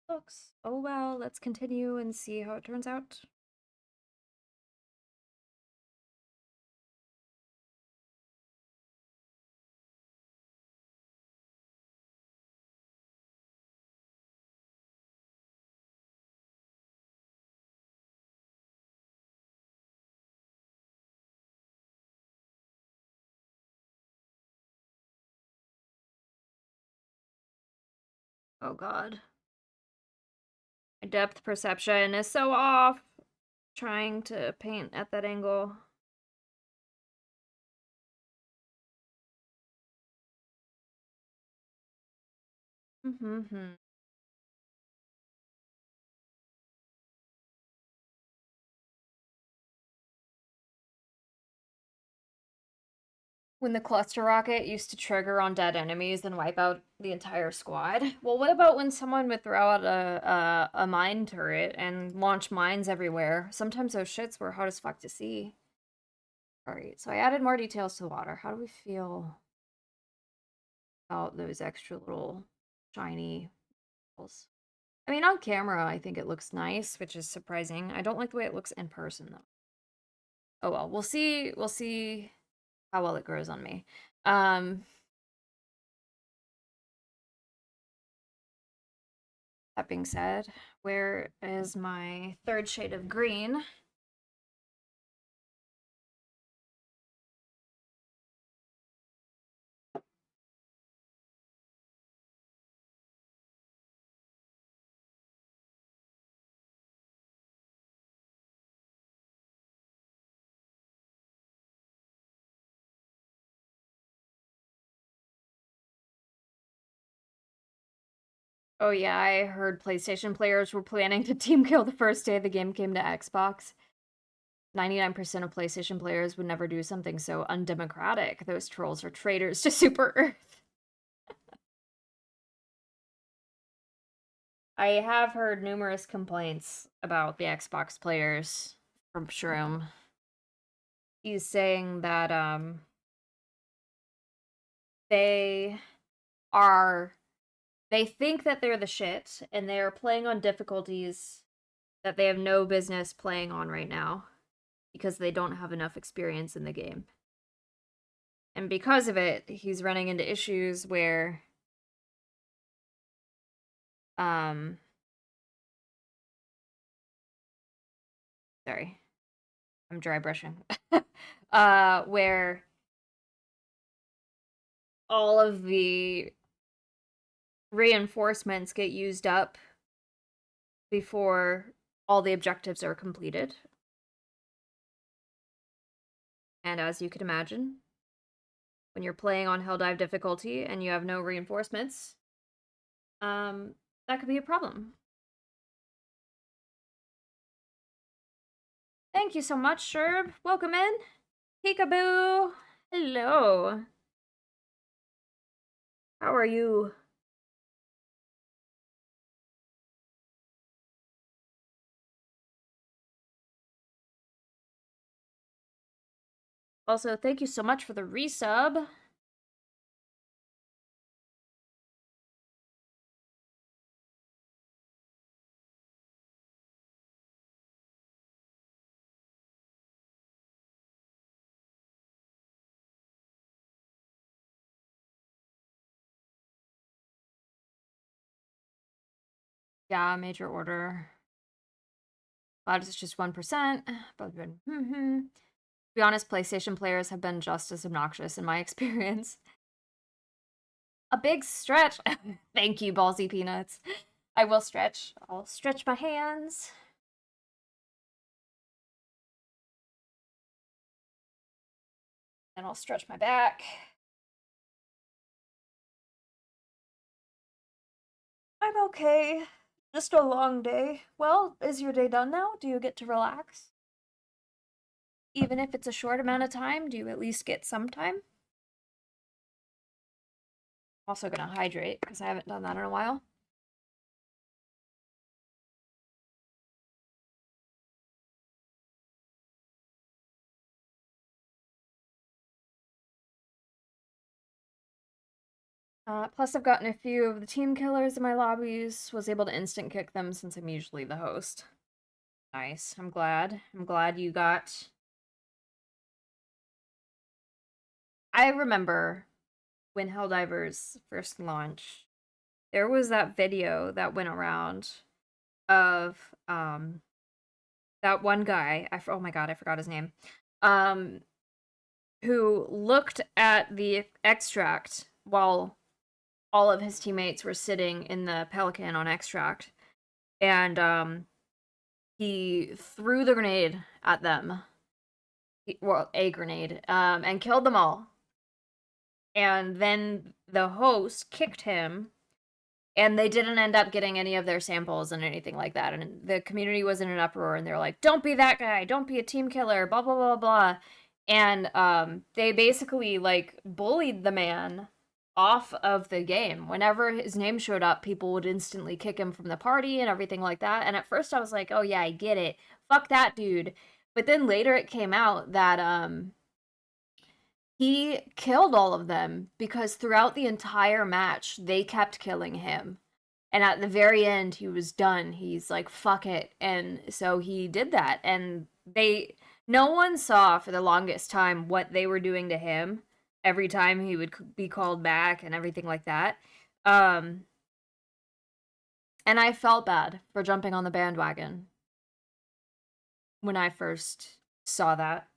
looks. Oh well, let's continue and see how it turns out. Oh god. My depth perception is so off. Trying to paint at that angle. Mm-hmm. When the cluster rocket used to trigger on dead enemies and wipe out the entire squad. Well, what about when someone would throw out a mine turret and launch mines everywhere? Sometimes those shits were hard as fuck to see. Alright, so I added more details to the water. How do we feel about those extra little shiny balls? I mean, on camera, I think it looks nice, which is surprising. I don't like the way it looks in person, though. Oh well, we'll see. We'll see how well it grows on me. That being said, where is my third shade of green? Oh yeah, I heard PlayStation players were planning to team kill the first day the game came to Xbox. 99% of PlayStation players would never do something so undemocratic. Those trolls are traitors to Super Earth. I have heard numerous complaints about the Xbox players from Shroom. He's saying that they are they think that they're the shit and they are playing on difficulties that they have no business playing on right now because they don't have enough experience in the game. And because of it, he's running into issues where um sorry, I'm dry brushing. Where all of the reinforcements get used up before all the objectives are completed. And as you can imagine, when you're playing on Hell Dive difficulty and you have no reinforcements, that could be a problem. Thank you so much, Sherb. Welcome in. Peekaboo. Hello. How are you? Also, thank you so much for the resub. Yeah, major order. Glad it's just 1%. But to be honest, PlayStation players have been just as obnoxious in my experience. A big stretch. Thank you, Ballsy Peanuts. I will stretch. I'll stretch my hands. And I'll stretch my back. I'm okay. Just a long day. Well, is your day done now? Do you get to relax? Even if it's a short amount of time, do you at least get some time? I'm also gonna hydrate because I haven't done that in a while. Plus, I've gotten a few of the team killers in my lobbies. Was able to instant kick them since I'm usually the host. Nice. I'm glad. I'm glad you got. I remember when Helldivers first launched, there was that video that went around of that one guy. Oh my god, I forgot his name. Um, who looked at the extract while all of his teammates were sitting in the Pelican on extract, and he threw the grenade at them. Well, a grenade, and killed them all. And then the host kicked him, and they didn't end up getting any of their samples and anything like that. And the community was in an uproar, and they're like, "Don't be that guy! Don't be a team killer!" Blah blah blah blah. And they basically like bullied the man off of the game. Whenever his name showed up, people would instantly kick him from the party and everything like that. And at first, I was like, "Oh yeah, I get it. Fuck that dude." But then later, it came out that he killed all of them because throughout the entire match, they kept killing him. And at the very end, he was done. He's like, fuck it. And so he did that. And no one saw for the longest time what they were doing to him every time he would be called back and everything like that. Um, and I felt bad for jumping on the bandwagon when I first saw that.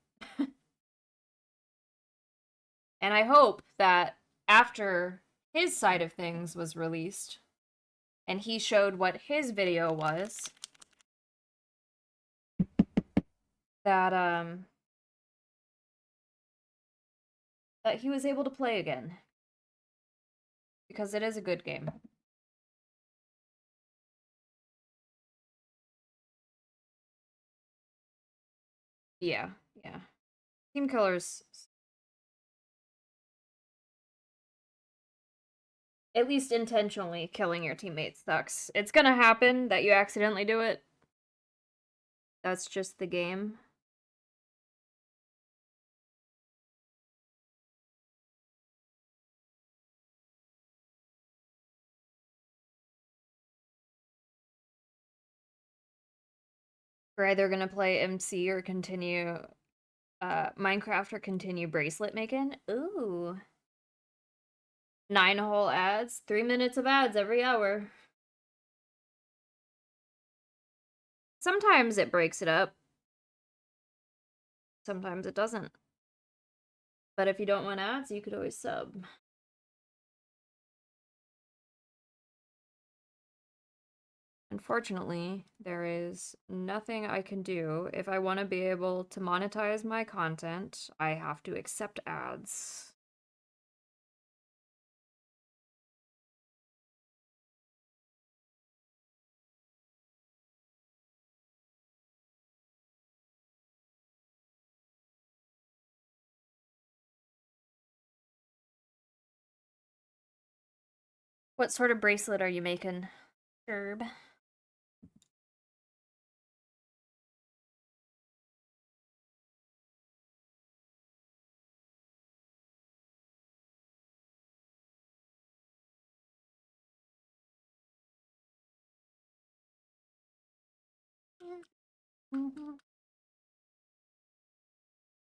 And I hope that after his side of things was released and he showed what his video was, that that he was able to play again because it is a good game. Yeah, yeah. Team Killers, at least intentionally killing your teammates sucks. It's gonna happen that you accidentally do it. That's just the game. We're either gonna play MC or continue Minecraft or continue bracelet making. Ooh. 9 whole ads, 3 minutes of ads every hour. Sometimes it breaks it up, sometimes it doesn't. But if you don't want ads, you could always sub. Unfortunately, there is nothing I can do. If I want to be able to monetize my content, I have to accept ads. What sort of bracelet are you making, Herb?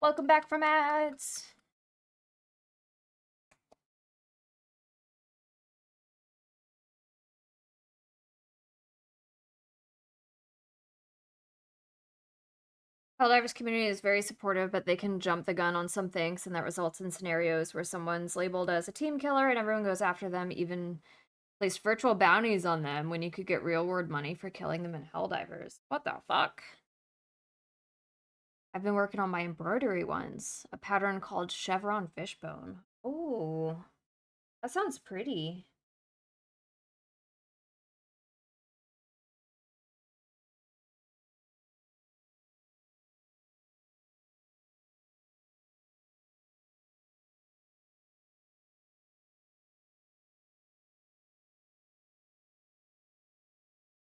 Welcome back from ads. Helldivers community is very supportive, but they can jump the gun on some things, and that results in scenarios where someone's labeled as a team killer and everyone goes after them, even placed virtual bounties on them when you could get real world money for killing them in Helldivers. What the fuck? I've been working on my embroidery ones, a pattern called Chevron Fishbone. Oh, that sounds pretty.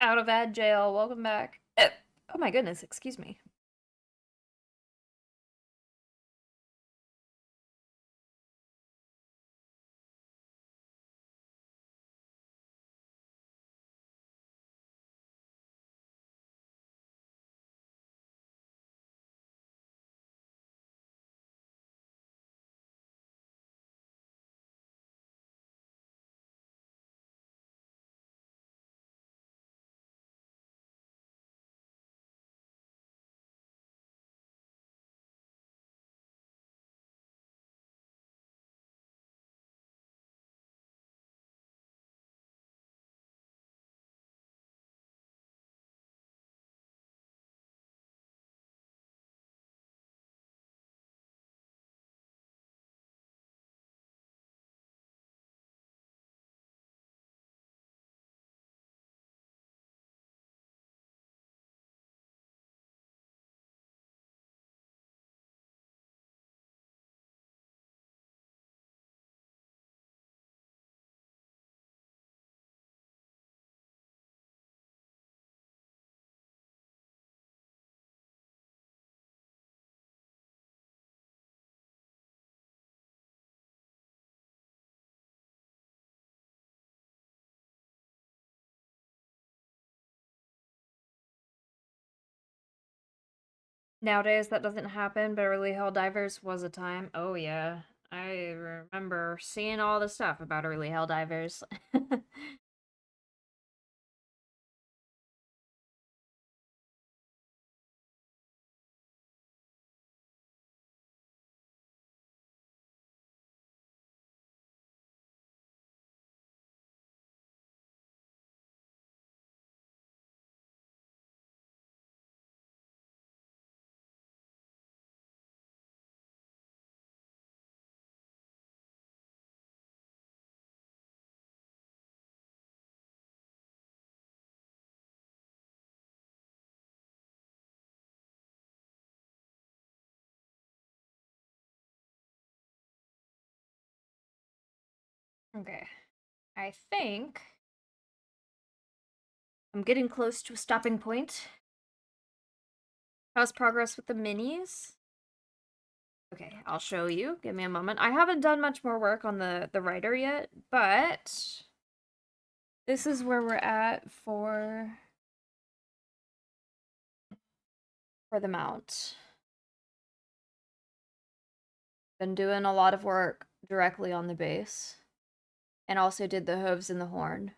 Out of ad jail, welcome back. Oh my goodness, excuse me. Nowadays, that doesn't happen. Beverly Hill Divers was a time. Oh, yeah. I remember seeing all the stuff about early Hell Divers. Okay. I think I'm getting close to a stopping point. How's progress with the minis? Okay, I'll show you. Give me a moment. I haven't done much more work on the writer yet, but this is where we're at for the mount. Been doing a lot of work directly on the base, and also did the hooves and the horn.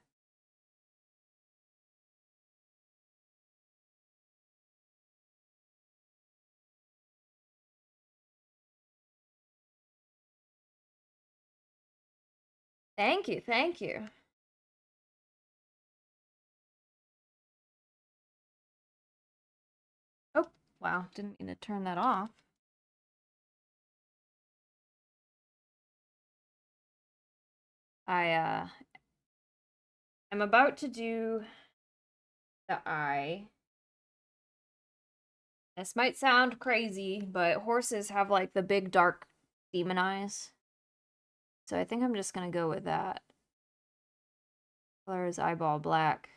Thank you, thank you. Oh, wow, didn't mean to turn that off. I'm about to do the eye. This might sound crazy, but horses have like the big dark demon eyes. So I think I'm just gonna go with that. Color is eyeball black.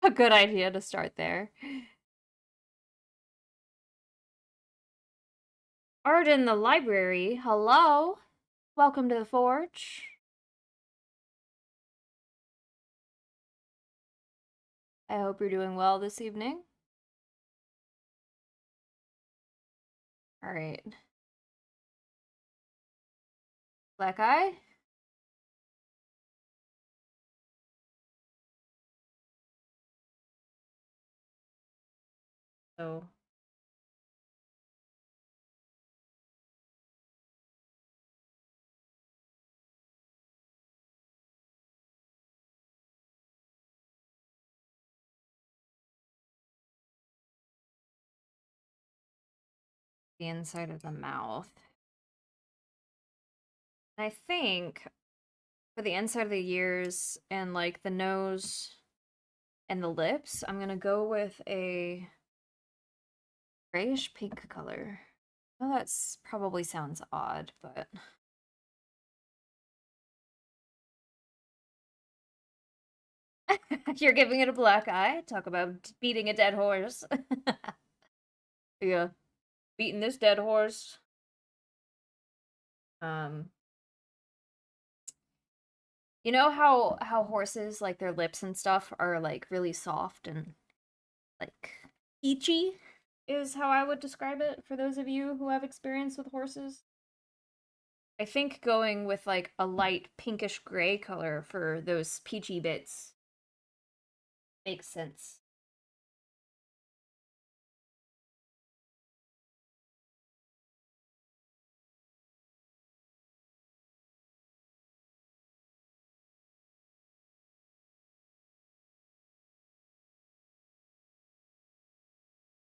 A good idea to start there. Art in the library. Hello. Welcome to the forge. I hope you're doing well this evening. All right. Black eye. So the inside of the mouth. I think for the inside of the ears and like the nose and the lips, I'm gonna go with a grayish pink color. Well, that's probably sounds odd, but you're giving it a black eye. Talk about beating a dead horse. Yeah, beating this dead horse. Um, you know how horses like their lips and stuff are like really soft and like peachy is how I would describe it for those of you who have experience with horses. I think going with like a light pinkish gray color for those peachy bits makes sense.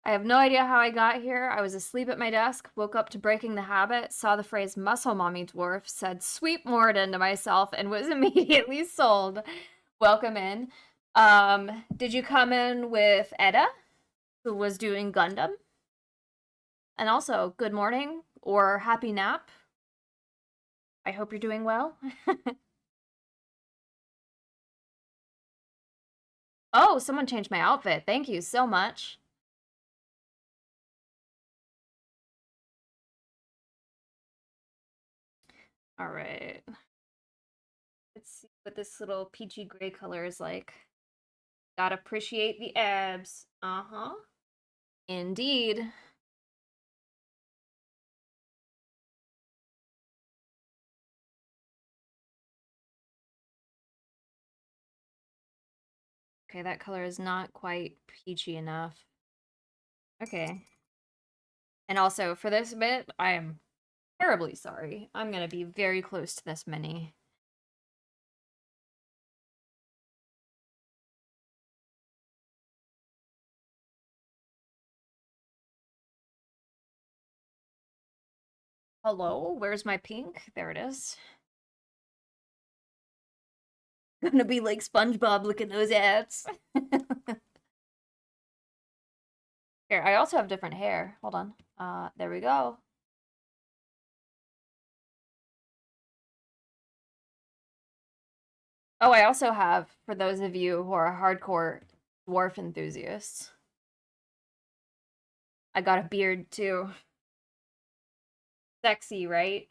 I have no idea how I got here. I was asleep at my desk, woke up to breaking the habit, saw the phrase muscle mommy dwarf, said sweet Morden to myself, and was immediately sold. Welcome in. Did you come in with Edda, who was doing Gundam? And also, good morning or happy nap. I hope you're doing well. Oh, someone changed my outfit. Thank you so much. All right. Let's see what this little peachy gray color is like. Gotta appreciate the abs. Uh-huh. Indeed. Okay, that color is not quite peachy enough. Okay. And also, for this bit, I am terribly sorry. I'm gonna be very close to this mini. Hello? Where's my pink? There it is. Gonna be like SpongeBob, look at those abs. Here, I also have different hair. Hold on. There we go. Oh, I also have, for those of you who are hardcore dwarf enthusiasts, I got a beard too. Sexy, right?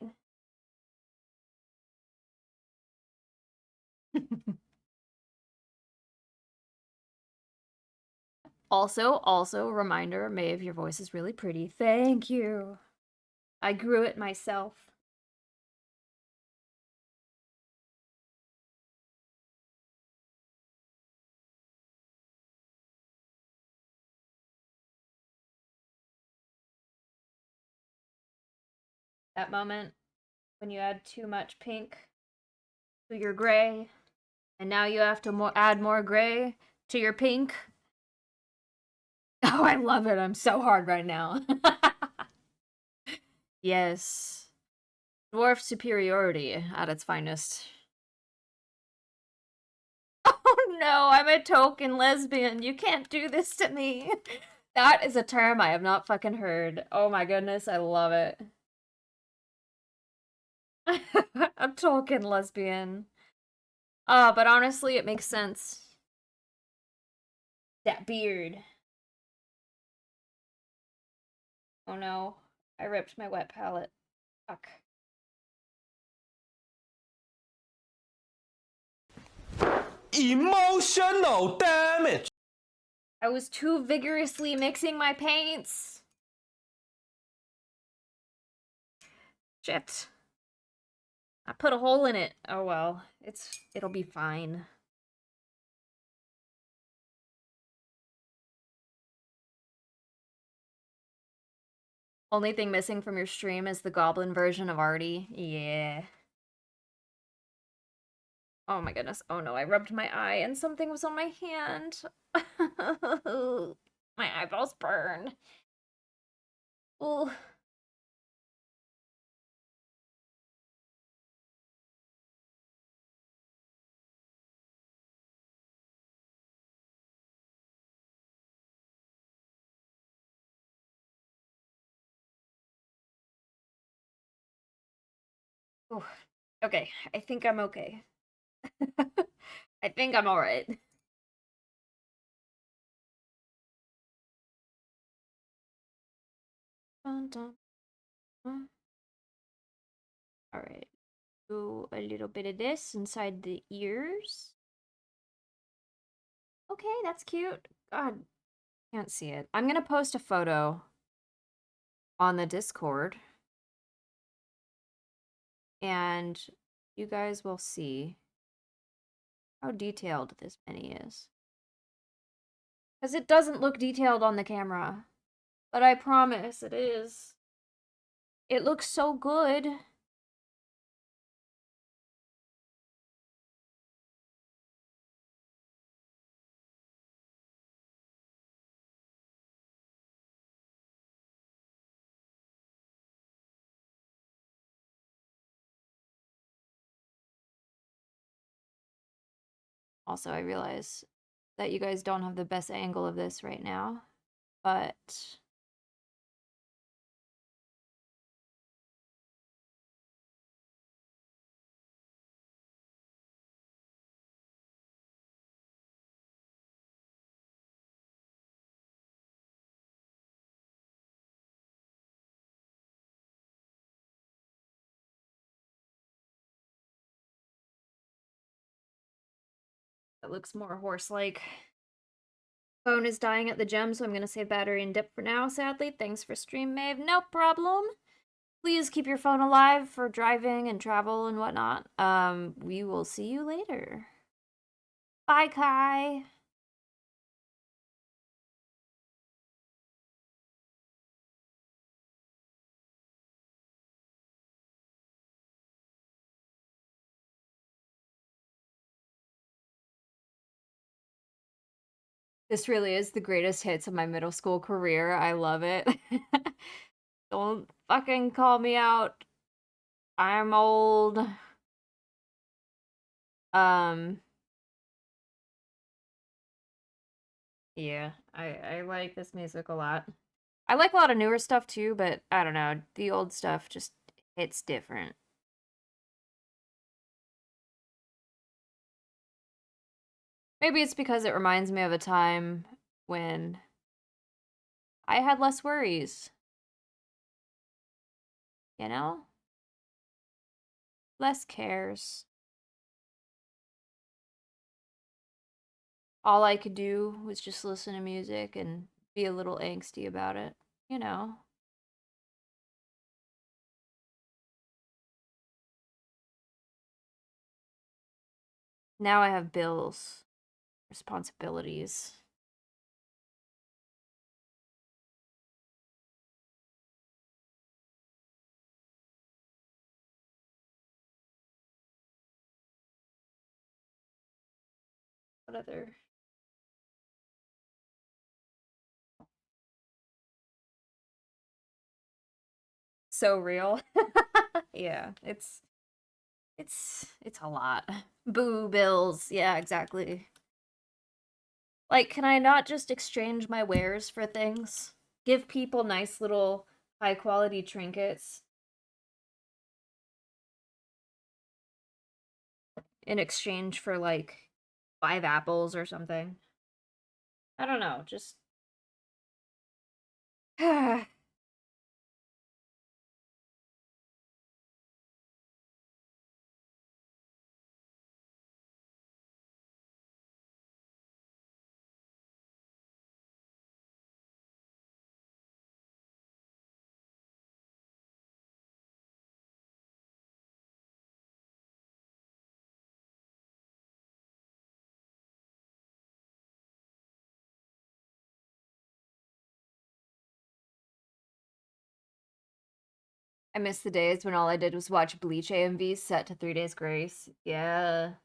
Also, reminder, Maeve, your voice is really pretty. Thank you. I grew it myself. That moment when you add too much pink to your gray, and now you have to add more gray to your pink. Oh, I love it. I'm so hard right now. Yes. Dwarf superiority at its finest. Oh no, I'm a token lesbian. You can't do this to me. That is a term I have not fucking heard. Oh my goodness, I love it. A token lesbian. But honestly, it makes sense. That beard. Oh no, I ripped my wet palette. Fuck. Emotional damage. I was too vigorously mixing my paints. Shit. I put a hole in it. Oh well, it'll be fine. Only thing missing from your stream is the goblin version of Artie. Yeah. Oh my goodness. Oh no, I rubbed my eye and something was on my hand. My eyeballs burn. Ooh. Ooh. Okay, I think I'm okay. I think I'm alright. Alright. Do a little bit of this inside the ears. Okay, that's cute. God, can't see it. I'm gonna post a photo on the Discord, and you guys will see how detailed this mini is. Because it doesn't look detailed on the camera, but I promise it is. It looks so good. Also, I realize that you guys don't have the best angle of this right now, but That looks more horse-like. Phone is dying at the gym, so I'm gonna save battery and dip for now, sadly. Thanks for stream, Maeve. No problem. Please keep your phone alive for driving and travel and whatnot. We will see you later. Bye, Kai. This really is the greatest hits of my middle school career. I love it. Don't fucking call me out. I'm old. Um, yeah, I like this music a lot. I like a lot of newer stuff too, but I don't know. The old stuff just hits different. Maybe it's because it reminds me of a time when I had less worries. You know? Less cares. All I could do was just listen to music and be a little angsty about it. You know? Now I have bills, responsibilities. What other? So real. Yeah, it's a lot. Boo bills. Yeah, exactly. Like, can I not just exchange my wares for things? Give people nice little high quality trinkets in exchange for like 5 apples or something. I don't know, just I miss the days when all I did was watch Bleach AMVs set to 3 Days Grace. Yeah.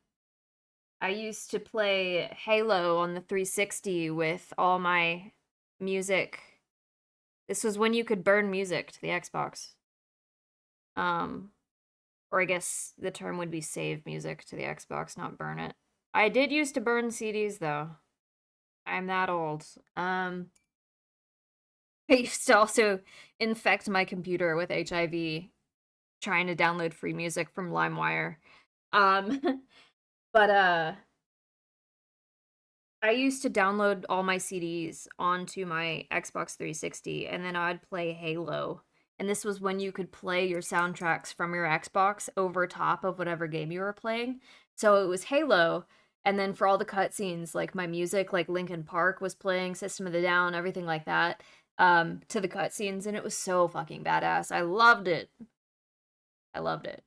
I used to play Halo on the 360 with all my music. This was when you could burn music to the Xbox. Um, or I guess the term would be save music to the Xbox, not burn it. I did used to burn CDs though. I'm that old. I used to also infect my computer with HIV trying to download free music from LimeWire. Um, but I used to download all my CDs onto my Xbox 360 and then I'd play Halo. And this was when you could play your soundtracks from your Xbox over top of whatever game you were playing. So it was Halo, and then for all the cutscenes, like my music, like Linkin Park was playing, System of the Down, everything like that, to the cutscenes, and it was so fucking badass. I loved it. I loved it.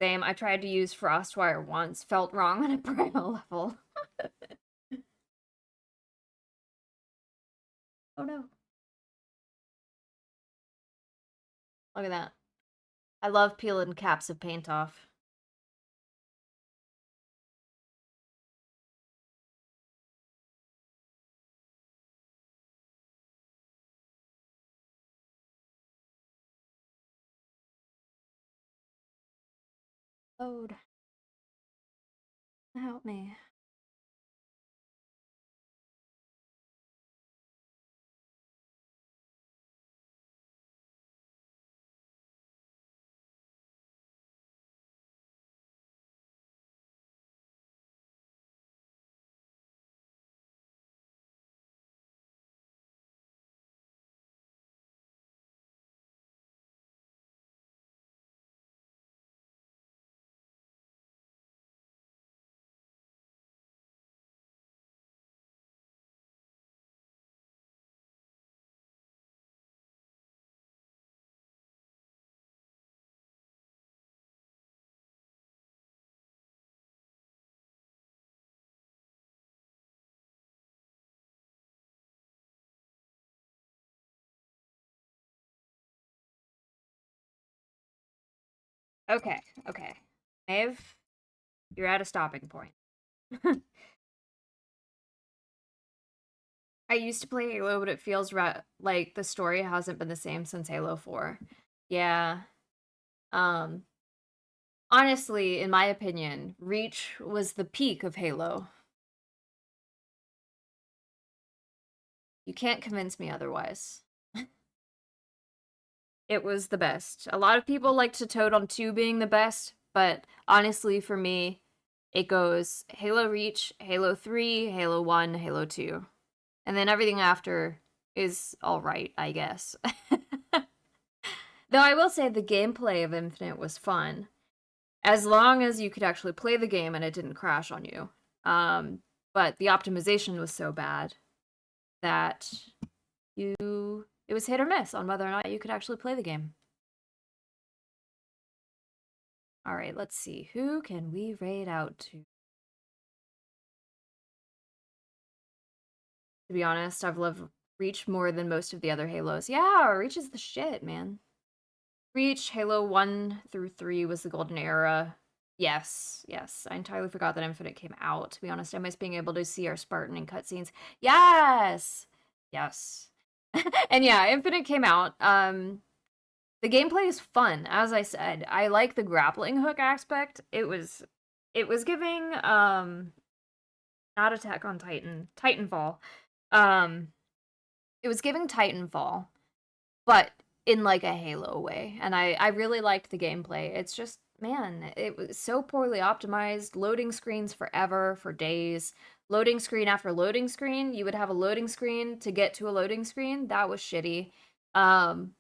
Same. I tried to use Frostwire once, felt wrong on a primal level. Oh no. Look at that. I love peeling caps of paint off. Load. Help me. Okay, okay. Maeve, you're at a stopping point. I used to play Halo, but it feels like the story hasn't been the same since Halo 4. Yeah. Um, Honestly, in my opinion, Reach was the peak of Halo. You can't convince me otherwise. It was the best. A lot of people like to toad on 2 being the best, but honestly, for me, it goes Halo Reach, Halo 3, Halo 1, Halo 2. And then everything after is alright, I guess. Though I will say the gameplay of Infinite was fun, as long as you could actually play the game and it didn't crash on you. But the optimization was so bad that it was hit or miss on whether or not you could actually play the game. All right, let's see. Who can we raid out to? To be honest, I've loved Reach more than most of the other Halos. Yeah, Reach is the shit, man. Reach, Halo 1 through 3 was the golden era. Yes, yes. I entirely forgot that Infinite came out, to be honest. I miss being able to see our Spartan in cutscenes. Yes! Yes. And yeah, Infinite came out. The gameplay is fun, as I said. I like the grappling hook aspect. It was giving not Attack on Titan, Titanfall. Um it was giving Titanfall, but in like a Halo way. And I really liked the gameplay. It's just, man, it was so poorly optimized. Loading screens forever, for days. Loading screen after loading screen. You would have a loading screen to get to a loading screen. That was shitty. Um,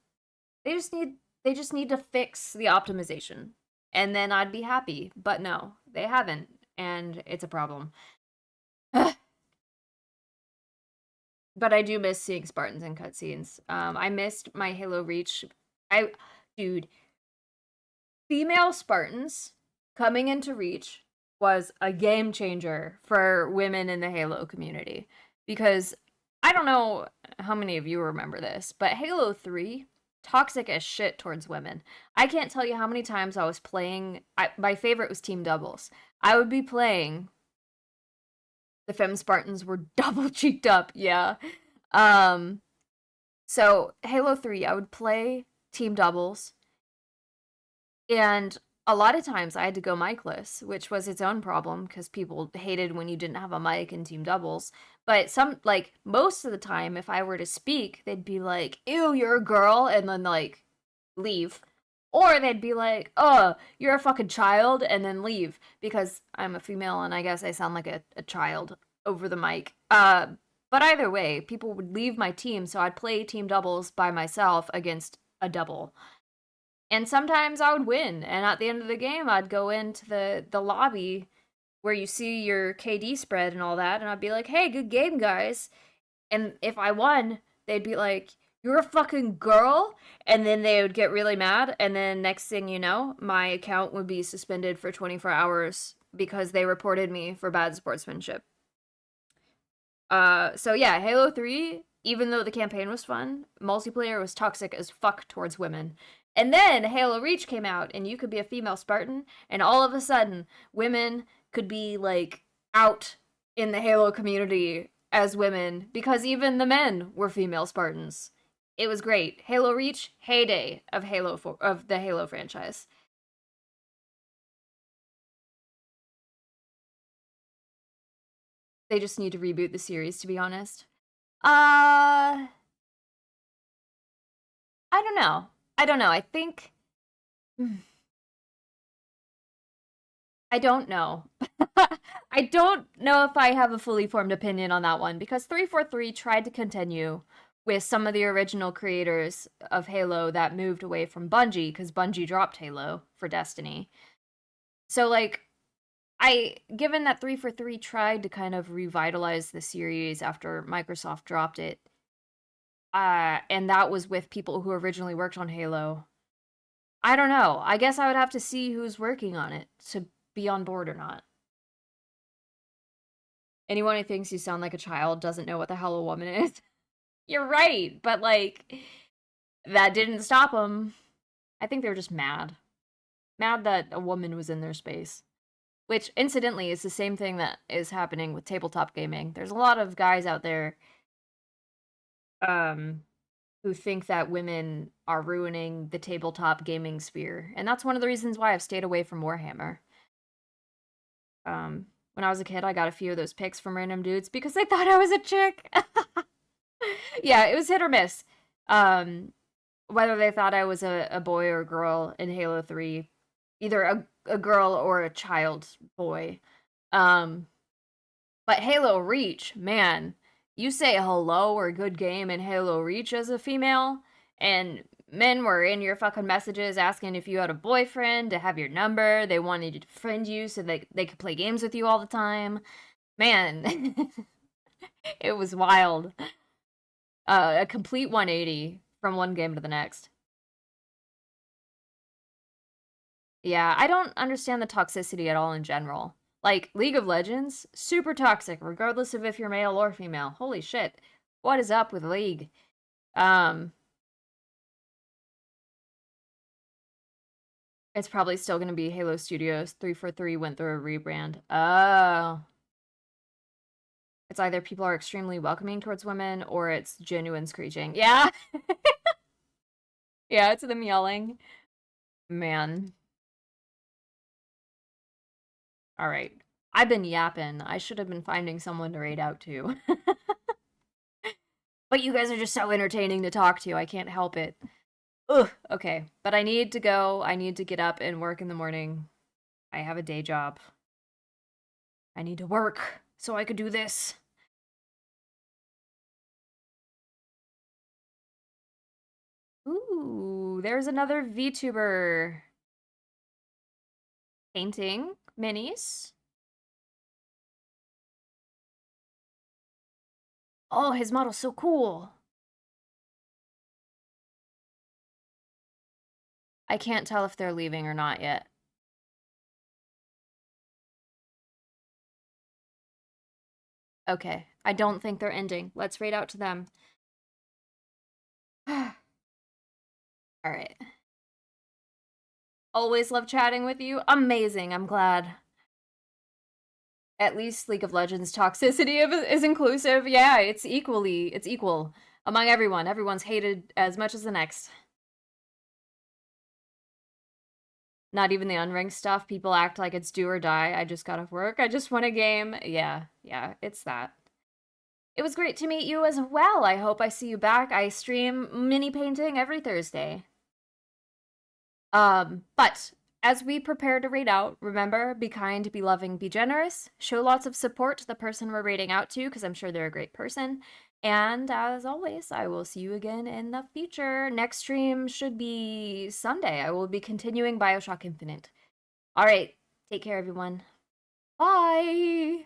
they just need they just need to fix the optimization. And then I'd be happy. But no, they haven't, and it's a problem. But I do miss seeing Spartans in cutscenes. I missed my Halo Reach. Dude, female Spartans coming into Reach was a game changer for women in the Halo community. Because I don't know how many of you remember this, but Halo 3, toxic as shit towards women. I can't tell you how many times I was playing. My favorite was Team Doubles. I would be playing. The Femme Spartans were double cheeked up, yeah. Um, so Halo 3, I would play Team Doubles. And a lot of times I had to go micless, which was its own problem because people hated when you didn't have a mic in team doubles. But most of the time, if I were to speak, they'd be like, ew, you're a girl, and then like leave. Or they'd be like, oh, you're a fucking child, and then leave because I'm a female and I guess I sound like a child over the mic. But either way, people would leave my team, so I'd play team doubles by myself against a double. And sometimes I would win, and at the end of the game, I'd go into the lobby where you see your KD spread and all that, and I'd be like, "Hey, good game, guys." And if I won, they'd be like, "You're a fucking girl," and then they would get really mad, and then next thing you know, my account would be suspended for 24 hours because they reported me for bad sportsmanship. So yeah, Halo 3, even though the campaign was fun, multiplayer was toxic as fuck towards women. And then Halo Reach came out, and you could be a female Spartan, and all of a sudden, women could be like out in the Halo community as women because even the men were female Spartans. It was great. Halo Reach, heyday of of the Halo franchise. They just need to reboot the series, to be honest. Uh, I don't know. I don't know. I think I don't know. I don't know if I have a fully formed opinion on that one because 343 tried to continue with some of the original creators of Halo that moved away from Bungie because Bungie dropped Halo for Destiny. So like given that 343 tried to kind of revitalize the series after Microsoft dropped it, and that was with people who originally worked on Halo. I don't know. I guess I would have to see who's working on it to be on board or not. Anyone who thinks you sound like a child doesn't know what the hell a woman is. You're right, but like that didn't stop them. I think they were just mad. Mad that a woman was in their space. Which, incidentally, is the same thing that is happening with tabletop gaming. There's a lot of guys out there um, who think that women are ruining the tabletop gaming sphere. And that's one of the reasons why I've stayed away from Warhammer. When I was a kid, I got a few of those pics from random dudes because they thought I was a chick. Yeah, it was hit or miss. Whether they thought I was a boy or a girl in Halo 3, either a girl or a child boy. Um, but Halo Reach, man, you say hello or good game in Halo Reach as a female, and men were in your fucking messages asking if you had a boyfriend, to have your number. They wanted to friend you so they could play games with you all the time. Man, it was wild. A complete 180 from one game to the next. Yeah, I don't understand the toxicity at all in general. Like, League of Legends, super toxic, regardless of if you're male or female. Holy shit. What is up with League? It's probably still gonna be Halo Studios. 343 went through a rebrand. Oh. It's either people are extremely welcoming towards women or it's genuine screeching. Yeah. Yeah, it's them yelling. Man. All right. I've been yapping. I should have been finding someone to raid out to. But you guys are just so entertaining to talk to. I can't help it. Ugh. Okay. But I need to go. I need to get up and work in the morning. I have a day job. I need to work so I could do this. Ooh, there's another VTuber painting minis. Oh, his model's so cool. I can't tell if they're leaving or not yet. Okay, I don't think they're ending. Let's raid out to them. All right. Always love chatting with you. Amazing, I'm glad. At least League of Legends toxicity is inclusive. Yeah, it's equal among everyone. Everyone's hated as much as the next. Not even the unranked stuff. People act like it's do or die. I just got off work. I just won a game. Yeah, it's that. It was great to meet you as well. I hope I see you back. I stream mini painting every Thursday. But as we prepare to raid out, remember, be kind, be loving, be generous. Show lots of support to the person we're raiding out to, because I'm sure they're a great person. And as always, I will see you again in the future. Next stream should be Sunday. I will be continuing Bioshock Infinite. All right, take care, everyone. Bye!